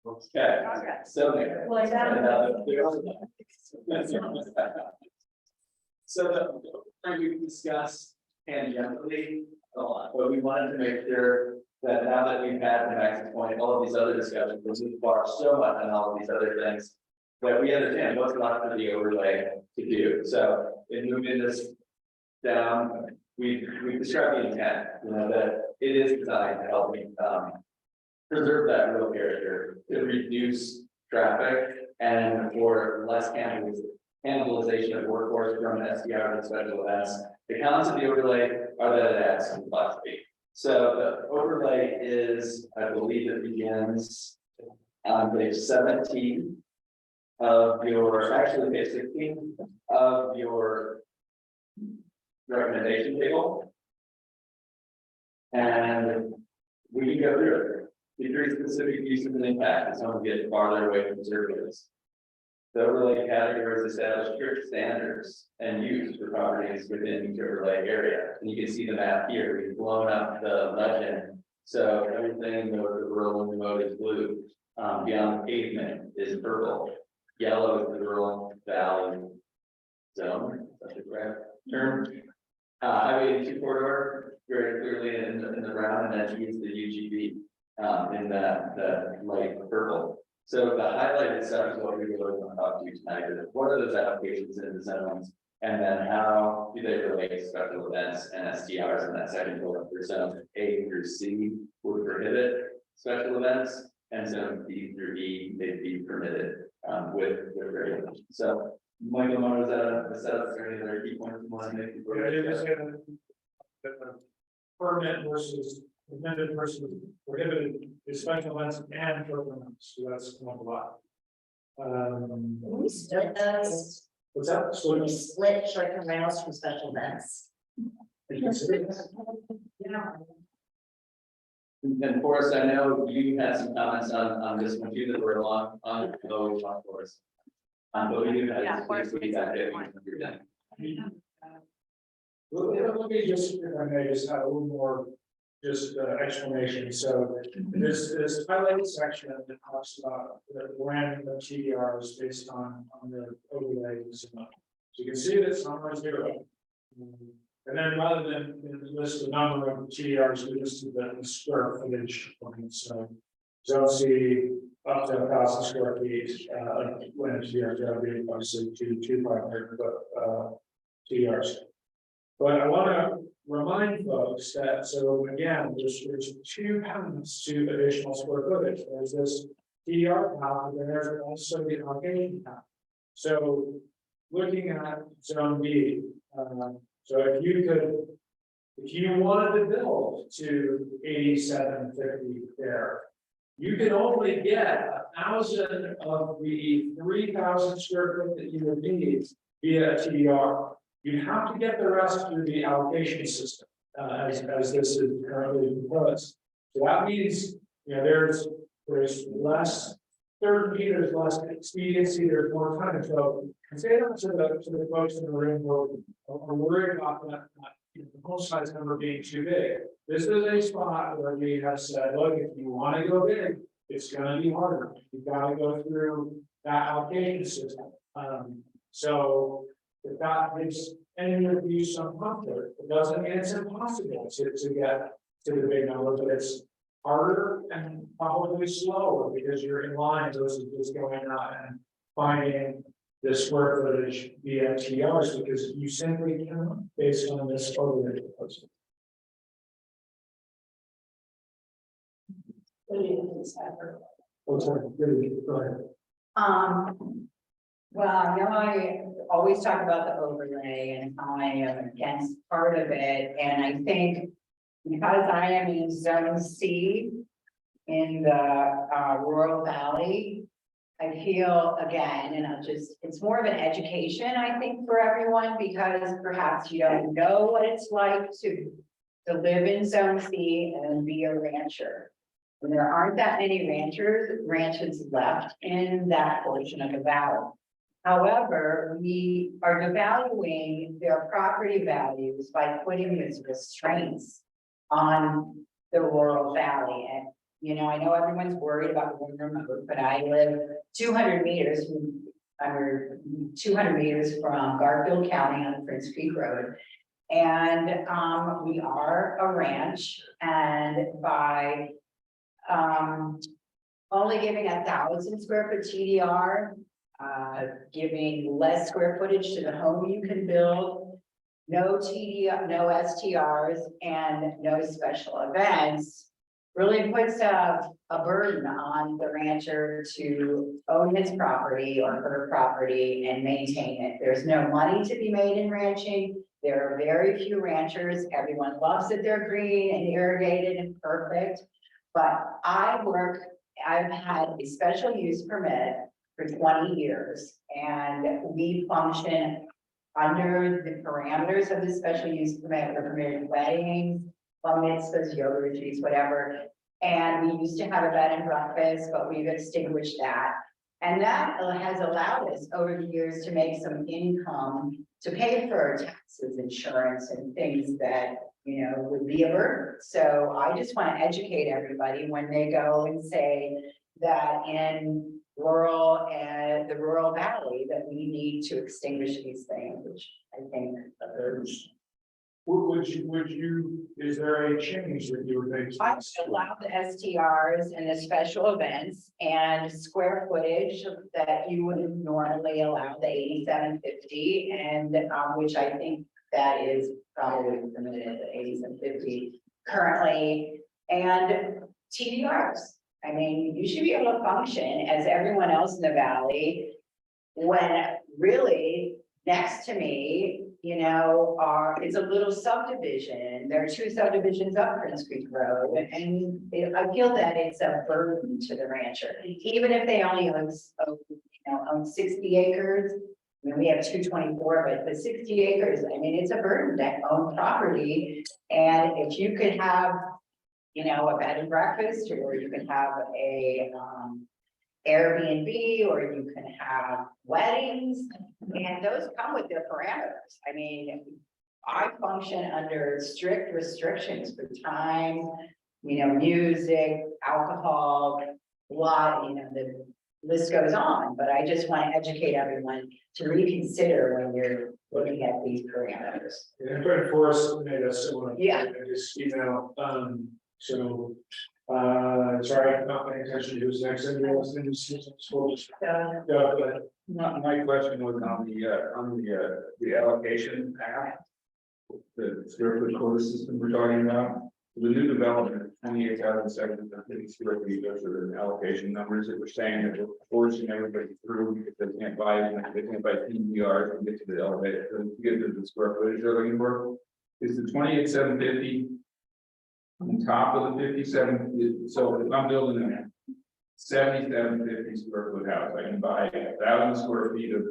Okay, so. Like that. So we discussed tangentially a lot, but we wanted to make sure that now that we've had the Max's point, all of these other discussions, we've bar so much on all of these other things. That we understand what's left for the overlay to do. So in moving this down, we've described the intent, that it is designed to help me preserve that real character, to reduce traffic and for less cannibalization of workforce from SDR and special events. The cons of the overlay are that it adds complexity. So the overlay is, I believe it begins on page 17 of your, actually page 16 of your recommendation table. And we can go through it. The three specific uses and impact is when we get farther away from surveys. The overlay categories establish strict standards and use for properties within each overlay area. And you can see the map here. We've blown up the legend. So everything with the rural and remote is blue. Beyond the pavement is purple. Yellow is the rural valley zone. That's the correct term. Highway 82 corridor, very clearly in the brown, and then use the UGB in the light purple. So the highlighted stuff is what we really want to talk to you tonight. Is what are those applications in the zones, and then how do they relate to special events and SDRs in that second bullet? For zone A through C would prohibit special events, and zone B through E they'd be permitted with regulations. So Michael, is that a setup? Is there any other key points you want to make before? the permit versus permitted versus prohibited is special events and short-term rentals, so that's one of a lot. Can we split those? What's that? Can we split short-term rentals from special events? And Forrest, I know you had some comments on this one too that were along on, oh, Forrest. But we do have. Yeah, Forrest we makes got a good it. point. You're done. Let me just, if I may, just have a little more, just explanation, so this highlighted section that talks about the branding of TDRs based on the overlays. So you can see that some are 0. And then rather than list the number of TDRs, we listed the square footage. So zone C up to 1,000 square feet, when it's TDRs, be obviously 2,500 TDRs. But I want to remind folks that, so again, there's 2 components to additional square footage. There's this TDR count, and then there's also the allocation count. So looking at zone B, so if you wanted to build to 8750 there, you can only get 1,000 of the 3,000 square foot that you would need via TDR. You have to get the rest through the allocation system, as this is currently proposed. So that means, you know, there's less certainty, there's less expediency, there's more time. So say that to the folks in the room who are worried about that, the whole size number being too big. This is a spot where we have said, look, if you want to go big, it's going to be harder. You've got to go through that allocation system. So if that gives any of you some comfort, it doesn't mean it's impossible to get to the big number, but it's harder and probably slower because you're in line versus just going out and finding the square footage via TRs because you simply cannot based on this overlay proposal. Go ahead. Well, I know I always talk about the overlay and how I am against part of it, and I think because I am in zone C in the rural valley, I feel again, and it's more of an education, I think, for everyone, because perhaps you don't know what it's like to live in zone C and be a rancher. And there aren't that many ranches left in that portion of the valley. However, we are devaluing their property values by putting these restraints on the rural valley. And, you know, I know everyone's worried about Warner Road, but I live 200 meters from Garfield County on Prince Creek Road. And we are a ranch, and by only giving 1,000 square foot TDR, giving less square footage to the home you can build, no TDR, no STRs, and no special events, really puts a burden on the rancher to own his property or her property and maintain it. There's no money to be made in ranching. There are very few ranchers. Everyone loves that they're green and irrigated and perfect. But I've had a special use permit for 20 years, and we function under the parameters of the special use permit. We're permitted weddings, bar mitzvahs, yoga retreats, whatever. And we used to have a bed and breakfast, but we've extinguished that. And that has allowed us over the years to make some income to pay for taxes, insurance, and things that, you know, would be a burden. So I just want to educate everybody when they go and say that in the rural valley, that we need to extinguish these things, which I think would you, is there a change that you would make? I would allow the STRs and the special events and square footage that you would normally allow the 8750, and which I think that is probably permitted at 8750 currently, and TDRs. I mean, you should be able to function as everyone else in the valley when really next to me, you know, is a little subdivision. There are 2 subdivisions up Prince Creek Road, and I feel that it's a burden to the rancher, even if they only own 60 acres. I mean, we have 224, but 60 acres, I mean, it's a burden to own property. And if you could have, you know, a bed and breakfast, or you can have a Airbnb, or you can have weddings, and those come with their parameters. I mean, I function under strict restrictions for time, you know, music, alcohol, the list goes on, but I just want to educate everyone to reconsider when you're looking at these parameters. And Fred Forrest made a similar. Yeah. Just, you know, so, sorry, I'm not paying attention to who's next, and you're listening to school. Yeah, but My question was on the allocation path. The square foot quota system we're talking about, the new development, 28,750 square feet, those are the allocation numbers that we're saying that we're forcing everybody through because they can't buy PDRs and get to the elevator, to get to the square footage they're looking for. Is the 28,750 on top of the 57, so if I'm building a 7,750 square foot house, I can buy 1,000 square feet of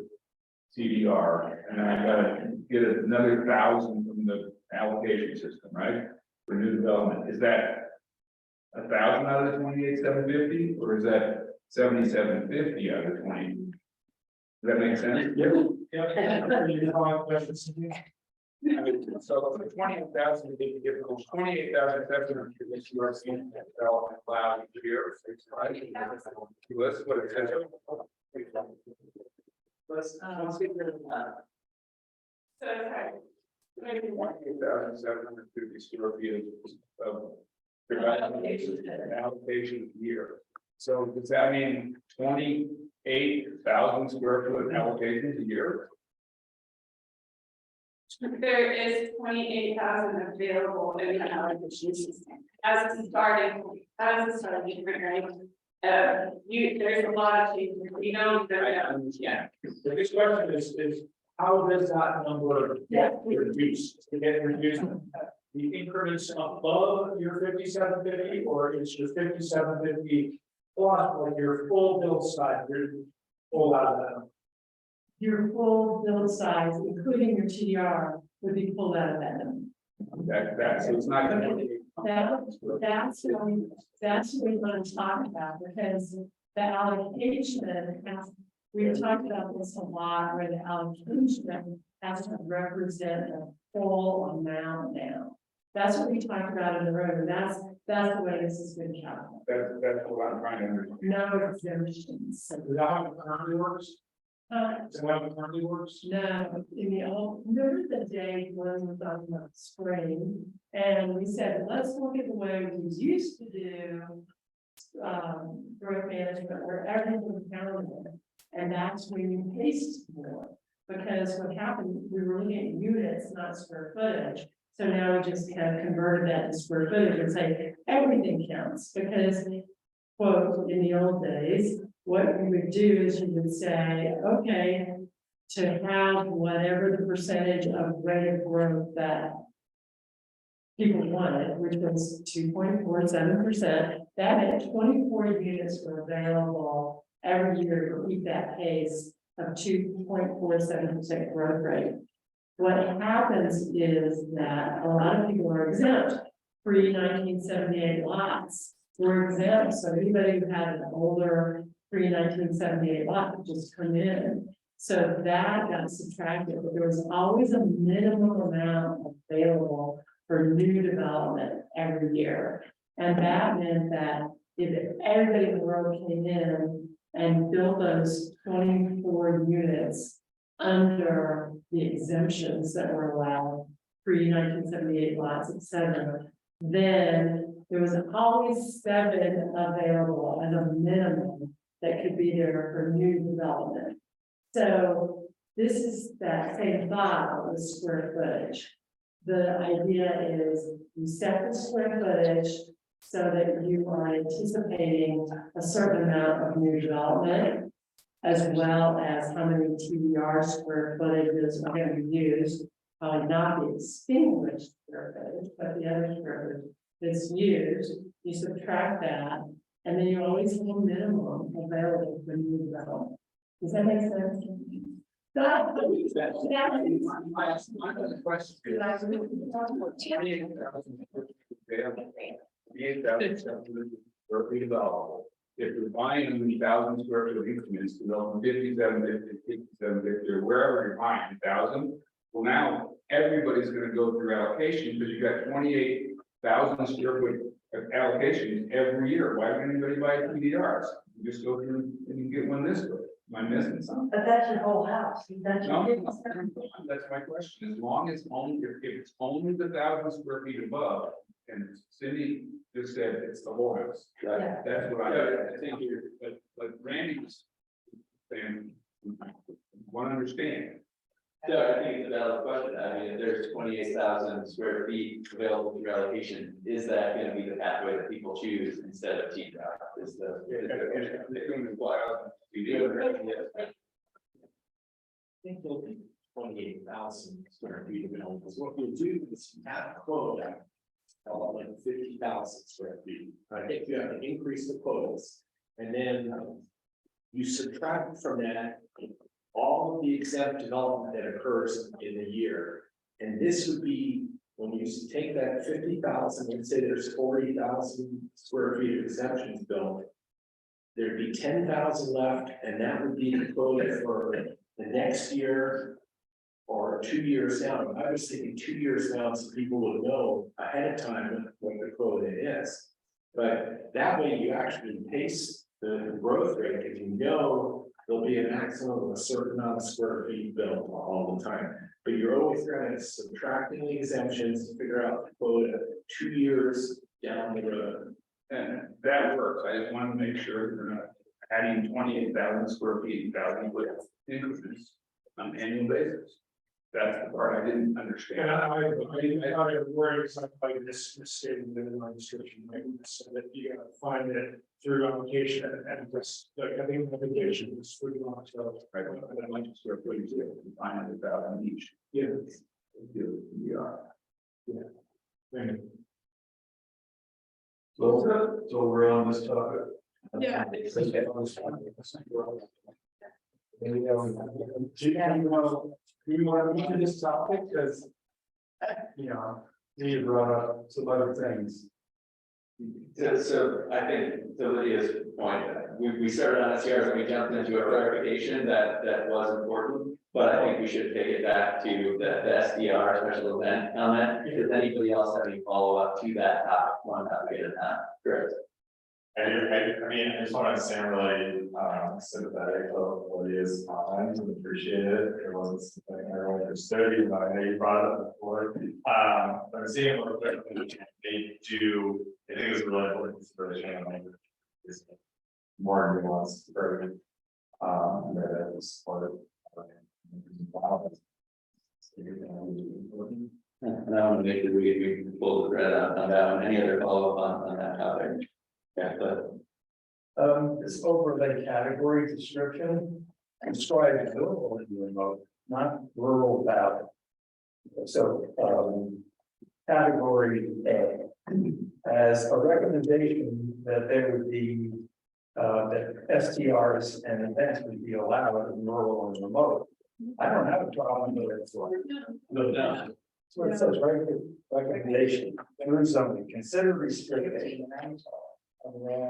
CDR, and then I gotta get another 1,000 from the allocation system, right? For new development, is that 1,000 out of the 28,750, or is that 7,750 out of the 20? Does that make sense? I mean, so for 28,000, they can give those 28,700 this year, development allowed here, right? Let's what it says. Let's get rid of that. So, okay. 28,750 square feet of allocation year. So does that mean 28,000 square foot allocations a year? There is 28,000 available in the allocation system as a starting point, right? There's a lot of changes, you know, yeah. The next question is how does that number get reduced? To get reduced, the increments above your 5750, or is your 5750 plus like your full build size, you're full out of that? Your full build size, including your TDR, would be pulled out of that number. So it's not gonna be. That's what we want to talk about, because the allocation has, we've talked about this a lot, where the allocation has to represent a full amount now. That's what we talked about in the room, and that's the way this has been calculated. That's what I'm trying to understand. No exemptions. Is that how it currently works? Is that how it currently works? No, in the old, remember the day when we were talking about spring, and we said, let's look at the way we used to do growth management, where everything was counted, and that's when you paced more. Because what happened, we were looking at units, not square footage. So now we just kind of converted that to square footage and say everything counts, because quote, in the old days, what we would do is you would say, okay, to have whatever the percentage of rate of growth that people wanted, which was 2.47%, that meant 24 units were available every year to keep that pace of 2.47% growth rate. What happens is that a lot of people are exempt. Pre-1978 lots were exempt, so anybody who had an older pre-1978 lot could just come in. So that got subtracted, but there was always a minimum amount available for new development every year. And that meant that if everybody in the world came in and built those 24 units under the exemptions that were allowed, pre-1978 lots, et cetera, then there was always 7 available as a minimum that could be there for new development. So this is that same thought of the square footage. The idea is you set the square footage so that you are anticipating a certain amount of new development. as well as how many TDR square footages are gonna be used. Probably not the extinguished square footage, but the other square footage that's used, you subtract that, and then you always have a minimum available for new development. Does that make sense? Redevelopable. If you're buying them in 1,000 square foot increments, developing 57, 50, or wherever you're buying 1,000. Well, now everybody's gonna go through allocation because you got 28,000 square foot of allocations every year. Why would anybody buy TDRs? You just go through and you get one this way. Am I missing something? But that's your whole house. That's No, your. that's my question. As long as only, if it's only the 1,000 square feet above, and Cindy just said it's the whole house. Yeah. That's what I think you're, but Randy was saying, want to understand. So I think it's a valid question. I mean, if there's 28,000 square feet available through allocation, is that gonna be the pathway that people choose instead of T-Dot? Is the. think there'll be 28,000 square feet available. So what we'll do is have a quota, like 50,000 square feet. I think you have to increase the quotas, and then you subtract from that all of the exempt development that occurs in a year. And this would be when you take that 50,000 and say there's 40,000 square feet of exemptions built. There'd be 10,000 left, and that would be the quota for the next year or 2 years down. I was thinking 2 years down, so people would know ahead of time what the quota is. But that way you actually pace the growth rate, if you know there'll be a maximum of a certain amount of square feet built all the time. But you're always going to subtracting the exemptions to figure out the quota 2 years down the road. And that works. I just want to make sure we're not adding 28,000 square feet, 1,000 foot increments on an annual basis. That's the part I didn't understand. And I thought it worked something like this statement in my description, right? So that you gotta find it through application and just, like, I think the application is pretty long, so. Right, but I'd like to square footage there, 500,000 each. Yeah. Yeah. Thank you. So we're on this topic. Yeah. Do you want to move to this topic, because, you know, you brought up some other things. So I think to Lydia's point, we started on SCRs and we jumped into a clarification that was important. But I think we should take it back to the SDR special event comment. Does anybody else have any follow-up to that topic? One topic at a time. Correct. I mean, I just want to say I'm really sympathetic of Lydia's comments and appreciate it. It wasn't something I really understood, even though I know you brought it up before. But I'm seeing a little bit, they do, I think it's really important consideration. I think it's more nuanced for that is part of. And I want to make sure we can pull the thread out on that one. Any other follow-up on that topic? Yeah, but. This overlay category description describes rural and remote, not rural valley. So, category A, as a recommendation that there would be, that STRs and events would be allowed in rural and remote. I don't have a problem with it. No, no. So it says right here, recommendation, through something, consider restricting.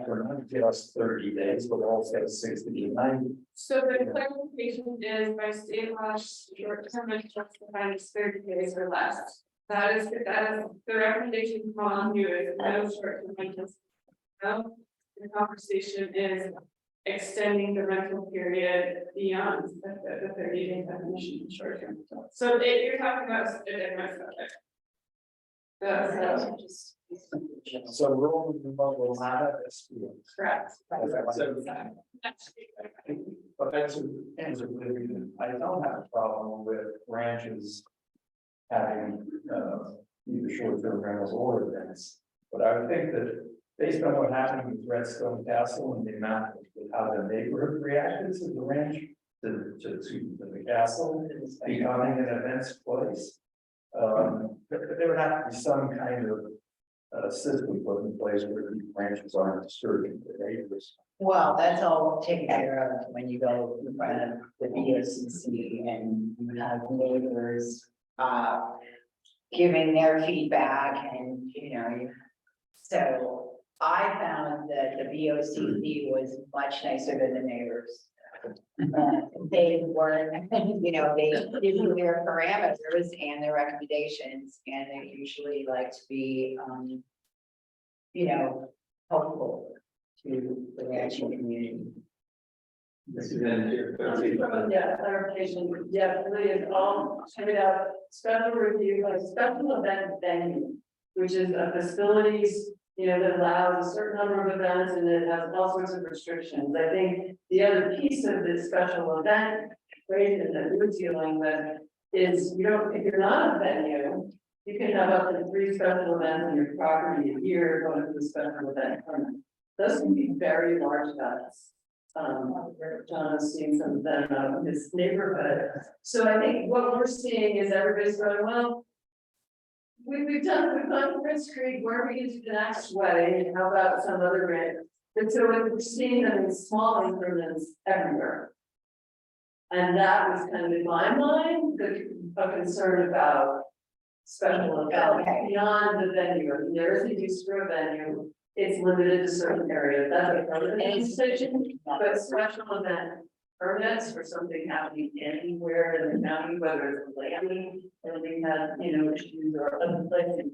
For not just 30 days, but also 60 to 90. So the clarification is by state law, short-term rentals defined as 30 days or less. That is the recommendation from all you is no short-term rentals. No, the conversation is extending the rental period beyond the 30-day definition of short-term rental. So you're talking about a different subject. So rural and remote will not have SPOs. Correct. But that's I don't have a problem with ranches having either short-term rentals or events. But I would think that based on what happened with Redstone Castle and the amount of how the neighborhood reacted to the ranch, to the castle becoming an events place. There would have to be some kind of system put in place where the branches aren't disturbing the neighbors. Well, that's all taken care of when you go in front of the BOCC and you have neighbors, giving their feedback and, so I found that the BOCC was much nicer than the neighbors. They were, they give you their parameters and their recommendations, and they usually like to be, helpful to the ranching community. Yeah, clarification, yeah, really is all check it out, special review, like special event venue, which is a facilities, that allows a certain number of events and it has all sorts of restrictions. I think the other piece of this special event equation that we're dealing with is, if you're not a venue, you can have up to 3 special events on your property a year going to the special event permit. Those can be very large events. John has seen some of them out in his neighborhood. So I think what we're seeing is everybody's going, well, we've gone Prince Creek, where are we going to do the next wedding, and how about some other grant? And so we're seeing them in small increments everywhere. And that was kind of in my mind, a concern about special events beyond the venue. I mean, there is a use for a venue. It's limited to certain areas, that's a permanent decision, but special event permits for something happening anywhere in the county, whether it's landing, or we have, issues or other places.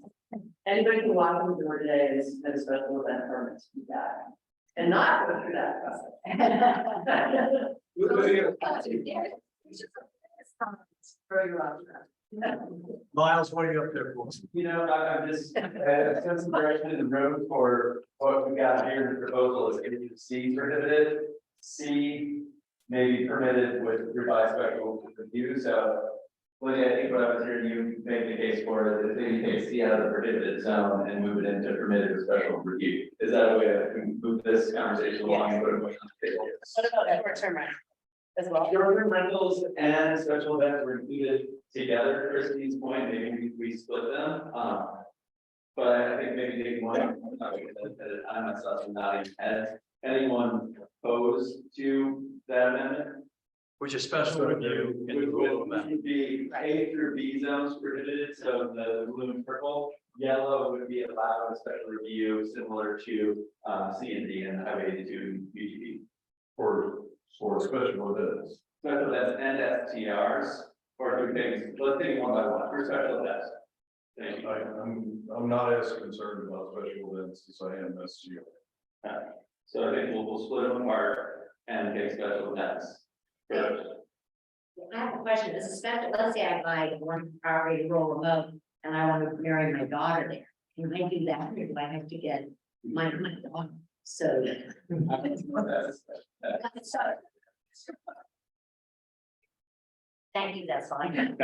Anybody can walk in the door today and submit a special event permit to do that, and not go through that process. Miles, what are you up there for? I'm just, sense of direction in the room for what we got here in the proposal is getting C prohibited. C may be permitted with revised special review, so. Lydia, I think what I was hearing you make the case for is that you take C out of the prohibited zone and move it into permitted with special review. Is that a way to move this conversation along and put a motion on the table? What about short-term rental as well? Short-term rentals and special events were included together, Christie's point, maybe we split them, but I think maybe they want, I myself am not even, anyone opposed to that amendment? Which is special review. Which would be A through B zones prohibited, so the blue and purple, yellow would be allowed a special review similar to C and D and Highway 82 UGB. For special events. Special events and STRs, or do things, let's take one by one, for special events. Thank you. I'm not as concerned about special events as I am SGO. So I think we'll split them apart and take special events. First. I have a question, is a special, let's say I buy one property to roll remote and I want to marry my daughter there. Can I do that, or do I have to get my daughter? So. Thank you, that's fine.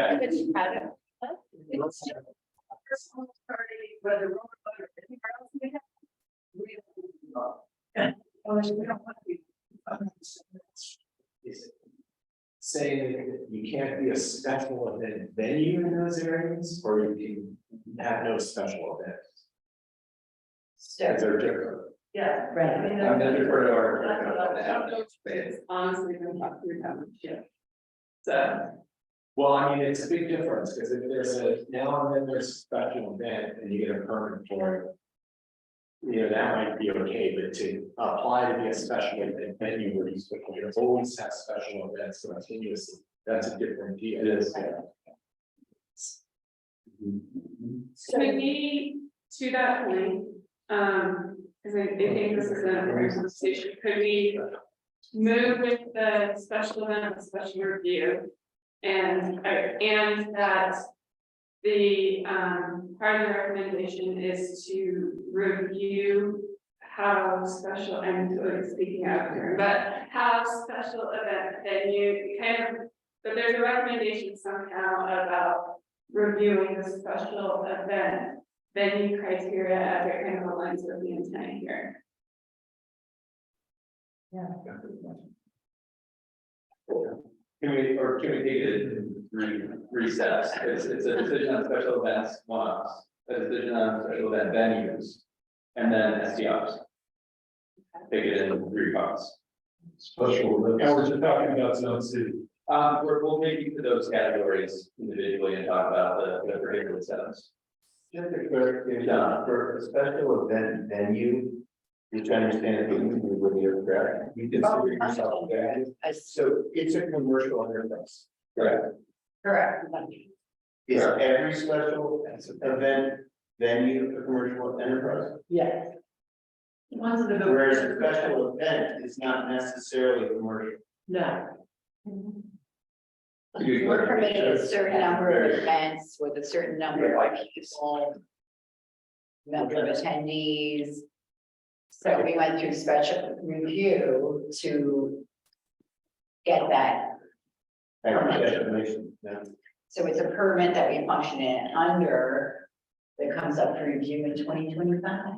Saying that you can't be a special event venue in those areas, or you can have no special events. They're different. Yeah. Right. I'm gonna defer to our. Honestly, yeah. So, Well, I mean, it's a big difference, because if there's now and then there's a special event and you get a permit for it. That might be okay, but to apply to be a special event venue where you always have special events continuously, that's a different deal. It is. Could we, to that point, because I think this is an important conversation, could we move with the special event, special review? And that the part of the recommendation is to review how special, I'm totally speaking out here, but how special event venue but there's a recommendation somehow about reviewing the special event venue criteria as it kind of aligns with the intent here. Yeah. Can we take it in three steps? It's a decision on special events, one-offs, a decision on special event venues, and then SDRs. Take it in three parts. Special And events. we're just talking about Zone C. We'll take you to those categories individually and talk about the prohibited settings. Just a clarification, for a special event venue, which I understand if you would be correct, you consider yourself a venue. So it's a commercial enterprise. Correct. Correct. Is every special event venue a commercial enterprise? Yes. Ones that are. Whereas a special event is not necessarily commercial. No. We're permitted a certain number of events with a certain number of people. Number of attendees. So we went through special review to get that. Definition, yeah. So it's a permit that we function in under that comes up for review in 2025.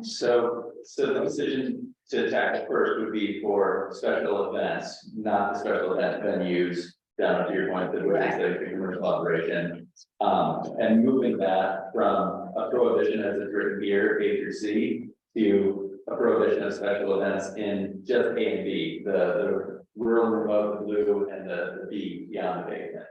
So the decision to attack it first would be for special events, not the special event venues. Down to your point, that would be the commercial operation. And moving that from a prohibition as it's written here, A through C, to a prohibition of special events in just A and B, the rural, remote, the blue, and the B beyond the pavement.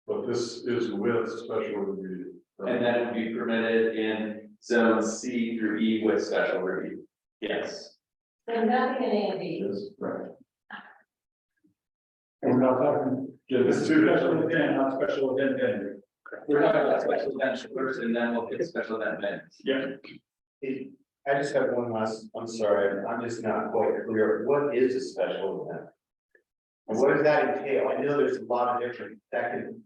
But this is with special review. And then it would be permitted in zone C through E with special review. Yes. So nothing in A and B. Yes, right. And we're not talking, just special event, not special event venue. We're talking about special events first, and then we'll get special event venues. Yeah. I just have one last, I'm sorry, I'm just not quite clear, what is a special event? And what does that entail? I know there's a lot of different, that can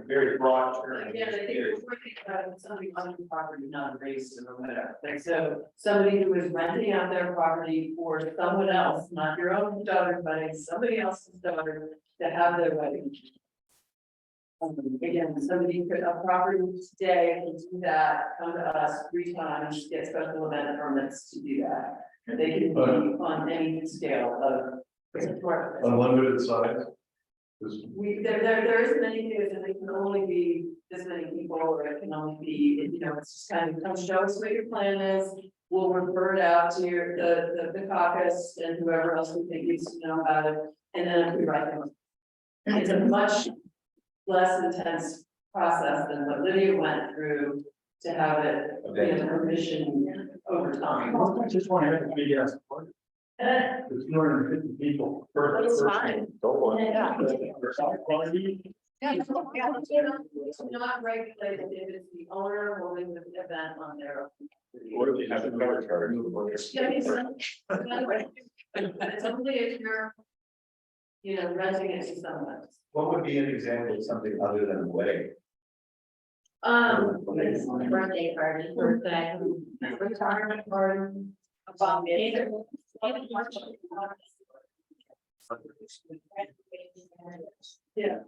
very broad term. Yeah, I think we're thinking about somebody on the property, not a race or whatever. Like, so somebody who is renting out their property for someone else, not your own daughter, but somebody else's daughter to have their wedding. Again, somebody could, a property today can do that, come to us 3 times, get special event permits to do that. They can be on any scale of. Unlimited size. There isn't anything that they can only be this many people, or it can only be, you know, it's just kind of, come show us what your plan is. We'll refer it out to the caucus and whoever else we think needs to know about it, and then we write them. It's a much less intense process than what Lydia went through to have it, be a permission over time. I just want to have a big ass party. There's 250 people. It's fine. Yeah. It's not regulated if it's the owner holding the event on their. What do we have to cover charge? Yeah, it's only if you're, you know, renting it to someone. What would be an example of something other than a wedding? Birthday party. Birthday. Retirement party. Yeah.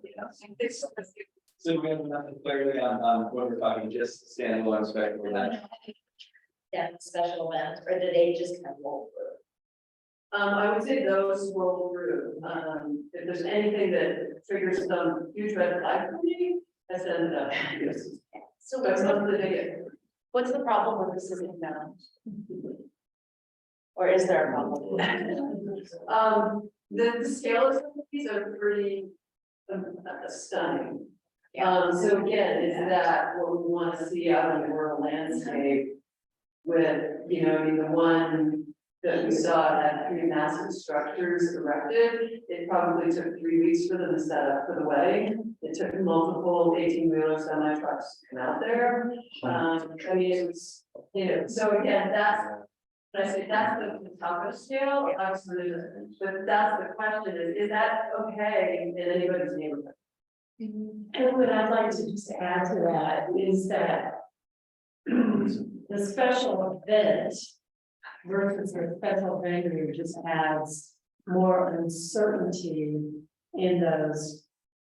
So we have enough clarity on what we're talking, just standalone special event. Yeah, special events, or do they just kind of roll through? I would say those roll through, if there's anything that triggers some huge red flag for me, I send it up. So That's not the big. what's the problem with the system now? Or is there a problem? The scale of some of these are pretty stunning. So again, is that what we want to see out in the rural landscape? With, you know, the one that we saw had 3 massive structures erected, it probably took 3 weeks for them to set up for the wedding. It took multiple 18-wheeler semi trucks to come out there. I mean, it was, you know, so again, that's. But I say that's the top of the scale, obviously, but that's the question is that okay in anybody's neighborhood? And what I'd like to just add to that is that the special event versus a special venue just adds more uncertainty in those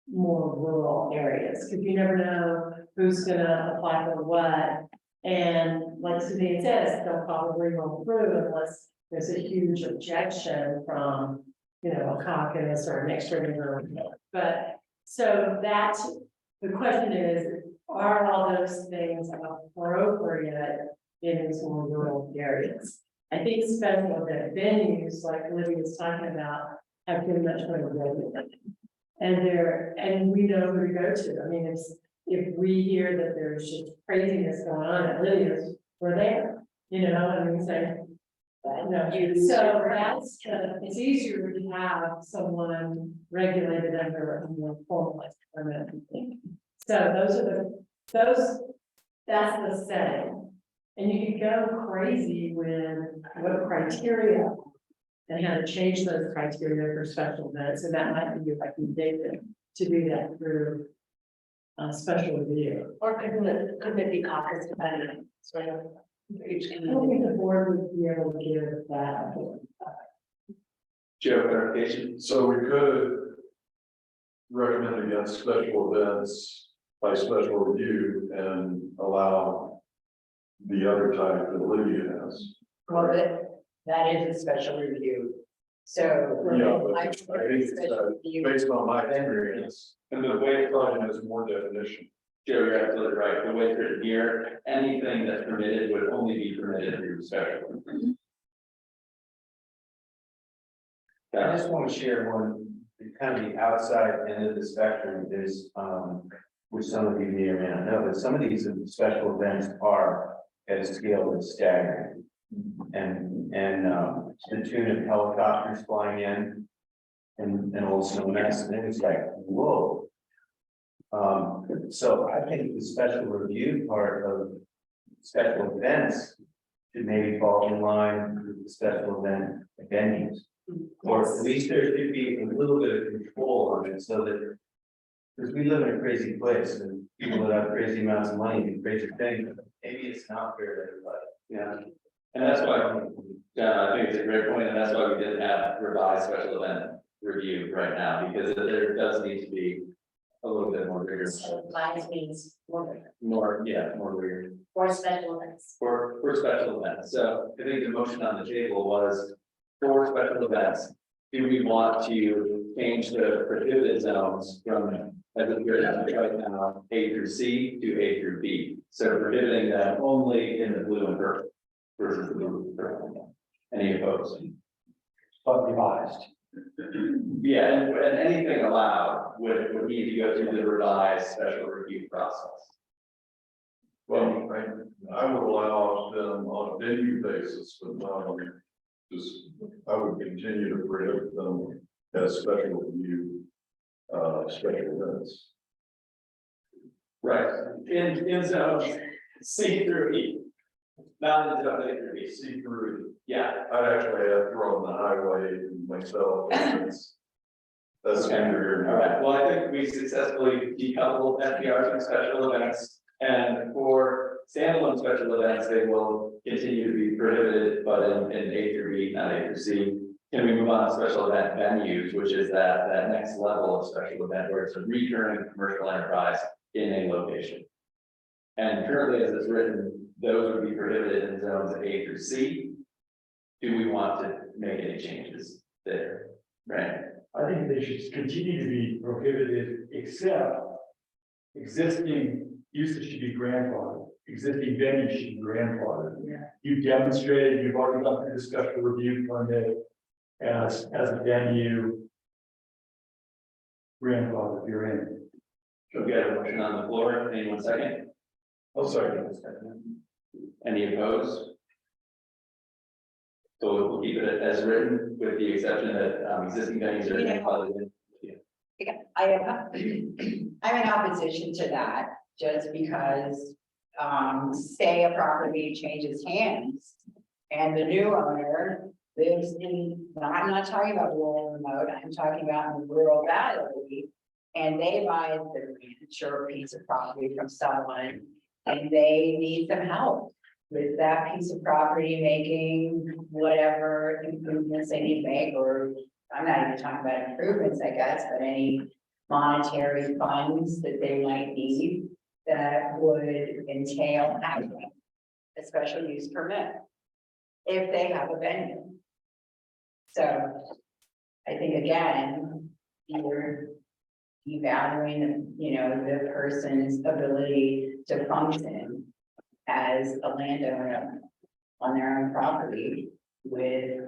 more rural areas, because you never know who's gonna apply for what. And like Suzanne says, they'll probably roll through unless there's a huge objection from, a caucus or an extra member. But, so that's, the question is, are all those things appropriate in these more rural areas? I think special event venues, like Libby was talking about, have been much more regulated. And we know who to go to. I mean, if we hear that there's just craziness going on at Lydia's, we're there, I mean, so. So that's, it's easier to have someone regulated under a more formalized permit. So that's the setting. And you can go crazy with what criteria and how to change those criteria for special events, and that might be your recommendation to do that through a special review. Or could it be caucus dependent, sort of? I don't think the board would be able to give that. Joe, clarification? So we could recommend against special events by special review and allow the other type that Lydia has. Well, that is a special review. So. Yeah, but I I think it's based on my experience, and the way it has more definition. Joe, you're absolutely right. The way it's written here, anything that's permitted would only be permitted through special. I just want to share one, kind of the outside end of the spectrum is, which some of you may or may not know, but some of these special events are at a scale that's staggering. And to the tune of helicopters flying in and old snowmen, and it's like, whoa. So I think the special review part of special events should maybe fall in line with the special event venues. Or at least there should be a little bit of control on it so that, because we live in a crazy place and people that have crazy amounts of money do crazy things, maybe it's not fair to everybody. Yeah. And that's why, John, I think it's a great point, and that's why we didn't have revised special event review right now, because there does need to be a little bit more rigorous. Lines means more More rigor for special events. for special events. So I think the motion on the table was for special events. Do we want to change the prohibited zones from, as it appears right now, A through C to A through B? So prohibiting them only in the blue and purple versus the blue and purple. Any opposed? But revised. Yeah, and anything allowed would need to go through the revised special review process. Well, I would allow them on a venue basis, but not on, just, I would continue to prohibit them as special review, special events. Right, in zones C through E. Not in zone A through B. See through, Yeah, I'd actually have thrown the highway myself. That's okay, weird. all right, well, I think we successfully decoupled FPRs from special events. And for standalone special events, they will continue to be prohibited, but in A through B, not A through C. Can we move on to special event venues, which is that next level of special event where it's a recurring commercial enterprise in a location? And currently, as it's written, those would be prohibited in zones A through C. Do we want to make any changes there? Right? I think they should continue to be prohibited, except existing uses should be grandfathered, existing venues should be grandfathered. Yeah. You've demonstrated, you've already got through the special review permit as a venue. Grandfather, if you're in. So we got a motion on the floor, anyone second? I'll second. Any opposed? So we'll keep it as written with the exception that existing venues are grandfathered in. I'm in opposition to that, just because, say a property changes hands. And the new owner lives in, I'm not talking about rural remote, I'm talking about in the rural valley. And they buy the ranch or a piece of property from someone, and they need some help with that piece of property, making whatever improvements they need to make, or I'm not even talking about improvements, I guess, but any monetary funds that they might need that would entail having a special use permit if they have a venue. So I think again, you're evaluating, the person's ability to function as a landowner on their own property with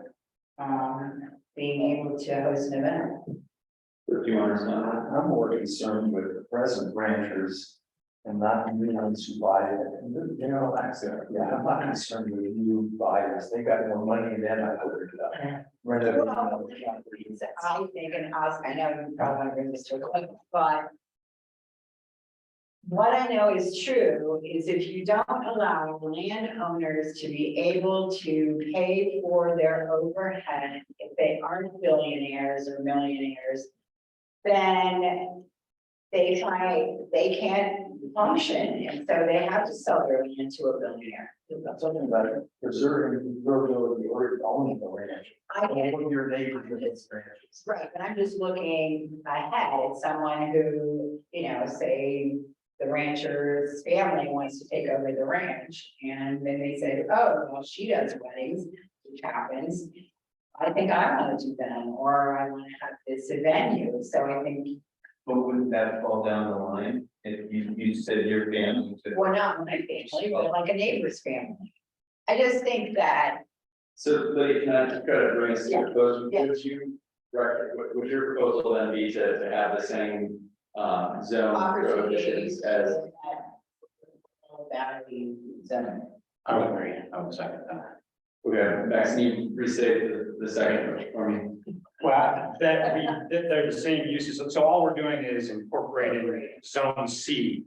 being able to host an event. Do you want to respond? I'm more concerned with the present ranchers and not the new ones who buy it. I'm not concerned with new buyers. They got more money than I ordered it up. Well, I think, and I know you probably want to bring this to a close, but what I know is true is if you don't allow landowners to be able to pay for their overhead, if they aren't billionaires or millionaires, then they can't function, and so they have to sell their land to a billionaire. I'm talking about preserving your ability or owning the ranch. I get it. Or your neighbor with its ranches. Right, but I'm just looking ahead at someone who, say, the rancher's family wants to take over the ranch, and then they say, oh, well, she does weddings, which happens. I think I want to do them, or I want to have this venue, so I think, But wouldn't that fall down the line if you said your family? well, not my family, but like a neighbor's family. I just think that, So, but can I just try to bring us to a close? Yeah. Would your proposal then be to have the same zone prohibitions as? Battery zone. I would agree. I would second that. Okay, Max, can you restate the second for me? Well, they're the same uses, so all we're doing is incorporating zone C.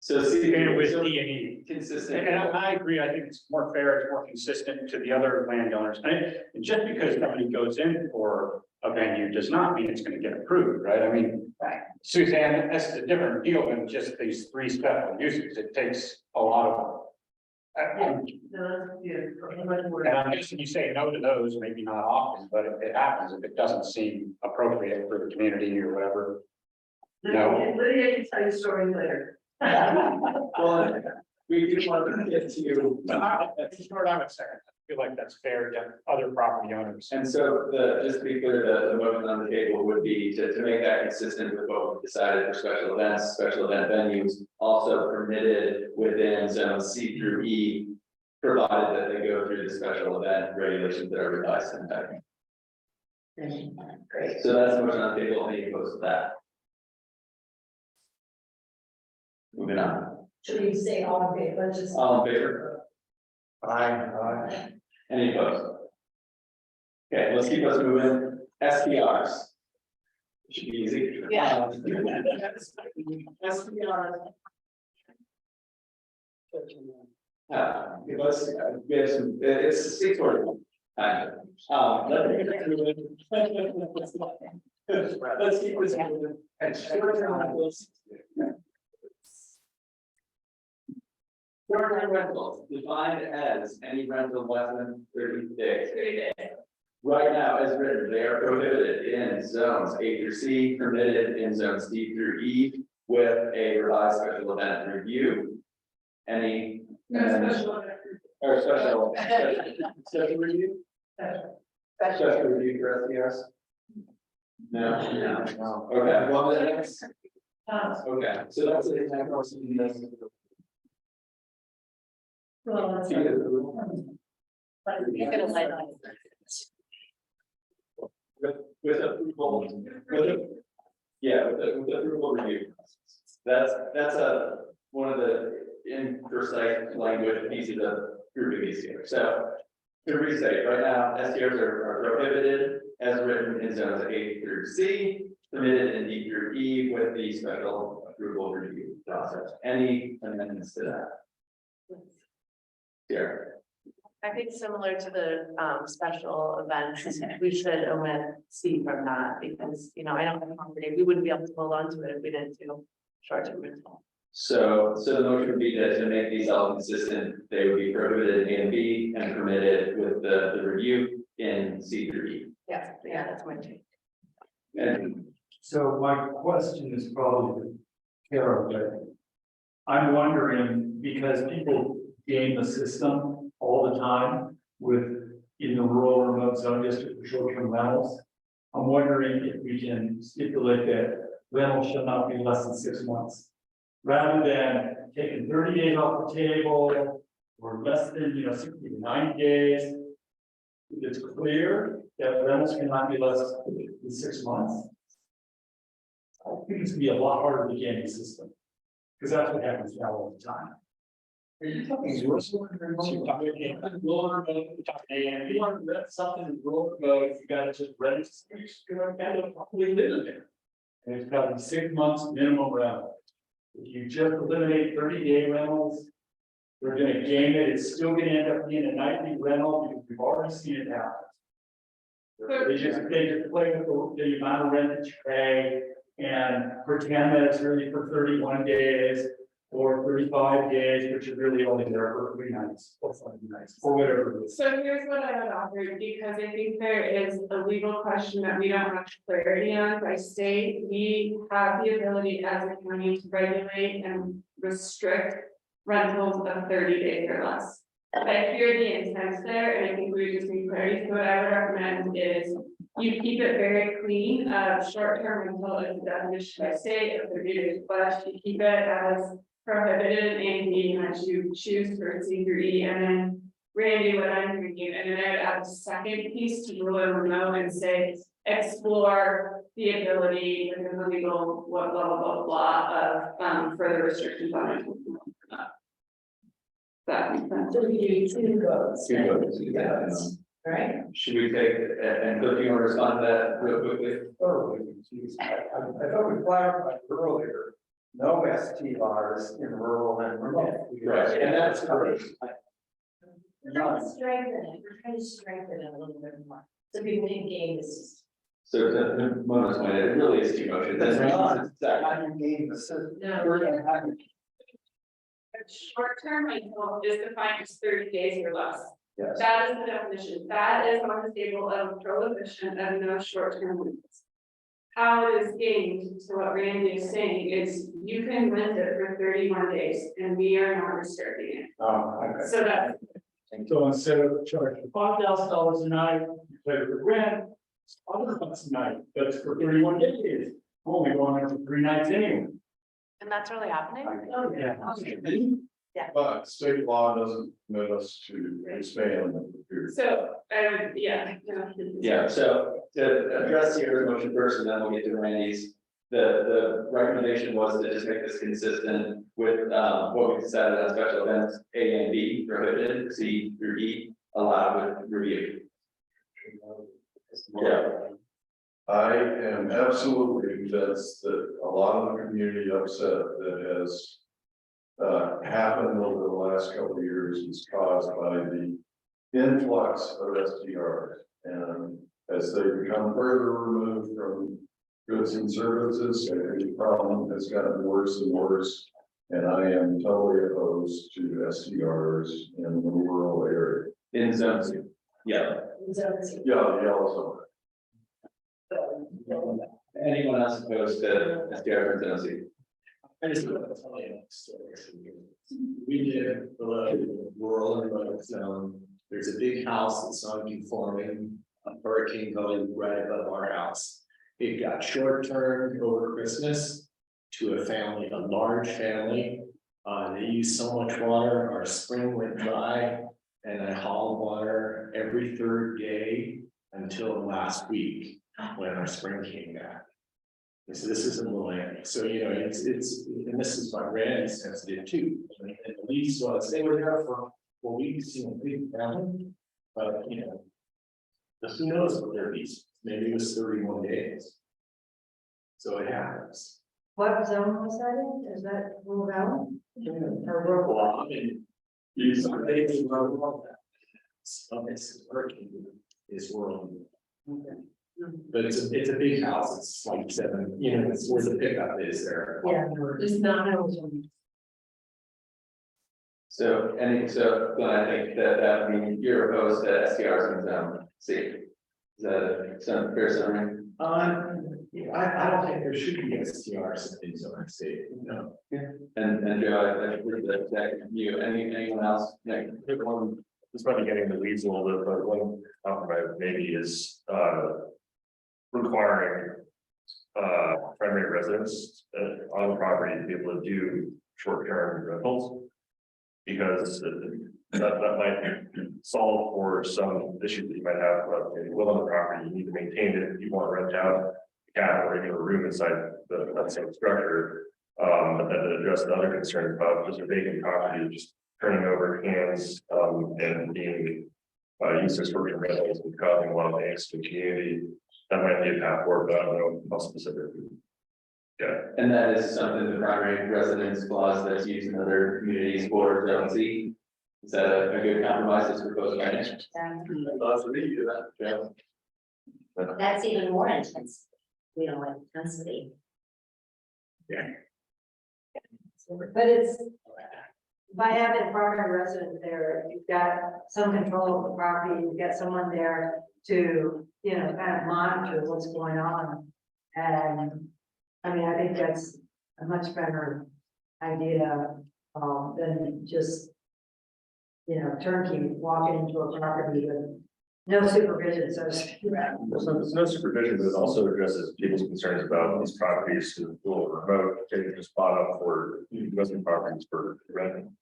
So see, And with so D and E. consistent. And I agree, I think it's more fair, it's more consistent to the other landowners, and just because somebody goes in for a venue does not mean it's gonna get approved, right? I mean. Right. Suzanne, that's a different deal than just these three special uses, it takes a lot of. And I'm guessing you say no to those, maybe not often, but if it happens, if it doesn't seem appropriate for the community or whatever. No. Lydia can tell you a story later. Well, we do want to get to. That's what I would say. I feel like that's fair to other property owners. And so just to be clear, the motion on the table would be to make that consistent with what we decided for special events, special event venues, also permitted within zone C through E, provided that they go through the special event regulations that are revised in that. Great. So that's the motion on the table. Any opposed to that? Moving on. Should we say all in favor, just? All in favor? Aye. Any opposed? Okay, let's keep us moving. SPRs. Should be easy. Yeah. SPR. We have some, it's 6:40. Let's keep this moving. Short-term rentals defined as any rental less than 30 days. Right now, as written, they are prohibited in zones A through C, permitted in zones D through E, with a revised special event review. Any? Or special review? Special review for SPRs? No. Okay, well, the next. Okay, so that's an example of something that's. Well, that's. With approval, with approval review. That's one of the imprecise language pieces of grouping these together. So to restate, right now, STRs are prohibited as written in zones A through C, permitted in D through E with the special approval review process. Any amendments to that? Yeah. I think similar to the special events, we should omit C from that because, I don't have property, we wouldn't be able to hold on to it if we didn't do short-term rental. So the motion would be to make these all consistent, they would be prohibited in A and B and permitted with the review in C through E. Yeah, that's my take. And So my question is probably to Kara, but I'm wondering, because people game the system all the time with in the rural remote zone district for short-term rentals. I'm wondering if we can stipulate that rental shall not be less than 6 months. Rather than taking 30 days off the table, or less than, 60 to 90 days. If it's clear that rentals cannot be less than 6 months. I think it's gonna be a lot harder to game the system, because that's what happens now all the time. Are you talking rural Rural remote, you're talking AM. If you want to rent something in rural remote, you gotta just rent it, you're gonna kind of probably live in there. And it's got to be 6 months minimum rental. If you just eliminate 30-day rentals, they're gonna game it, it's still gonna end up being a nightly rental, because we've already seen it happen. They just play with the amount of rent that you pay and pretend that it's really for 31 days. Or 35 days, but you're really only there for 3 nights, or 5 nights, or whatever it is. So here's what I would offer, because I think there is a legal question that we don't have clarity on by state. We have the ability as a county to regulate and restrict rentals of 30 days or less. I hear the intent there, and I think we just need clarity. So what I would recommend is you keep it very clean. Short-term rental is the definition by state of 30 days plus. You keep it as prohibited and that you choose for C through E, and then Randy, what I'm hearing you, and then I would add a second piece to rural and remote and say, explore the ability within the legal, what blah, blah, blah, blah, of, further restrictions on it. That makes sense. So we do 2 votes. 2 votes, yeah. Right? Should we take, and Cliff, you want to respond to that real quickly? I thought we clarified earlier, no STRs in rural and remote. Right, and that's correct. We're trying to strengthen it, we're trying to strengthen it a little bit more, so people can gain this. So to Mona's point, it really is 2 motions. That's That's not. exactly. How you gain the system. No. We're gonna have to- Short-term rental is defined as 30 days or less. Yes. That is the definition. That is on the table of prohibition of no short-term rentals. How it is gained, to what Randy is saying, is you can rent it for 31 days and we are not restricting it. Oh, okay. So that, So instead of charging $5,000 a night, you pay for rent, it's $100 a night, but it's for 31 days. I'm only going there for 3 nights anyway. And that's really happening? Oh, yeah. But state law doesn't permit us to expand the period. so, yeah. Yeah, so to address your motion first, and then we'll get to Randy's. The recommendation was to just make this consistent with what we decided on special events, A and B prohibited, C through E allowed with review. Yeah. I am absolutely convinced that a lot of the community upset that has happened over the last couple of years is caused by the influx of STRs. And as they become further removed from goods and services, I think the problem has gotten worse and worse. And I am totally opposed to STRs in the rural area. In zone C. Yeah. Yeah, the yellow zone. Anyone else opposed to SDR in zone C? I just want to tell you a story. We live below the rural and remote zone. There's a big house that's non-conforming, a hurricane going right above our house. It got short-term over Christmas to a family, a large family. They used so much water, our spring went dry, and I hauled water every 3rd day until last week when our spring came back. So this is in the land, so it's, and this is what Randy sensitive too. And at least they were there for weeks, big family, but who knows what their lease, maybe it was 31 days. So it happens. What zone was that in? Is that rural valley? Or rural? Well, I mean, you some things rural that. Some it's hurricane is rural. But it's a big house, it's like 7, it's where the pickup is there. Yeah. It's not. So, Glenn, I think that means you're opposed to STRs in zone C. Is that some fair summary? I don't think there should be STRs in zone C, no. And Joe, I believe that you, anyone else? Yeah, this might be getting the weeds a little bit, but one compromise maybe is, requiring primary residents on the property to be able to do short-term rentals. Because that might solve for some issues that you might have, if you live on the property, you need to maintain it, if you want to rent out a cat or regular room inside that same structure. But then to address the other concern about just a vacant property, just turning over hands, and being used as short-term rentals and causing a lot of angst in the community. That might be a path forward, but I don't know how specific. Yeah. And that is something the primary residence clause that's used in other communities for zone C. Is that a good compromise that's proposed by Nick? That's what you do that, yeah. That's even more intense. We don't like intensity. But it's, by having a primary resident there, you've got some control of the property, you've got someone there to, you know, kind of monitor what's going on. And, I mean, I think that's a much better idea, than just, you know, turnkey walking into a property with no supervision, so to speak. There's no supervision, but it also addresses people's concerns about these properties who will remote, taking a spot up for investment properties for renting.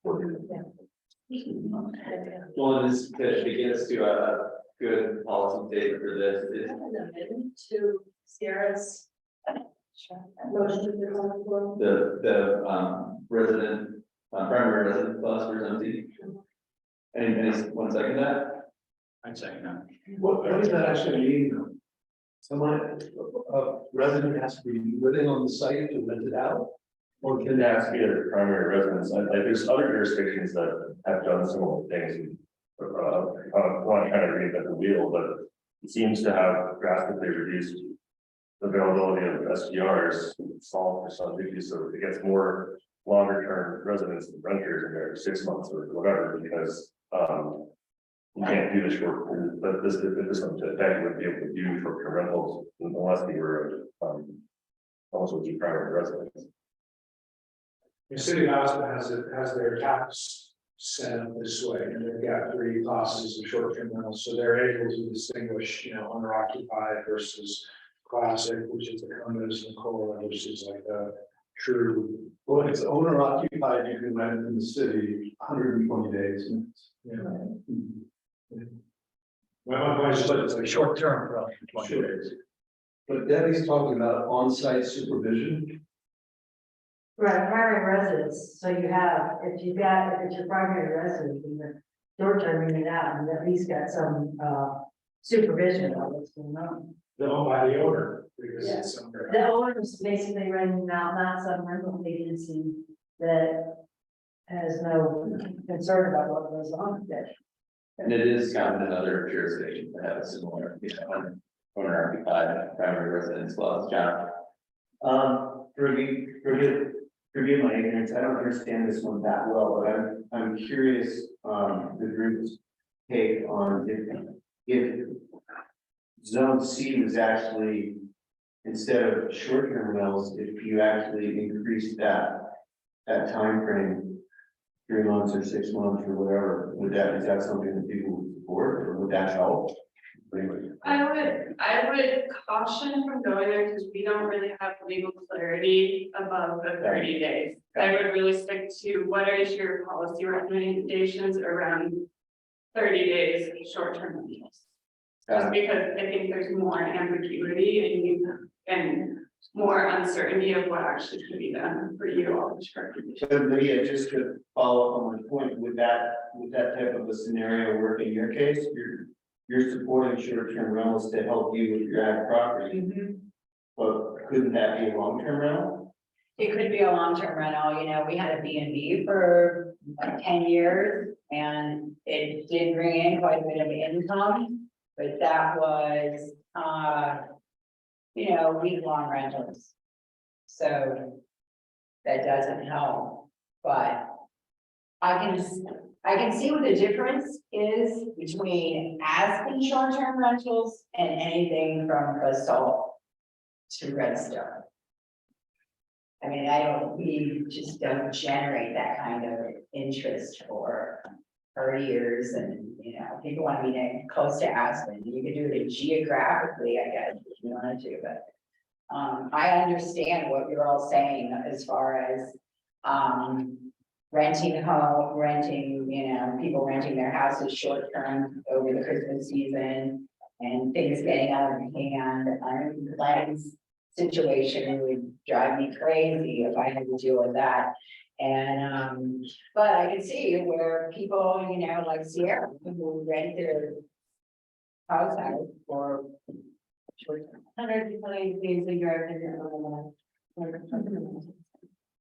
Well, this, to get us to a good policy statement for this is To Sierra's. the resident, primary resident clause for zone C. Any, one second that? I'd second that. What does that actually mean, though? Someone, a resident has to be living on the site to rent it out? Or can that has to be a primary residence? Like there's other jurisdictions that have done similar things. I don't want to kind of reinvent the wheel, but it seems to have drastically reduced the availability of SDRs, solved for some issues, so it gets more longer term residents and renters in there, 6 months or whatever, because you can't do the short, but this one that would be able to do short term rentals unless they were also be primary residents. The city of Aspen has their tax set up this way, and they've got 3 classes of short-term rentals, so they're able to distinguish, you know, owner occupied versus classic, which is the condos and COLA, which is like a true. Well, it's owner occupied, you can rent in the city 120 days. My point is, but it's a short term for 20 Sure. days. But Debbie's talking about on-site supervision. Right, primary residence, so you have, if it's your primary residence, and the short term in and out, and at least got some, supervision of what's going on. They're owned by the owner, because it's somewhere. The owner is basically renting out, not some rental agency that has no concern about what goes on with it. And it is common in other jurisdictions that have a similar, you know, owner occupied primary residence clause. John? Forgive my ignorance, I don't understand this one that well, but I'm curious, the group's take on if zone C was actually, instead of short-term rentals, if you actually increased that time frame, 3 months or 6 months or whatever, is that something that people would support, or would that help? I would caution from going there because we don't really have legal clarity above the 30 days. I would really stick to what is your policy recommendations around 30 days short-term rentals. Just because I think there's more ambiguity and more uncertainty of what actually could be done for you all. So Maria, just to follow up on my point, would that type of a scenario work in your case? You're supporting short-term rentals to help you with your ag property. But couldn't that be a long-term rental? It could be a long-term rental, you know, we had a B&B for like 10 years and it did bring in quite a bit of income. But that was, you know, week-long rentals. So that doesn't help, but I can see what the difference is between Aspen short-term rentals and anything from Basalt to Redstone. I mean, we just don't generate that kind of interest or partiers and, you know, people want to be close to Aspen. You could do it geographically, I guess, if you wanted to, but. I understand what you're all saying as far as, renting home, you know, people renting their houses short term over the Christmas season. And things getting out of hand, Glenn's situation would drive me crazy if I had to deal with that. And, but I can see where people, you know, like Sierra, who rent their house out for short term. 120 days a year.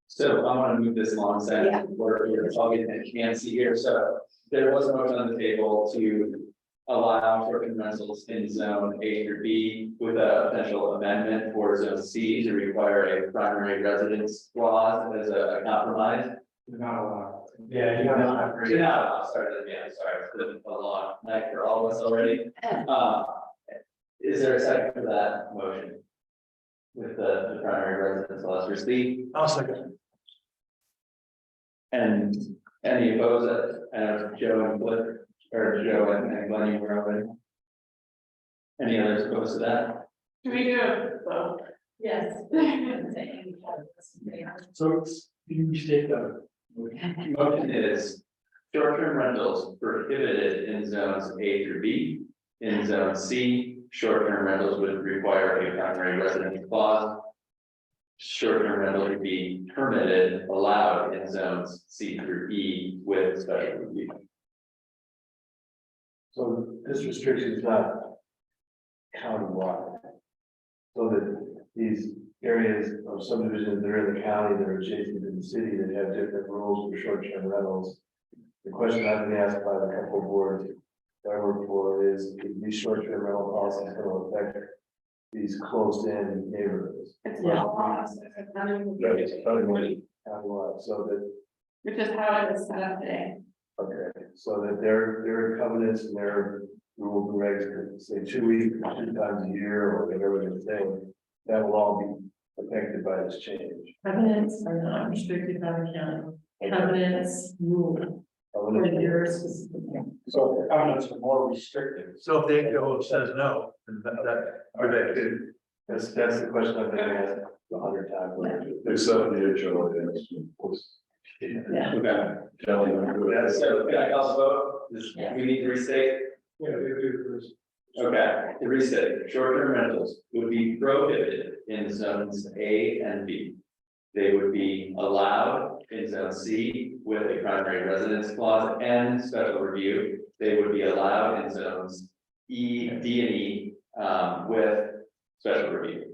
So I want to move this along, Yeah. Senate, where you're talking and can't see here, so there was a motion on the table to allow short-term rentals in zone A through B with a potential amendment for zone C to require a primary residence clause as a compromise. Not allowed. Yeah, you don't have. Yeah, sorry, it's been a long night for all of us already. Is there a second for that motion? With the primary residence clause for C? I'll second. And any opposed, Joe and Cliff, or Joe and Glenn, you were already. Any others opposed to that? Can we do it both? Yes. So you state the. Motion is short-term rentals prohibited in zones A through B. In zone C, short-term rentals would require a primary residence clause. Short-term rental would be permitted, allowed in zones C through E with special review. So this restriction is not countywide. So that these areas of subdivisions that are in the county that are adjacent to the city that have different rules for short-term rentals. The question I've been asked by a couple of boards that I work for is, these short-term rental policies going to affect these closed-in neighborhoods? It's Yeah. not. Countywide, so that, Which is how it is set up today. okay, so that their covenants and their rules and regs, could say 2 weeks, 2 times a year, or whatever they're saying, that will all be affected by this change. Covenants are not restricted by the county. Covenants rule for your specific. So the covenants are more restrictive. So if the ACO says no, then that's the question I've been asked 100 times. Except the HOA. Yeah. Okay. Gentlemen. So can I call the vote? We need to restate. Yeah, they do this. Okay, to restate, short-term rentals would be prohibited in zones A and B. They would be allowed in zone C with a primary residence clause and special review. They would be allowed in zones E, D, and E, with special review.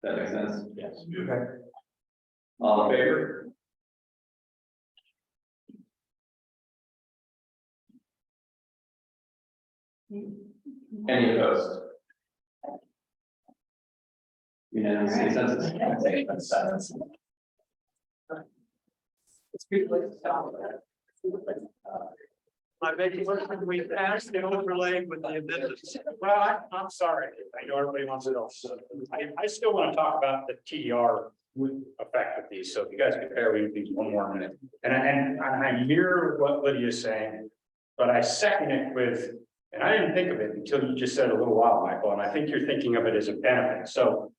That makes sense? Yes. Okay. All in favor? Any opposed? Unanimous consensus. It's good place to stop. I make a motion, we passed the overlay with the amendments. Well, I'm sorry, I know everybody wants it else. I still want to talk about the TDR effect of these, so if you guys could bear with me 1 more minute. And I mirror what Lydia is saying, but I second it with, and I didn't think of it until you just said a little while, Michael, and I think you're thinking of it as a benefit. So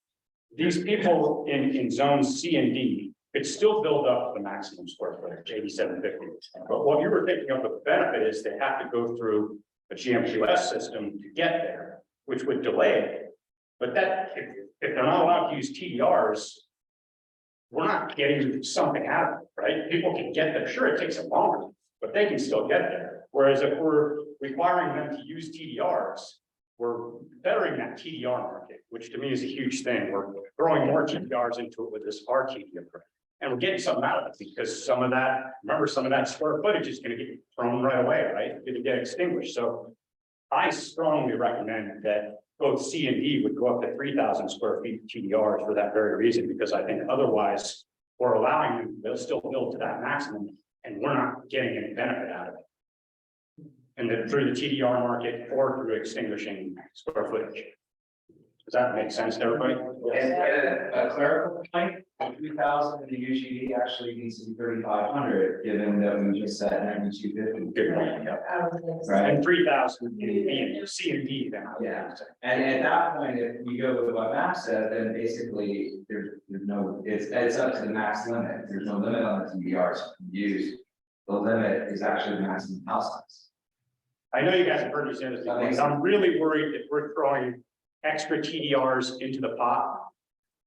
these people in zones C and D could still build up the maximum square footage, 8,750. But what you were thinking of the benefit is they have to go through a GMQS system to get there, which would delay it. But that, if they're not allowed to use TDRs, we're not getting something out of it, right? People can get there. Sure, it takes them longer, but they can still get there. Whereas if we're requiring them to use TDRs, we're bettering that TDR market, which to me is a huge thing. We're throwing more TDRs into it with this RTD approach. And we're getting something out of it because some of that, remember, some of that square footage is going to get thrown right away, right? It's going to get extinguished. So I strongly recommend that both C and D would go up to 3,000 square feet of TDRs for that very reason, because I think otherwise we're allowing them, they'll still build to that maximum and we're not getting any benefit out of it. And then through the TDR market or through extinguishing square footage. Does that make sense to everybody? And a clerical point, 3,000 in the UGD actually needs to be 3,500, given that we just said 9,250. Good point, yeah. Right? And 3,000 in C and D then. Yeah. And at that point, if we go with what Max said, then basically there's no, it's up to the max limit. There's no limit on the TDRs used. The limit is actually the maximum house size. I know you guys have heard me say this before, but I'm really worried that we're throwing extra TDRs into the pot,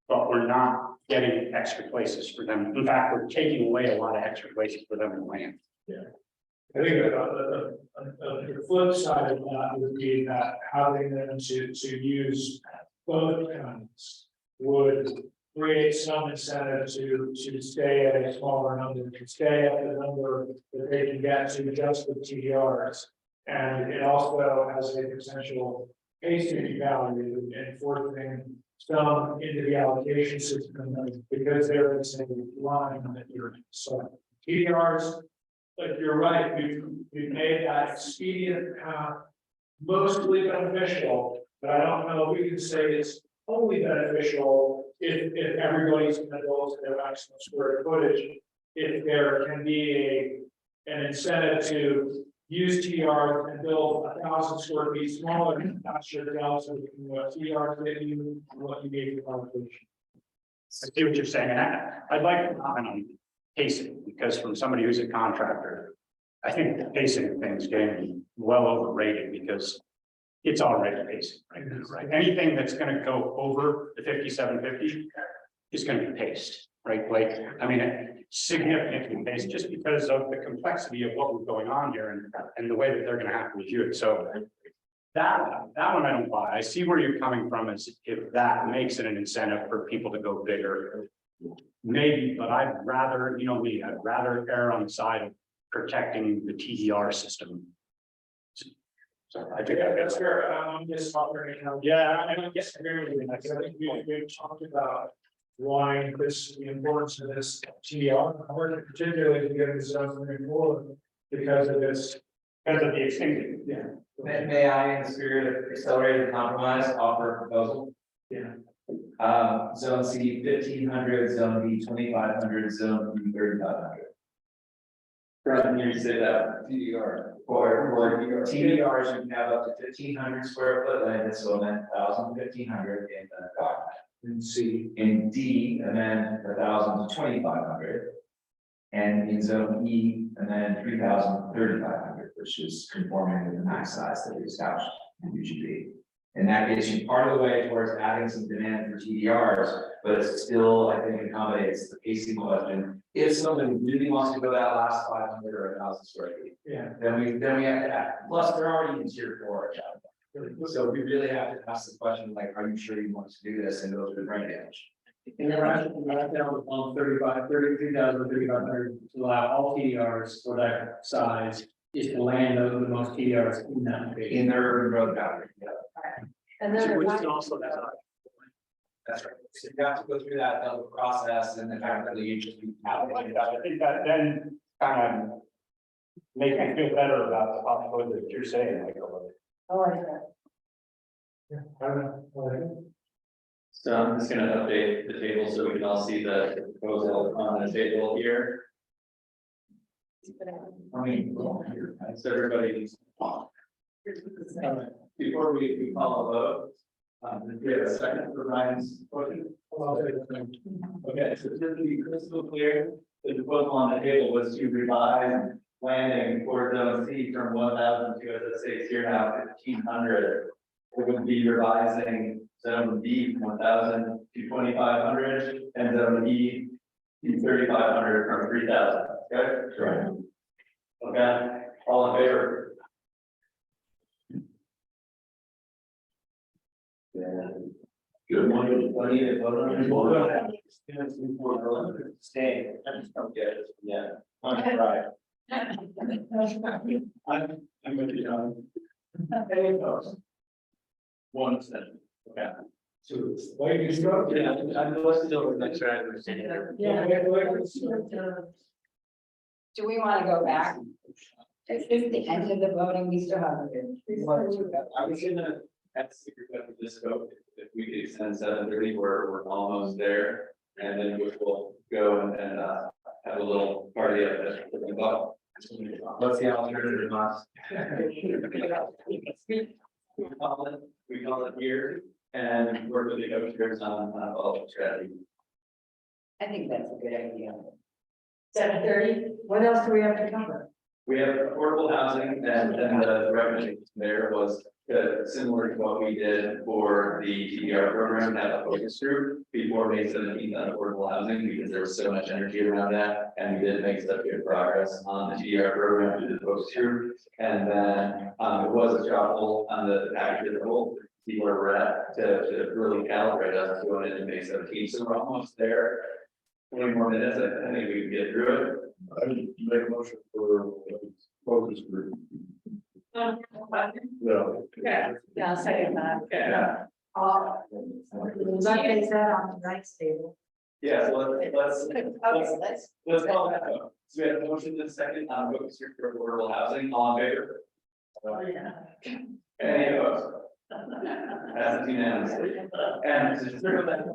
but we're not getting extra places for them. In fact, we're taking away a lot of extra places for them in land. I think the flip side of that would be that having them to use both kinds would create some incentive to stay at a smaller number, to stay at the number that they can get to just with TDRs. And it also has a potential pacing value in forcing some into the allocation system because there is a line that you're, so TDRs. But you're right, we've made that expedient path mostly beneficial, but I don't know if we can say it's only beneficial if everybody's gonna go to their maximum square footage. If there can be an incentive to use TR and build 1,000 square feet smaller, not sure the delta between what TR get you and what you need for allocation. I see what you're saying, and I'd like to comment on pacing, because from somebody who's a contractor, I think the pacing thing is getting well overrated because it's already pacing right now, right? Anything that's gonna go over the 5750 is gonna be paced, right? Like, I mean, significantly paced just because of the complexity of what was going on here and the way that they're gonna have to review it. So that one I don't buy. I see where you're coming from, is if that makes it an incentive for people to go bigger. Maybe, but I'd rather, you know me, I'd rather err on the side of protecting the TDR system. So I think That's fair. I'm just wondering, yeah, I don't guess agree with you. I think we've talked about why this, the importance of this TDR, particularly to get this zone moving forward because of this. Because of the extinction. Yeah. May I, in the spirit of accelerated compromise, offer a proposal? Yeah. Zone C 1,500, zone B 2,500, zone B 3,500. Rather than you say that, TDR. Or TDRs, you can have up to 1,500 square foot land, so then 1,000 to 1,500 in the document. And C. In D, and then 1,000 to 2,500. And in zone E, and then 3,000 to 3,500, which is conforming with the max size that we established in UGB. And that gets you part of the way towards adding some demand for TDRs, but it still, I think, accommodates the pacing question. If somebody really wants to go that last 500 or 1,000 square feet, Yeah. then we have to add. Plus, they're already in tier 4. So we really have to ask the question, like, are you sure you want to do this and go through the brain damage? And the rationale on 33,000, 3,500 to allow all TDRs for that size is to land the most TDRs in that location. In their urban road boundary, yeah. And then. Which is also that. That's right. So you have to go through that double process and then actually you just. I think that then kind of make me feel better about the possibility that you're saying, like. I like that. Yeah, I don't know. So I'm just gonna update the table so we can all see the proposal on the table here. I mean, so everybody. Before we call a vote, we have a second for Ryan's question. Okay, so just to be crystal clear, the proposal on the table was to revise landing for zone C from 1,000 to, as it says here now, 1,500. It would be revising zone B from 1,000 to 2,500 and zone E to 3,500 from 3,000. Okay? Right. Okay, all in favor? Good morning, buddy. Stay. Yeah. Right. I'm with you. Any opposed? 1 abstention. Okay. Two. Wait, you spoke? Yeah, I'm listed over the next round. Do we want to go back? Is this the end of the voting? We still have. I was gonna ask the group after this vote, if we could extend 7:30, we're almost there. And then we will go and have a little party up there. What's the alternative, Moss? We call it here and work with the coaches on all the strategy. I think that's a good idea. 7:30. What else do we have to cover? We have affordable housing and then the recommendation there was similar to what we did for the TDR program, have a focus group before May 17th on affordable housing because there was so much energy around that. And we did make such good progress on the TDR program through the focus group. And then it was a shuffle on the package as a whole, see where we're at to really calibrate us going into May 17th. So we're almost there. 20 more minutes, I think we can get through it. I would make a motion for focus group. Yeah. No. Yeah. Yeah, I'll second that. Yeah. Like that on tonight's table. Yeah, so let's Okay, let's call that vote. So we have a motion to second on focus group for affordable housing, all in favor? Oh, yeah. Any opposed? Passes unanimously. And to circle that,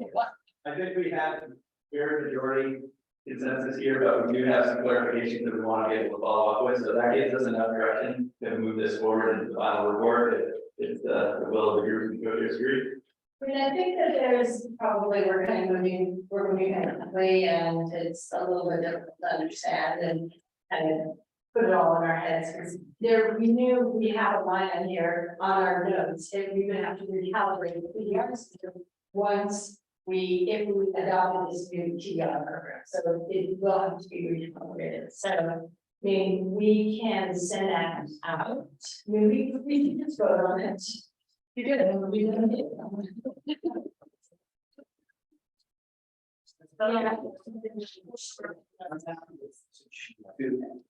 I think we have very majority consensus here, but we do have some clarifications that we want to be able to follow up with. So that gives us enough direction to move this forward into the final report. It's the will of the group and coaches group. I mean, I think that there's probably, we're moving kind of quickly and it's a little bit difficult to understand and kind of put it all in our heads. Because there, we knew we had a line on here on our notes, and we're gonna have to recalibrate the PDR system once if we adopted this new TDR program, so it will have to be recalibrated. So, I mean, we can send that out. I mean, we can just vote on it. You did it. We did it.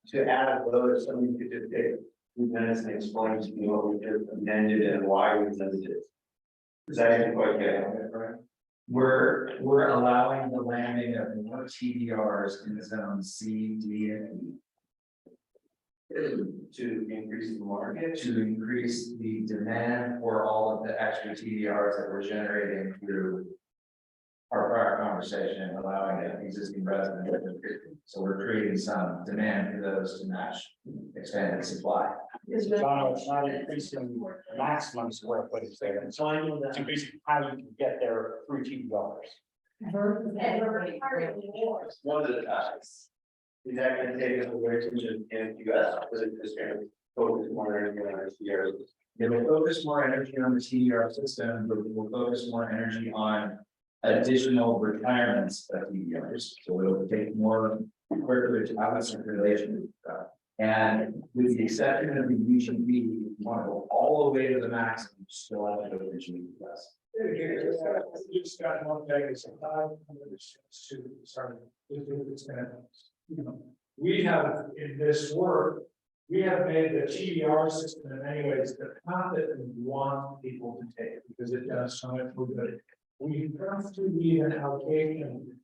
To add a vote, if somebody could just take 2 minutes and explain to me what we just amended and why we amended it. Is that even quite good? Right? We're allowing the landing of more TDRs in the zone C, D, and To increase the market. E to increase the demand for all of the extra TDRs that we're generating through our prior conversation, allowing the existing residents. So we're creating some demand for those to match expanded supply. It's not increasing maximum square footage there, it's increasing how you can get there through TDRs. One of the topics. Is that gonna take us away from the NQS, or is it just gonna focus more energy on our TDRs? It will focus more energy on the TDR system, but we'll focus more energy on additional requirements of TDRs. So it'll take more quickly to have a circulation. And with the exception of the UGB, you want to go all the way to the maximum, you still have to go to the GBS. Just got one thing, it's sorry, it's gonna, you know, we have in this work, we have made the TDR system in many ways the path that we want people to take, because it does so much good. We have to leave an allocation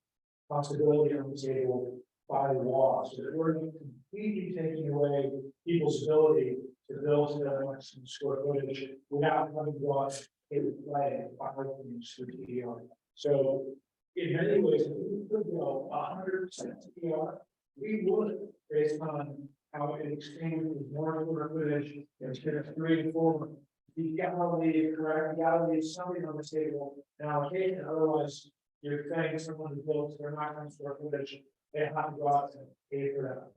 possibility on the table by law, so that we're completely taking away people's ability to build to their maximum square footage without having brought a play through TDR. So in many ways, if we could go 100% TDR, we would, based on how it exchanges more square footage, instead of 3 and 4. You gotta leave, correct, you gotta leave something on the table, and allocation, otherwise you're saying someone who builds their maximum square footage, they have to go out and pay for that.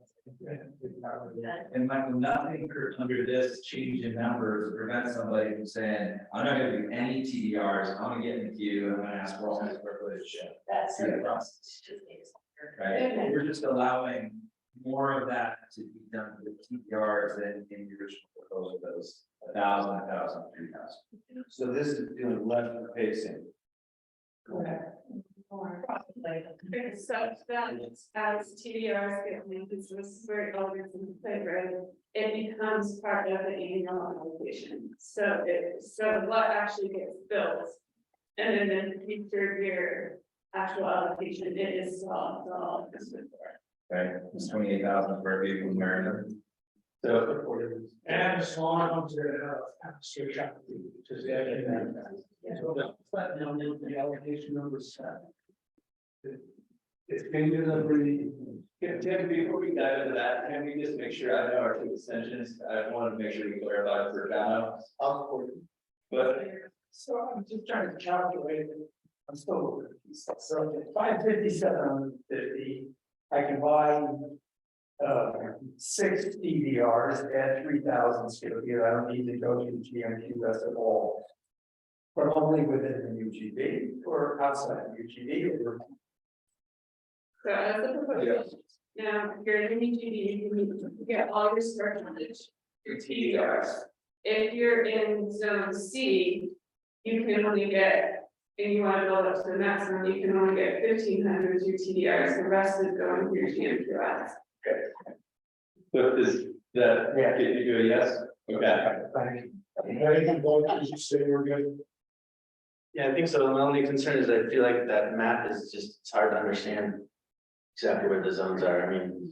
And Michael, nothing under this change in numbers prevents somebody from saying, I'm not gonna do any TDRs, I'm gonna get in the queue, I'm gonna ask for all my square footage. That's Through the process. Right, we're just allowing more of that to be done with TDRs than in the original proposal, those 1,000, 1,000, 3,000. So this is doing less pacing. correct. Okay, so that as TDRs get linked, this is very obvious in the playground, it becomes part of the annual allocation. So what actually gets built, and then the future year actual allocation, it is all this before. Right, it's 28,000 square feet from Maryland. So. And the smaller ones are extra traffic, which is the other thing. So the allocation number 7. It's been delivery. Tim, before we dive into that, can we just make sure, I know our two extensions, I want to make sure we clarify for Donna. But So I'm just trying to calculate it. I'm still. So 557 I can buy. 6 DVRs at 3,000 square feet. I don't need to go to the GMQS at all. But only within the UGB or outside the UGB or. So as a proposal, now, if you're in UGB, you get all your square footage, your TDRs. If you're in zone C, you can only get, and you want to build up to the maximum, you can only get 1,500 your TDRs, the rest is going to your GMQS. So is that, Yeah. get you to a yes? Okay. Thank you. Anything going on, you say we're good? Yeah, I think so. My only concern is I feel like that map is just, it's hard to understand exactly where the zones are. I mean,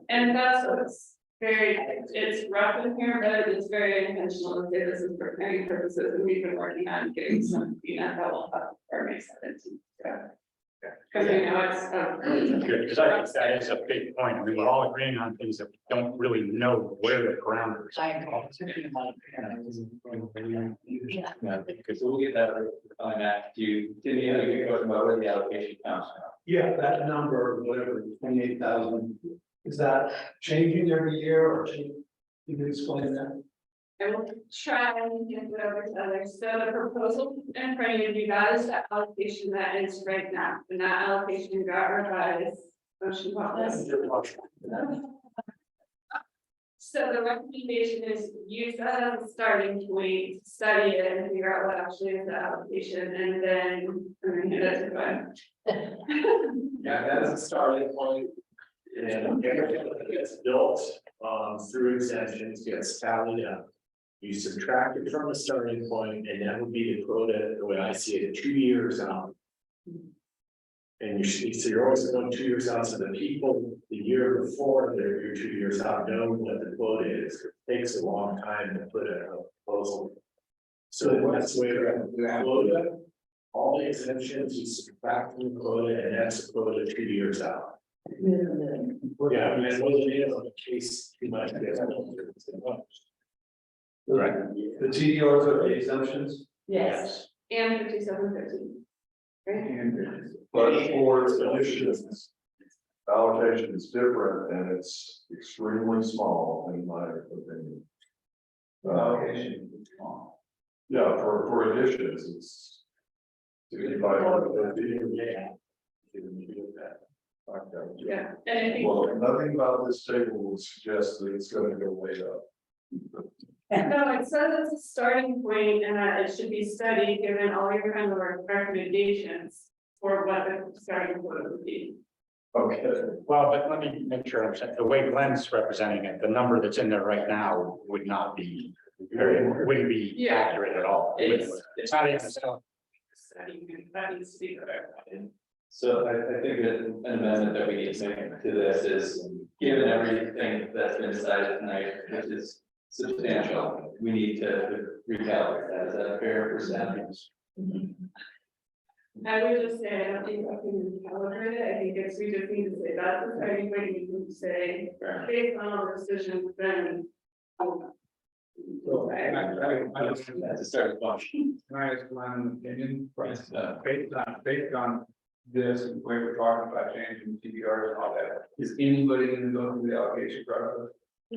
And that's what's very, it's rough in here, but it's very intentional, to say this is for planning purposes, and we've been working on getting some, that will help, or makes sense. Cause I know it's. Because I think that is a big point. I mean, we're all agreeing on things that we don't really know where the parameters are. Yeah, because we'll get that coming back to you. Did you have a good question about where the allocation comes from? Yeah, that number, whatever, 28,000, is that changing every year or can you explain that? I will try and get it over to others. So the proposal in front of you, that is the allocation that is right now, and that allocation got revised. Motion process. So the recommendation is use that as a starting point, study it and figure out what actually is the allocation, and then I'm gonna hand it to Glenn. Yeah, that's a starting point. And everything that gets built, through extensions gets tallied up. You subtract it from the starting point, and that would be the quota, the way I see it, 2 years out. And so you're always going 2 years out, so the people, the year before, you're 2 years out, know what the quota is. It takes a long time to put a proposal. So that's the way the quota, all the exemptions, you subtract from the quota, and that's the quota 2 years out. Yeah, I mean, it wasn't in on the case too much. Right. The TDRs are the exemptions. Yes. And 5715. Right? But for additions, allocation is different and it's extremely small in my opinion. Allocation. Yeah, for additions, it's. 65. Yeah, and I think. Well, nothing about this table will suggest that it's gonna go way up. No, it says it's a starting point and that it should be studied given all your kind of recommendations for what the starting point would be. Okay. Well, but let me make sure I'm saying, the way Glenn's representing it, the number that's in there right now would not be, wouldn't be Yeah. accurate at all. It's not even. That needs to be clarified. So I think that an amendment that we need to make to this is, given everything that's been decided tonight, which is substantial, we need to recalibrate that. Is that a fair percentage? I would just say, I don't think I can calibrate it, I think it's, we just need to say that's the starting point, you can say, based on our decisions, then. So I just, That's a start point. can I ask one opinion, based on this, and the way we're talking about changing TBRs and all that, is anybody gonna go through the allocation process? I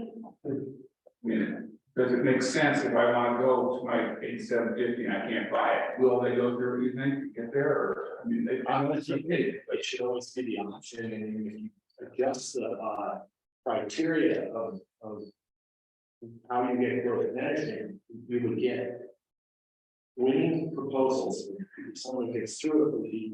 mean, does it make sense if I wanna go to my 8750 and I can't buy it, will they go through, you think, to get there, or, I mean, they. It should always be the option, and if you adjust the criteria of how you get growth management, you would get winning proposals. If someone gets through it, would be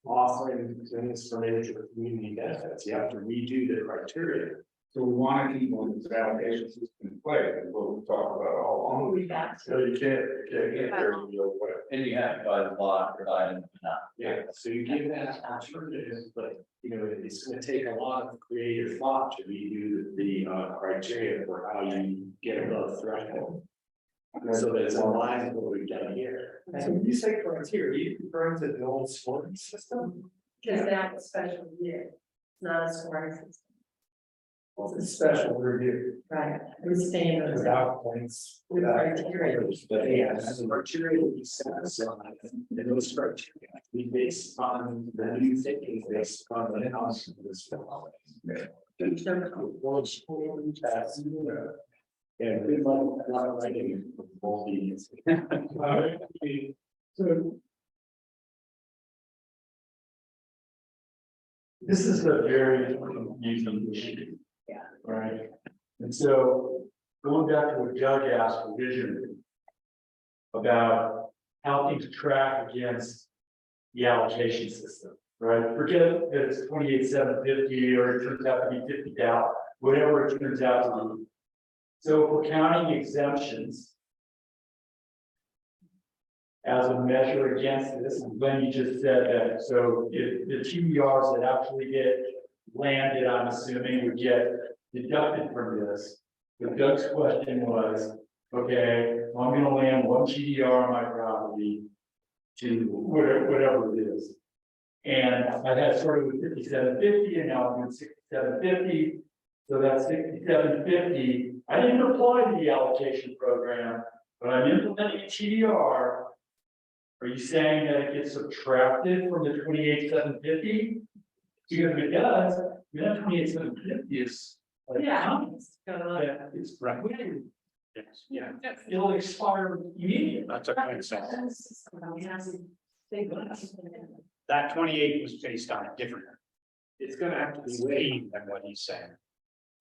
offering things for major community benefits. You have to redo the criteria. So we wanna keep on this allocation system in place, is what we talked about all along. So you can't get there real quick. And you have to buy the law, provide and not. Yeah, so you give that alternative, but it's gonna take a lot of creative thought to redo the criteria for how you get above threshold. So that it's in line with what we've done here. So when you say criteria, are you referring to the old scoring system? Because that's a special year, it's not a scoring system, It's a special review. right? With standards. Without points. With criteria. But yeah, that's the criteria that we set aside, and those criteria we based on the new thinking based on the house. And good luck, not writing both these. So This is a very confusing issue. Yeah. Right, and so going back to what Doug asked originally. About how things track against the allocation system, right? Forget that it's 28,750 or it turns out to be 50,000, whatever it turns out to be. So if we're counting exemptions. As a measure against this, and Glenn, you just said that, so if the TDRs that actually get landed, I'm assuming would get deducted from this. But Doug's question was, okay, well, I'm gonna land one TDR on my property to whatever it is. And I had started with 5750 and now I'm at 6750. So that's 6750. I didn't apply to the allocation program, but I'm implementing a TDR. Are you saying that it gets subtracted from the 28,750? Because if it does, then 28,750 is. like, Yeah. Yeah, it's right. Yeah, it'll expire immediately. That's what I'm saying. That 28 was based on a different. It's gonna have to be way than what he's saying.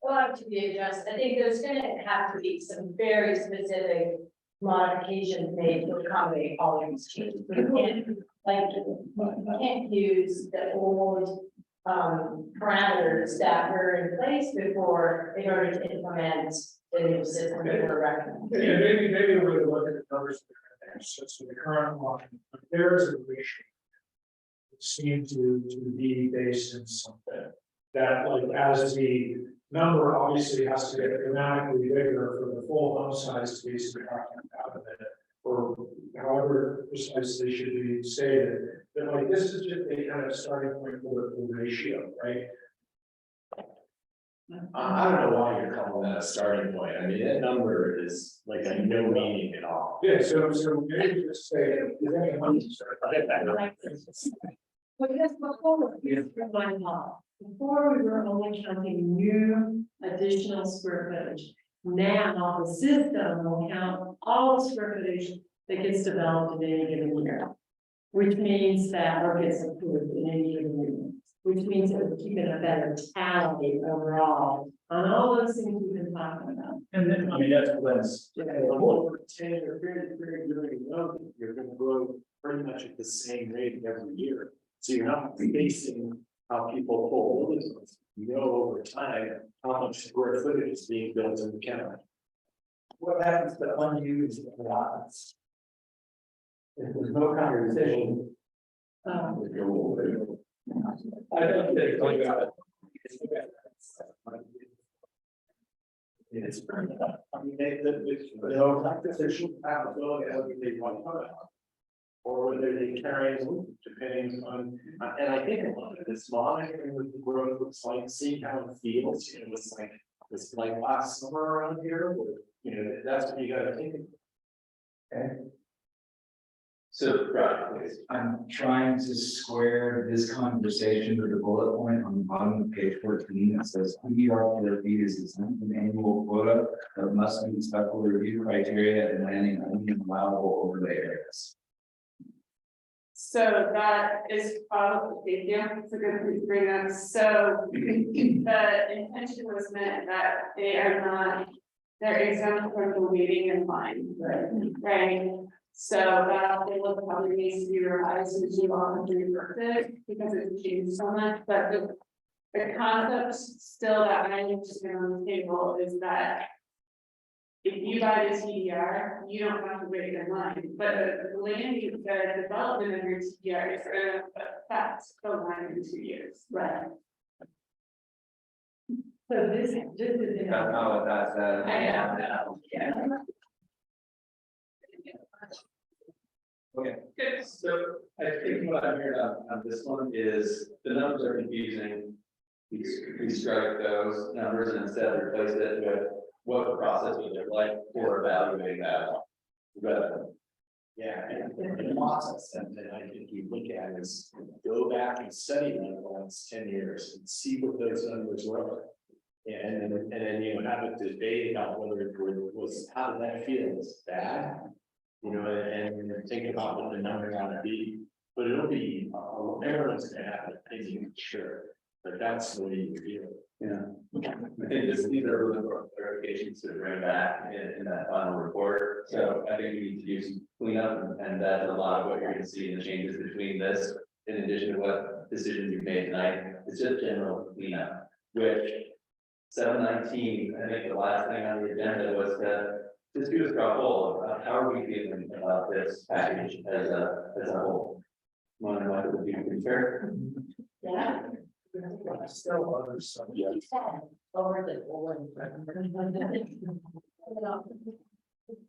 Will have to be adjusted. I think there's gonna have to be some very specific modifications made to accommodate all of these changes. We can't, like, you can't use the old parameters that were in place before in order to implement the new system that we're recommending. yeah, maybe we're gonna look at the numbers. So the current one, there is a ratio. It seemed to be based in something that, like, as the number obviously has to get dramatically bigger for the full home size to be subtracted out of it. Or however precisely should be stated, that like this is just a kind of starting point for the ratio, right? I don't know why you're calling that a starting point. I mean, that number is like a no meaning at all. Yeah, so maybe just say, is that a money start? Because before, before we were only counting new additional square footage. Now the system will count all the square footage that gets developed in any given year. Which means that, or gets approved in any given year, which means that we're keeping a better tally overall on all those things we've been talking about. And then, I mean, that's Glenn's. Over 10 or very low, you're gonna grow pretty much at the same rate every year. So you're not basing how people pull buildings. You know, over time, how much square footage is being built in the county. What happens to unused lots? If there's no conversation. I don't think like that. It's pretty tough. I mean, they'll like this issue, have they want to. Or whether they carry, depending on, and I think a lot of this monitoring with the growth looks like, see how it feels, you know, it's like. It's like last summer around here, where, you know, that's what you gotta think. Okay. So, Brad, please. I'm trying to square this conversation with the bullet point on the bottom of page 14 that says PDR for feet is exempt from annual quota, but must meet special review criteria and landing only in allowable overlay areas. So that is probably, yeah, it's a good thing to bring up. So the intention was meant that they are not, they're exempt from the waiting in line, right? So that will probably needs to be revised to do all the perfect because it's changed so much, but the concept still that I need to bring on the table is that if you buy the TDR, you don't have to wait in line, but the land, the development of your TDR is gonna affect the line in 2 years. Right. So this is. That's not what that says. I know, yeah. Okay, so I think what I'm hearing on this one is the numbers are confusing. We strike those numbers and instead replace it with what the process would look like for evaluating that. But Yeah, and the process that I think we look at is go back and study them for the last 10 years and see what those numbers were. And then, you know, have a debate about whether it was, how did that feel, was it bad? You know, and think about what the number ought to be, but it'll be, everyone's gonna have an opinion, sure, but that's the way you feel. yeah, I think these are really important clarifications to bring back in that final report. So I think we need to do some cleanup, and that's a lot of what you're gonna see in the changes between this. In addition to what decisions you've made tonight, it's just general cleanup, which 719, I think the last thing on the agenda was to just do a straw poll about how are we feeling about this package as a whole. Want to know what would be concerned? Yeah. Still other subjects. Over the board.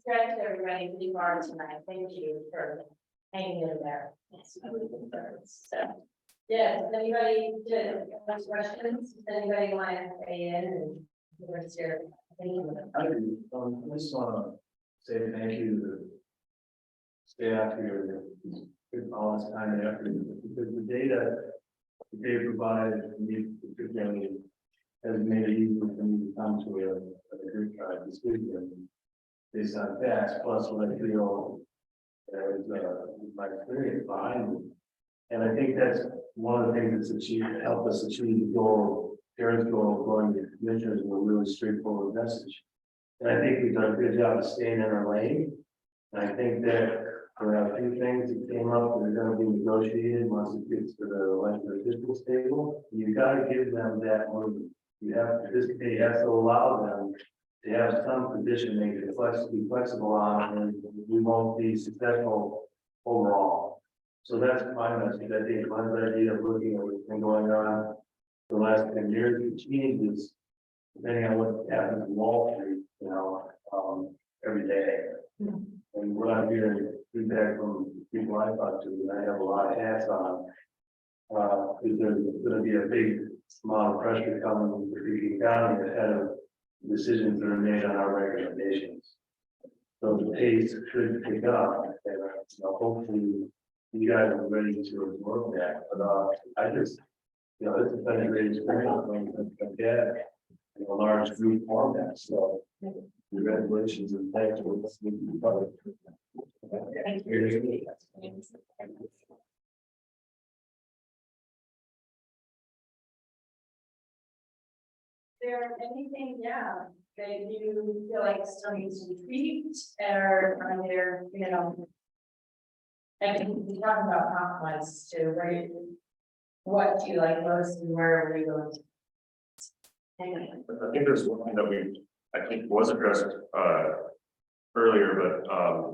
Thanks everybody for the art tonight. Thank you for hanging in there. So, yeah, does anybody have questions? Does anybody want to weigh in and give us your opinion? I just wanna say thank you to the staff here, good all this time and effort, because the data they provided, particularly has made it easier for me to come to a good decision based on facts, plus what I feel is my experience behind it. And I think that's one of the things that's achieved, helped us achieve the goal, Karen's goal of going to commissioners with a really straightforward message. And I think we've done a good job of staying in our lane. And I think that there are a few things that came up that are gonna be negotiated once it gets to the elected officials table. You gotta give them that movement. You have to, this committee has to allow them to have some position they can be flexible on, and we won't be successful overall. So that's my message. I think my idea of looking at what's been going on the last 10 years, it changes depending on what happens in Wall Street, you know, every day. And what I'm hearing feedback from people I talk to, and I have a lot of hats on. Is there's gonna be a big amount of pressure coming from Pekin County ahead of decisions that are made on our recommendations. So the pace should pick up, and you know, hopefully you guys are ready to absorb that, but I just, you know, this has been a great experience when I've had a large group format, so congratulations and thanks for listening to the public. Thank you. Is there anything, yeah, that you feel like still needs to be tweaked, or are there, you know? I think we talked about compromise too, right? What do you like most and where are we going to? I think there's one thing that I think was addressed, earlier, but,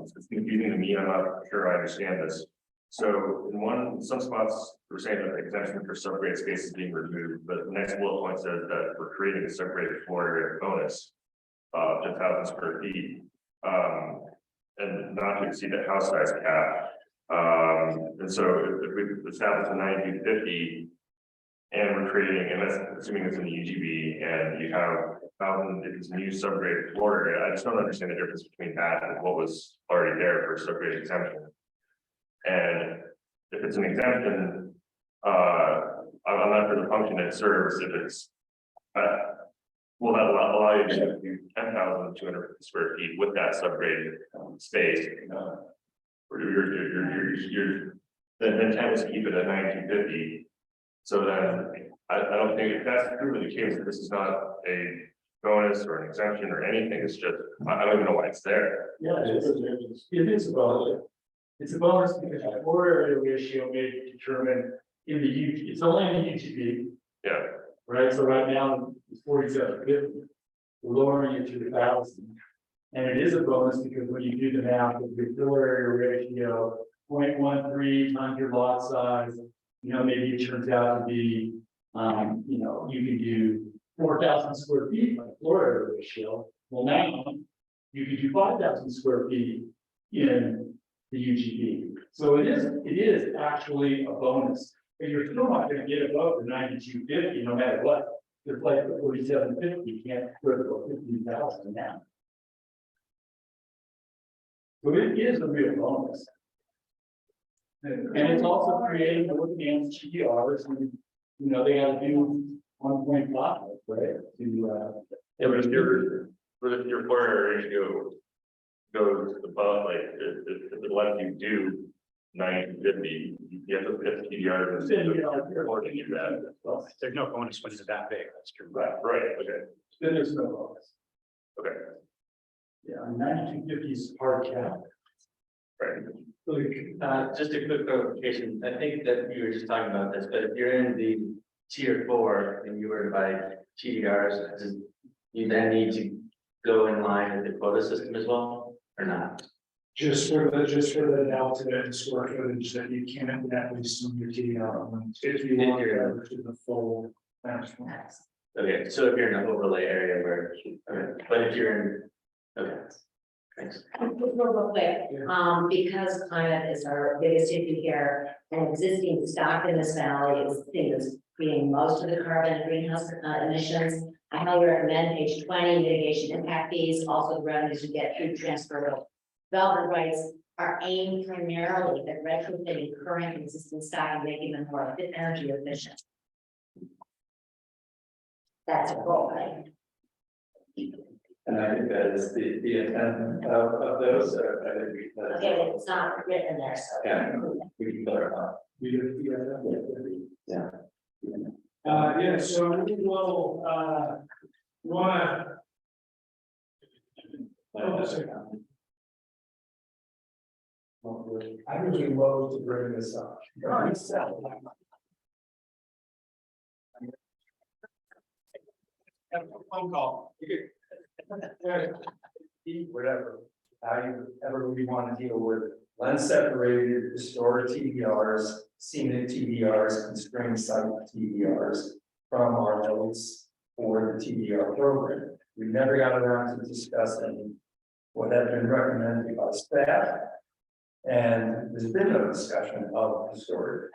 it's confusing to me, I'm not sure I understand this. So in some spots, we're saying that the exemption for subgrade space is being removed, but the next bullet point says that we're creating a subgraded floor area bonus. To 1,000 square feet, and not to exceed the house size cap. And so if we establish a 1950. And we're creating, and that's assuming it's in the UGB, and you have 1,000, if it's a new subgrade floor area, I just don't understand the difference between that and what was already there for subgrade exemption. And if it's an exemption, I'm not sure the function it serves, if it's, will that allow you to do 10,250 square feet with that subgraded space? Or the intent was to keep it at 1950. So then, I don't think if that's truly the case, this is not a bonus or an exemption or anything, it's just, I don't even know why it's there. Yeah, it is a bonus. It's a bonus because the floor area ratio may be determined in the UG, it's only in the UGB. Yeah. Right, so right now it's 4750, we're lowering it to 1,000. And it is a bonus because when you do the math, the floor area ratio, 0.13 times your lot size, you know, maybe it turns out to be, you know, you can do 4,000 square feet by floor area ratio. Well, now you can do 5,000 square feet in the UGB. So it is actually a bonus, but you're still not gonna get above the 9250 no matter what. It's like the 4750, you can't go to 15,000 now. So it is a real bonus. And it's also creating a look against GDRs, and, you know, they gotta do 1.5, right? Yeah, but if your employer ratio goes above, like, if it lets you do 90-50, you have to put TDR and say, reporting you that. Well, there's no bonus when it's that big, that's true. Right, okay, Then there's no bonus. okay, Yeah, 9250 is hard cap. right. Just a quick clarification, I think that you were just talking about this, but if you're in the tier 4 and you were to buy TDRs, does you then need to go in line with the quota system as well, or not? Just for the delta and square footage that you can't net lease on your TDR, if you want to go to the full. Okay, so if you're in an overlay area where, okay, but if you're in, okay, thanks. Real quick, because climate is our biggest issue here, and existing stock in this valley is the thing that's creating most of the carbon and greenhouse emissions. I highly recommend page 20, mitigation impact fees, also the revenues you get through transferable development rights are aimed primarily at retrofitting current and existing stock and making them more energy efficient. That's a goal, right? And I think that is the intent of those, I think Okay, but it's not written there, so. Yeah, we can clarify. Yeah. Yeah, so we will, wanna. I really love to bring this up. Phone call. Whatever, however we want to deal with it. Unseparated historic TDRs, scenic TDRs, constrained site TDRs from our notes for the TDR program. We never got around to discussing what had been recommended by staff. And there's been no discussion of historic.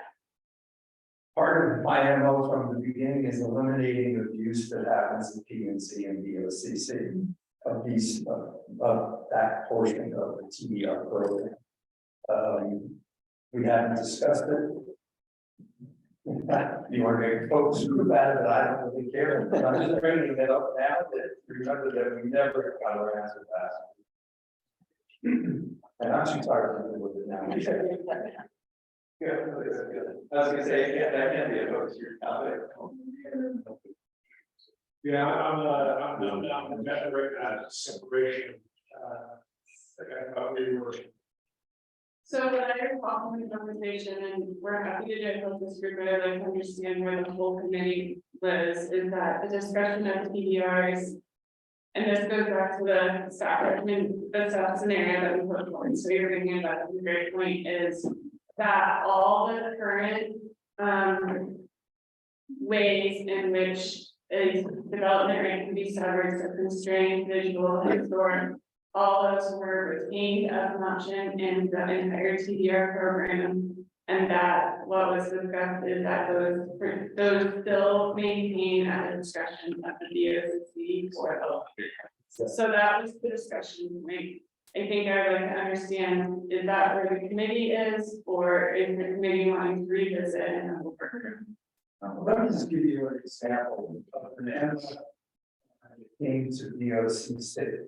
Part of my MO from the beginning is eliminating abuse that happens in PNC and DOCC of these, of that portion of the TDR program. We haven't discussed it. In fact, you are getting folks who about it, but I don't really care. I'm just bringing it up now that remember that we never got around to that. And I'm too tired to deal with it now. Good, good. I was gonna say, yeah, that can be a focus to your topic. Yeah, I'm down with that right now, separation. I thought we were. So what I recall from the conversation, and we're happy to do it with this group, but I'd like to understand where the whole committee was, is that the discussion of TDRs. And this goes back to the staff recommend, the staff scenario that we put forward, so you're thinking about the great point is that all the current ways in which a development rate can be severed, so constrained, visual, historic, all those were retained as an option in the entire TDR program. And that what was discussed is that those still maintain at the discretion of the DOCC or the. So that was the discussion point. I think I'd like to understand, is that where the committee is, or is the committee wanting to revisit and then we'll work through? Let me just give you an example of an animal that came to DOCC.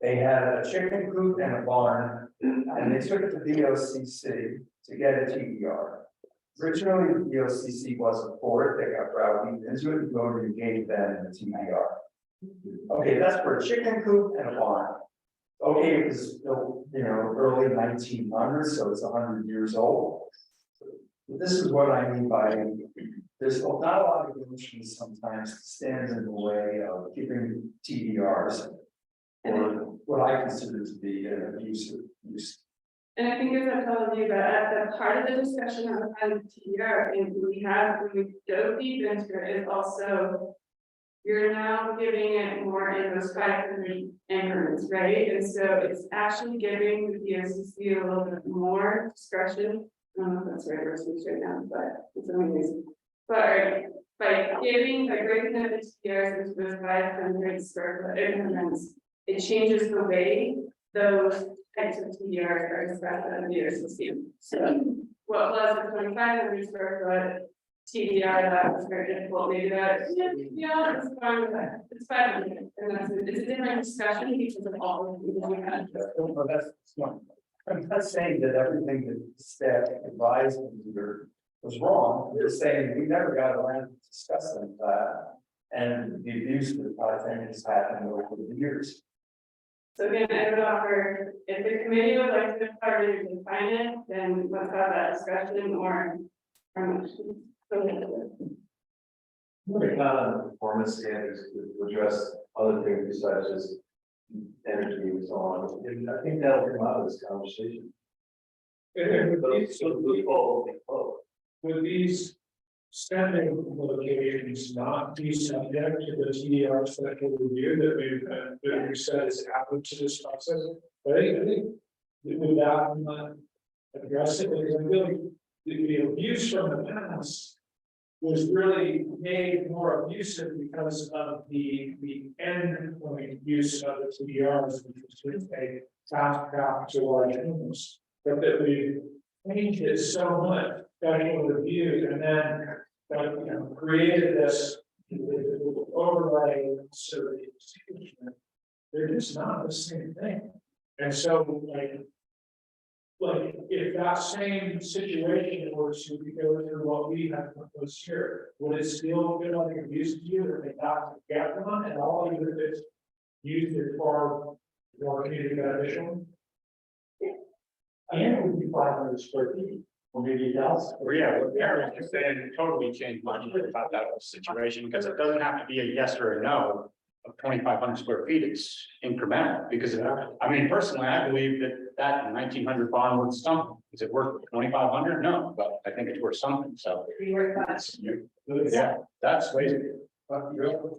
They had a chicken coop and a barn, and they took it to DOCC to get a TDR. Originally, the DOCC wasn't for it, they got browbeaten into it, and voted and gave them the TDR. Okay, that's for a chicken coop and a barn. Okay, it was built, you know, early 1900s, so it's 100 years old. But this is what I mean by, there's not a lot of emotions sometimes stands in the way of giving TDRs. Or what I consider to be an abusive use. And I think as I told you that at the part of the discussion that we had TDR, and we dove deep into it, is also you're now giving it more in those 500 increments, right? And so it's actually giving the PSCC a little bit more discretion. I don't know if that's right or speech right now, but it's amazing. But by breaking up the TDRs into those 500 square foot increments, it changes the way those types of TDRs are expressed on the PSCC. So what was a 2,500 square foot TDR that was very difficult, maybe that, yeah, it's fine with that, it's 500, and it's a different discussion because of all of the we had. Well, that's one. I'm not saying that everything that staff advised here was wrong. We're saying we never got around to discussing that. And the abuse that I think has happened over the years. So again, I would offer, if the committee would like to further define it, then let's have that discussion or. Moving on, performance standards to address other things besides just energy and so on. And I think that'll come out of this conversation. Would these standing locations not be subject to the TDR special review that we said is happened to this process? But I think would that not address it? Because I feel like the abuse from the past was really made more abusive because of the end point use of the TDRs, which was to a fast path to large homes. But that we changed it so much, special review, and then created this overlay. So they're just not the same thing. And so like if that same situation were to go through what we have proposed here, would it still feel like abuse to you that they have to get one and all, even if it's used it for more community beneficial? And it would be 500 square feet, or maybe 1,000. Well, yeah, what Aaron is saying totally changed my mind about that whole situation, because it doesn't have to be a yes or a no of 2,500 square feet, it's incremental, because I mean, personally, I believe that 1,900 bond worth something. Is it worth 2,500? No, but I think it's worth something, so. Yeah, that's way.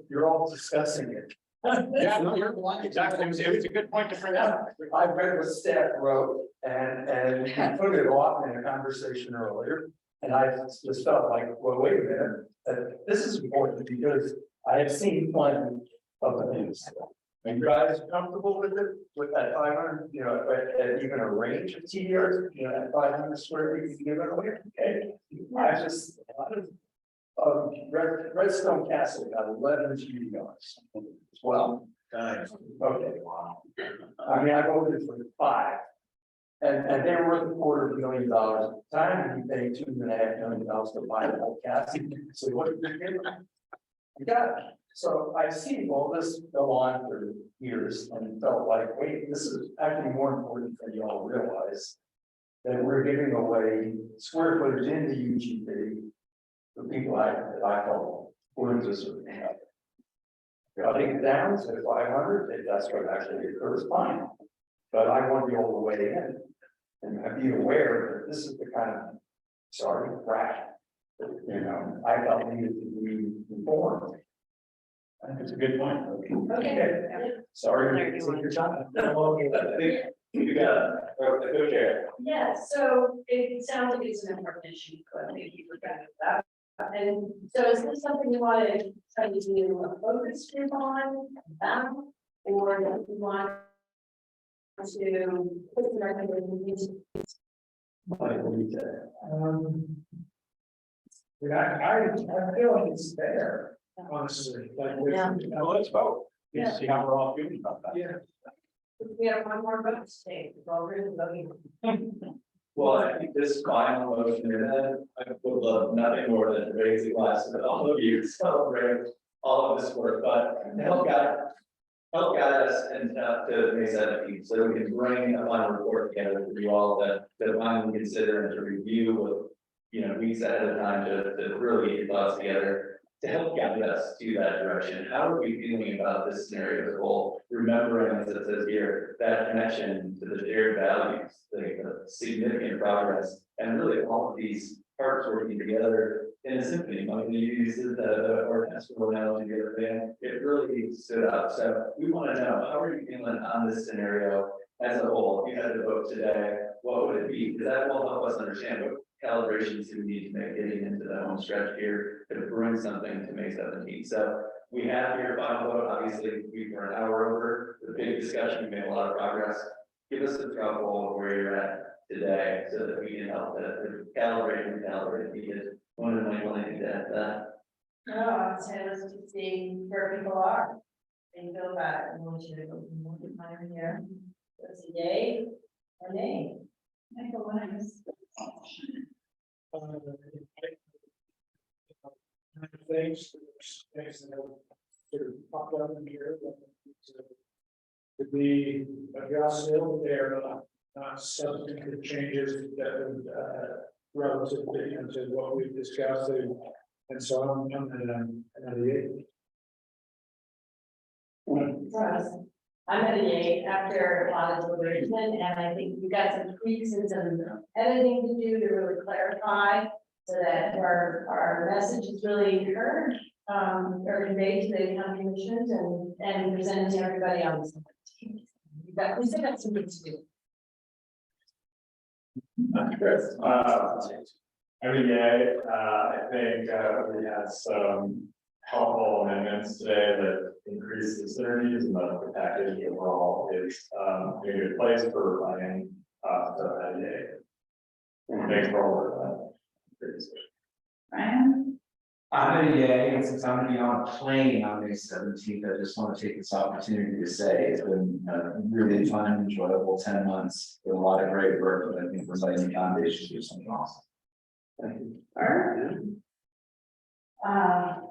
You're all discussing it. Yeah, no, you're exactly, it was a good point to bring up. I read what staff wrote and we put it off in a conversation earlier. And I just felt like, well, wait a minute, this is important because I have seen plenty of things. Are you guys comfortable with it, with that 500, at even a range of TDRs, at 500 square feet, you give it away? Okay. I just, Redstone Castle got 11 TDRs as well. Okay. I mean, I voted for 5. And they were worth $250 million at the time, and you paid $2.5 million to buy the whole castle. So what did you get? You got it. So I've seen all this go on for years and felt like, wait, this is actually more important than you all realize. That we're giving away square footage in the UGB for people that I call wounds or cutting it down to 500, if that's what actually occurs, fine. But I want you all the way in and be aware that this is the kind of crap that, I felt needed to be informed. I think it's a good point. Okay. Sorry. To take your time. You got it. Okay. Yeah, so it sounds like it's an important issue, but thank you for bringing that. And so is this something you want to try to do a focus group on, or do you want to put some recommendations? I feel like it's there, honestly, like. Let's vote. Let's see how we're all feeling about that. Yeah. We have one more vote to take. We're already voting. Well, I think this final motion, I would love nothing more than to raise the glass of all of you to celebrate all of this work, but to help guide us and to May 17th, so we can bring a final report together for you all that finally consider and to review with, weeks ahead of time to really get your thoughts together. To help guide us to that direction, how are we feeling about this scenario as a whole? Remembering, as it says here, that connection to the shared values, the significant progress, and really all of these parts working together in a symphony, when you use the orchestral analogy the other day, it really stood out. So we want to know, how are you feeling on this scenario as a whole? If you had to vote today, what would it be? Because that will help us understand what calibrations do we need to make getting into the home stretch here to bring something to May 17th. So we have your final vote. Obviously, we were an hour over the big discussion. We made a lot of progress. Give us a trouble of where you're at today so that we can help the calibrate because one of my willing to get that. No, I would say let's just see where people are. And feel about it, and we'll should go more time here. It's a yay or nay. Michael, what is? Things that have sort of popped up in here. To be adjusted, they're not substantive changes that would, relatively to what we've discussed. And so I'm at the 8. I'm at a yay after a lot of deliberation, and I think we got some tweaks and some editing to do to really clarify. So that our message is really heard, or conveyed to the county commissioners and presented to everybody on this. We still got some things to do. Chris, I mean, yeah, I think, we had some helpful amendments today that increase the synergies and the package overall is, a good place for planning, so, yeah. Thanks for all of that. Brian? I'm a yay, and since I'm gonna be on a plane on May 17th, I just want to take this opportunity to say it's been a really fun, enjoyable 10 months. With a lot of great work, but I think we're laying the foundation to do something awesome. Thank you.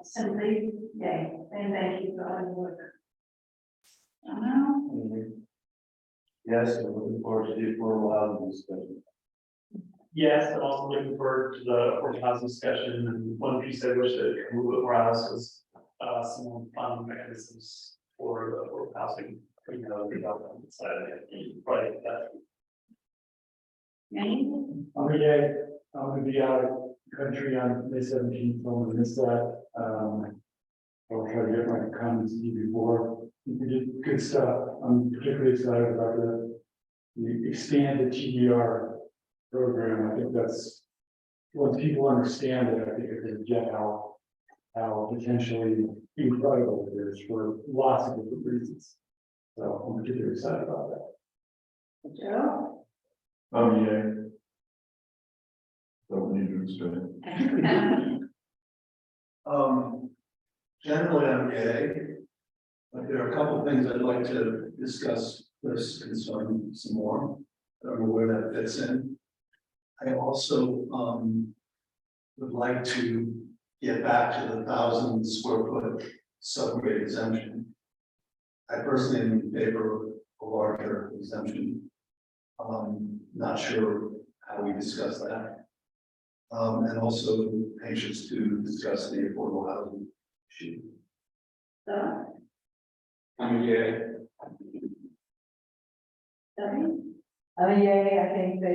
Simply, yay, and thank you for all your work. Yes, we're looking forward to the affordable housing discussion. Yes, I'm also looking forward to the affordable housing discussion, and one piece I wish that could move it more else was some funding mechanisms for the affordable housing, the development side of it, right, that. Name? I'm gonna be out of country on May 17th, so I'm gonna miss that. I'll try to get my comments to you before. We did good stuff. I'm particularly excited about the expanded TDR program. I think that's, once people understand it, I think it can get how potentially incredible it is for lots of different reasons. So I'm particularly excited about that. Joe? Yeah. Don't need to explain. Generally, I'm gay. But there are a couple of things I'd like to discuss this concern some more. I don't know where that fits in. I also would like to get back to the 1,000 square foot subgrade exemption. I personally am in favor of a larger exemption. Not sure how we discuss that. And also anxious to discuss the affordable housing issue. I'm a yay. I think the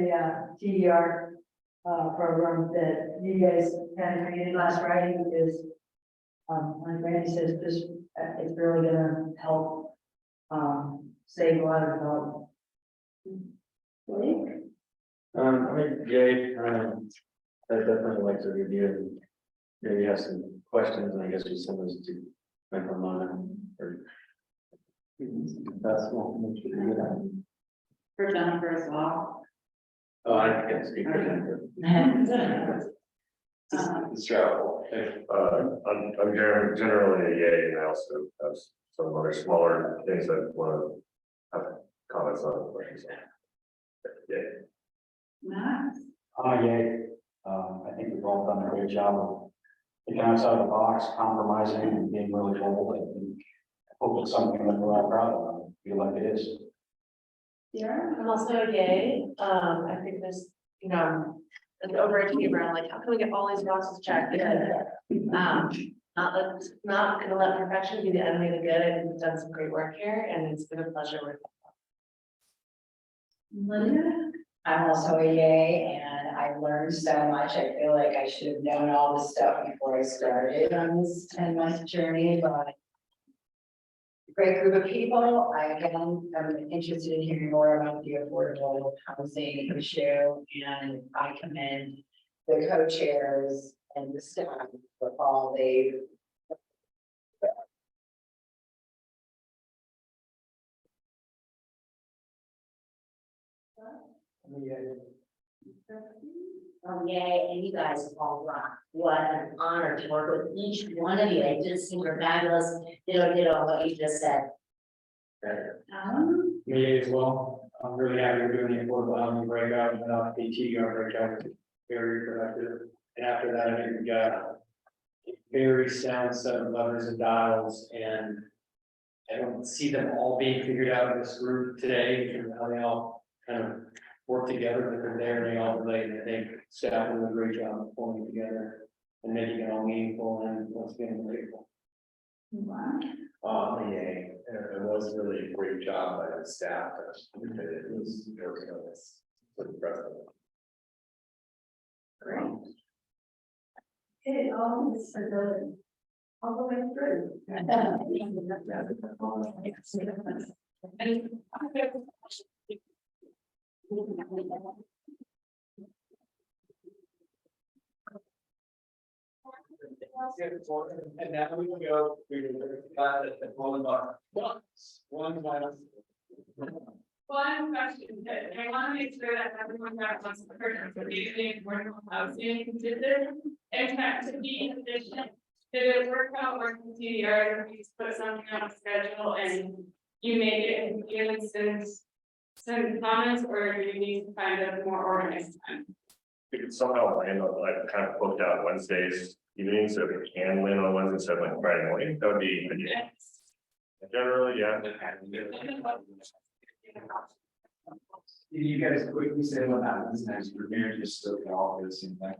TDR program that you guys kind of created last Friday is, like Randy says, this it's really gonna help save a lot of development. I mean, yay, I'd definitely like to review and maybe have some questions, and I guess we send those to Michael Lana or. That's not much to do that. For Jennifer as well. Oh, I can't speak for Jennifer. It's travel. I'm generally a yay, and I also have some other smaller things that want to have comments on questions. Yeah. Matt? Yay. I think we've all done a great job of thinking outside the box, compromising and being really bold. I think, I hope it's something that we're all proud of. I feel like it is. Yeah. I'm also a yay. I think there's, an overachiever. I'm like, how can we get all these boxes checked? Not gonna let perfection be the enemy of the good. I think we've done some great work here, and it's been a pleasure working. Linda? I'm also a yay, and I learned so much. I feel like I should have known all this stuff before I started on this 10-month journey, but. Great group of people. I again am interested in hearing more about the affordable housing issue, and I commend the co-chairs and the staff for all they. Oh, yay, and you guys all rock. What an honor to work with each one of you. They just seem fabulous. Did all what you just said. Me as well. I'm really happy we're doing the affordable housing breakout, and the TDR breakout, very productive. And after that, I think we got a very sound set of levers and dials, and I don't see them all being figured out in this group today, and how they all kind of work together, but they're there, and they all relate, and I think staff did a great job of pulling it together and making it all meaningful, and once again, grateful. Yeah, it was really a great job by the staff. It was impressive. Great. It all is stability. All the way through. And now we can go to the Poland bar. One last. One question, that I want to make sure that everyone got what's the purpose of the affordable housing, did this impact to be efficient? Did it work out working TDR, if you put something on a schedule and you make it, you send comments, or do you need to find a more organized time? We could somehow land on, like, kind of booked out Wednesdays evenings, so if we can land on Wednesday instead of like Friday morning, that would be ideal. Generally, yeah. Can you guys quickly say what happens next? We're here just so we all do the same thing.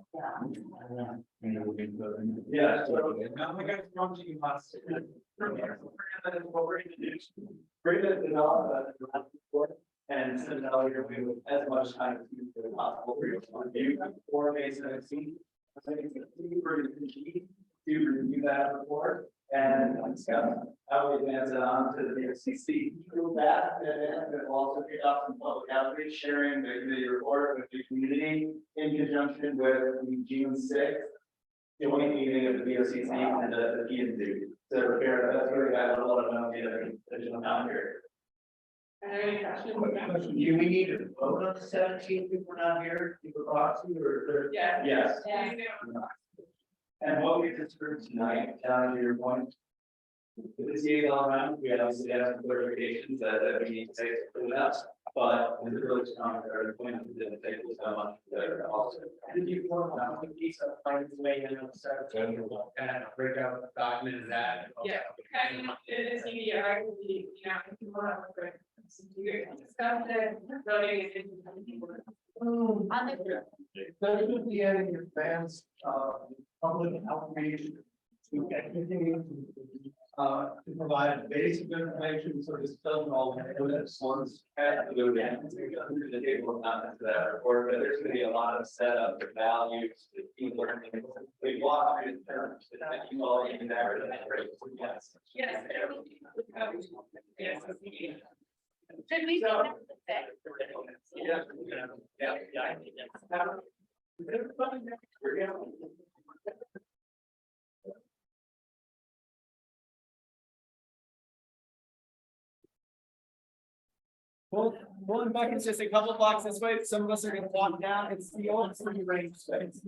Yeah, so now we got from you last. What we're gonna do. Bring it develop and send it out here with as much time as possible for you to review or basically see. I think it's super key to review that report and discuss how we advance it on to the FCC. Through that, and we'll also pick up some public outreach, sharing the report with the community in conjunction with the June 6th joint meeting of the VOCC and the P and Z. So prepare, that's where we got a lot of additional time here. Any questions? Do we need to vote on the 17th if we're not here, keep a proxy or? Yeah. Yes. Yeah. And what we just heard tonight, down to your point. With the CA all around, we obviously have some clarifications that we need to take to that, but it's really strong, or the point of the table so much there also. Did you form a piece of finance way in the secretary, kind of break out the document of that? Yeah, kind of, it is TDR, you know, if you want to work with stuff that voting is. So you would be adding your fans, public outreach to continue to provide basic information, so this doesn't all have ones. Have to go down to the table of contents of that report, but there's gonna be a lot of setup, the values, the key learning. We walk through the terms, that you all in there, yes. Yes. Yes. Should we? Yeah. Well, in fact, it's just a couple blocks this way. Some of us are gonna walk down. It's the old free range space.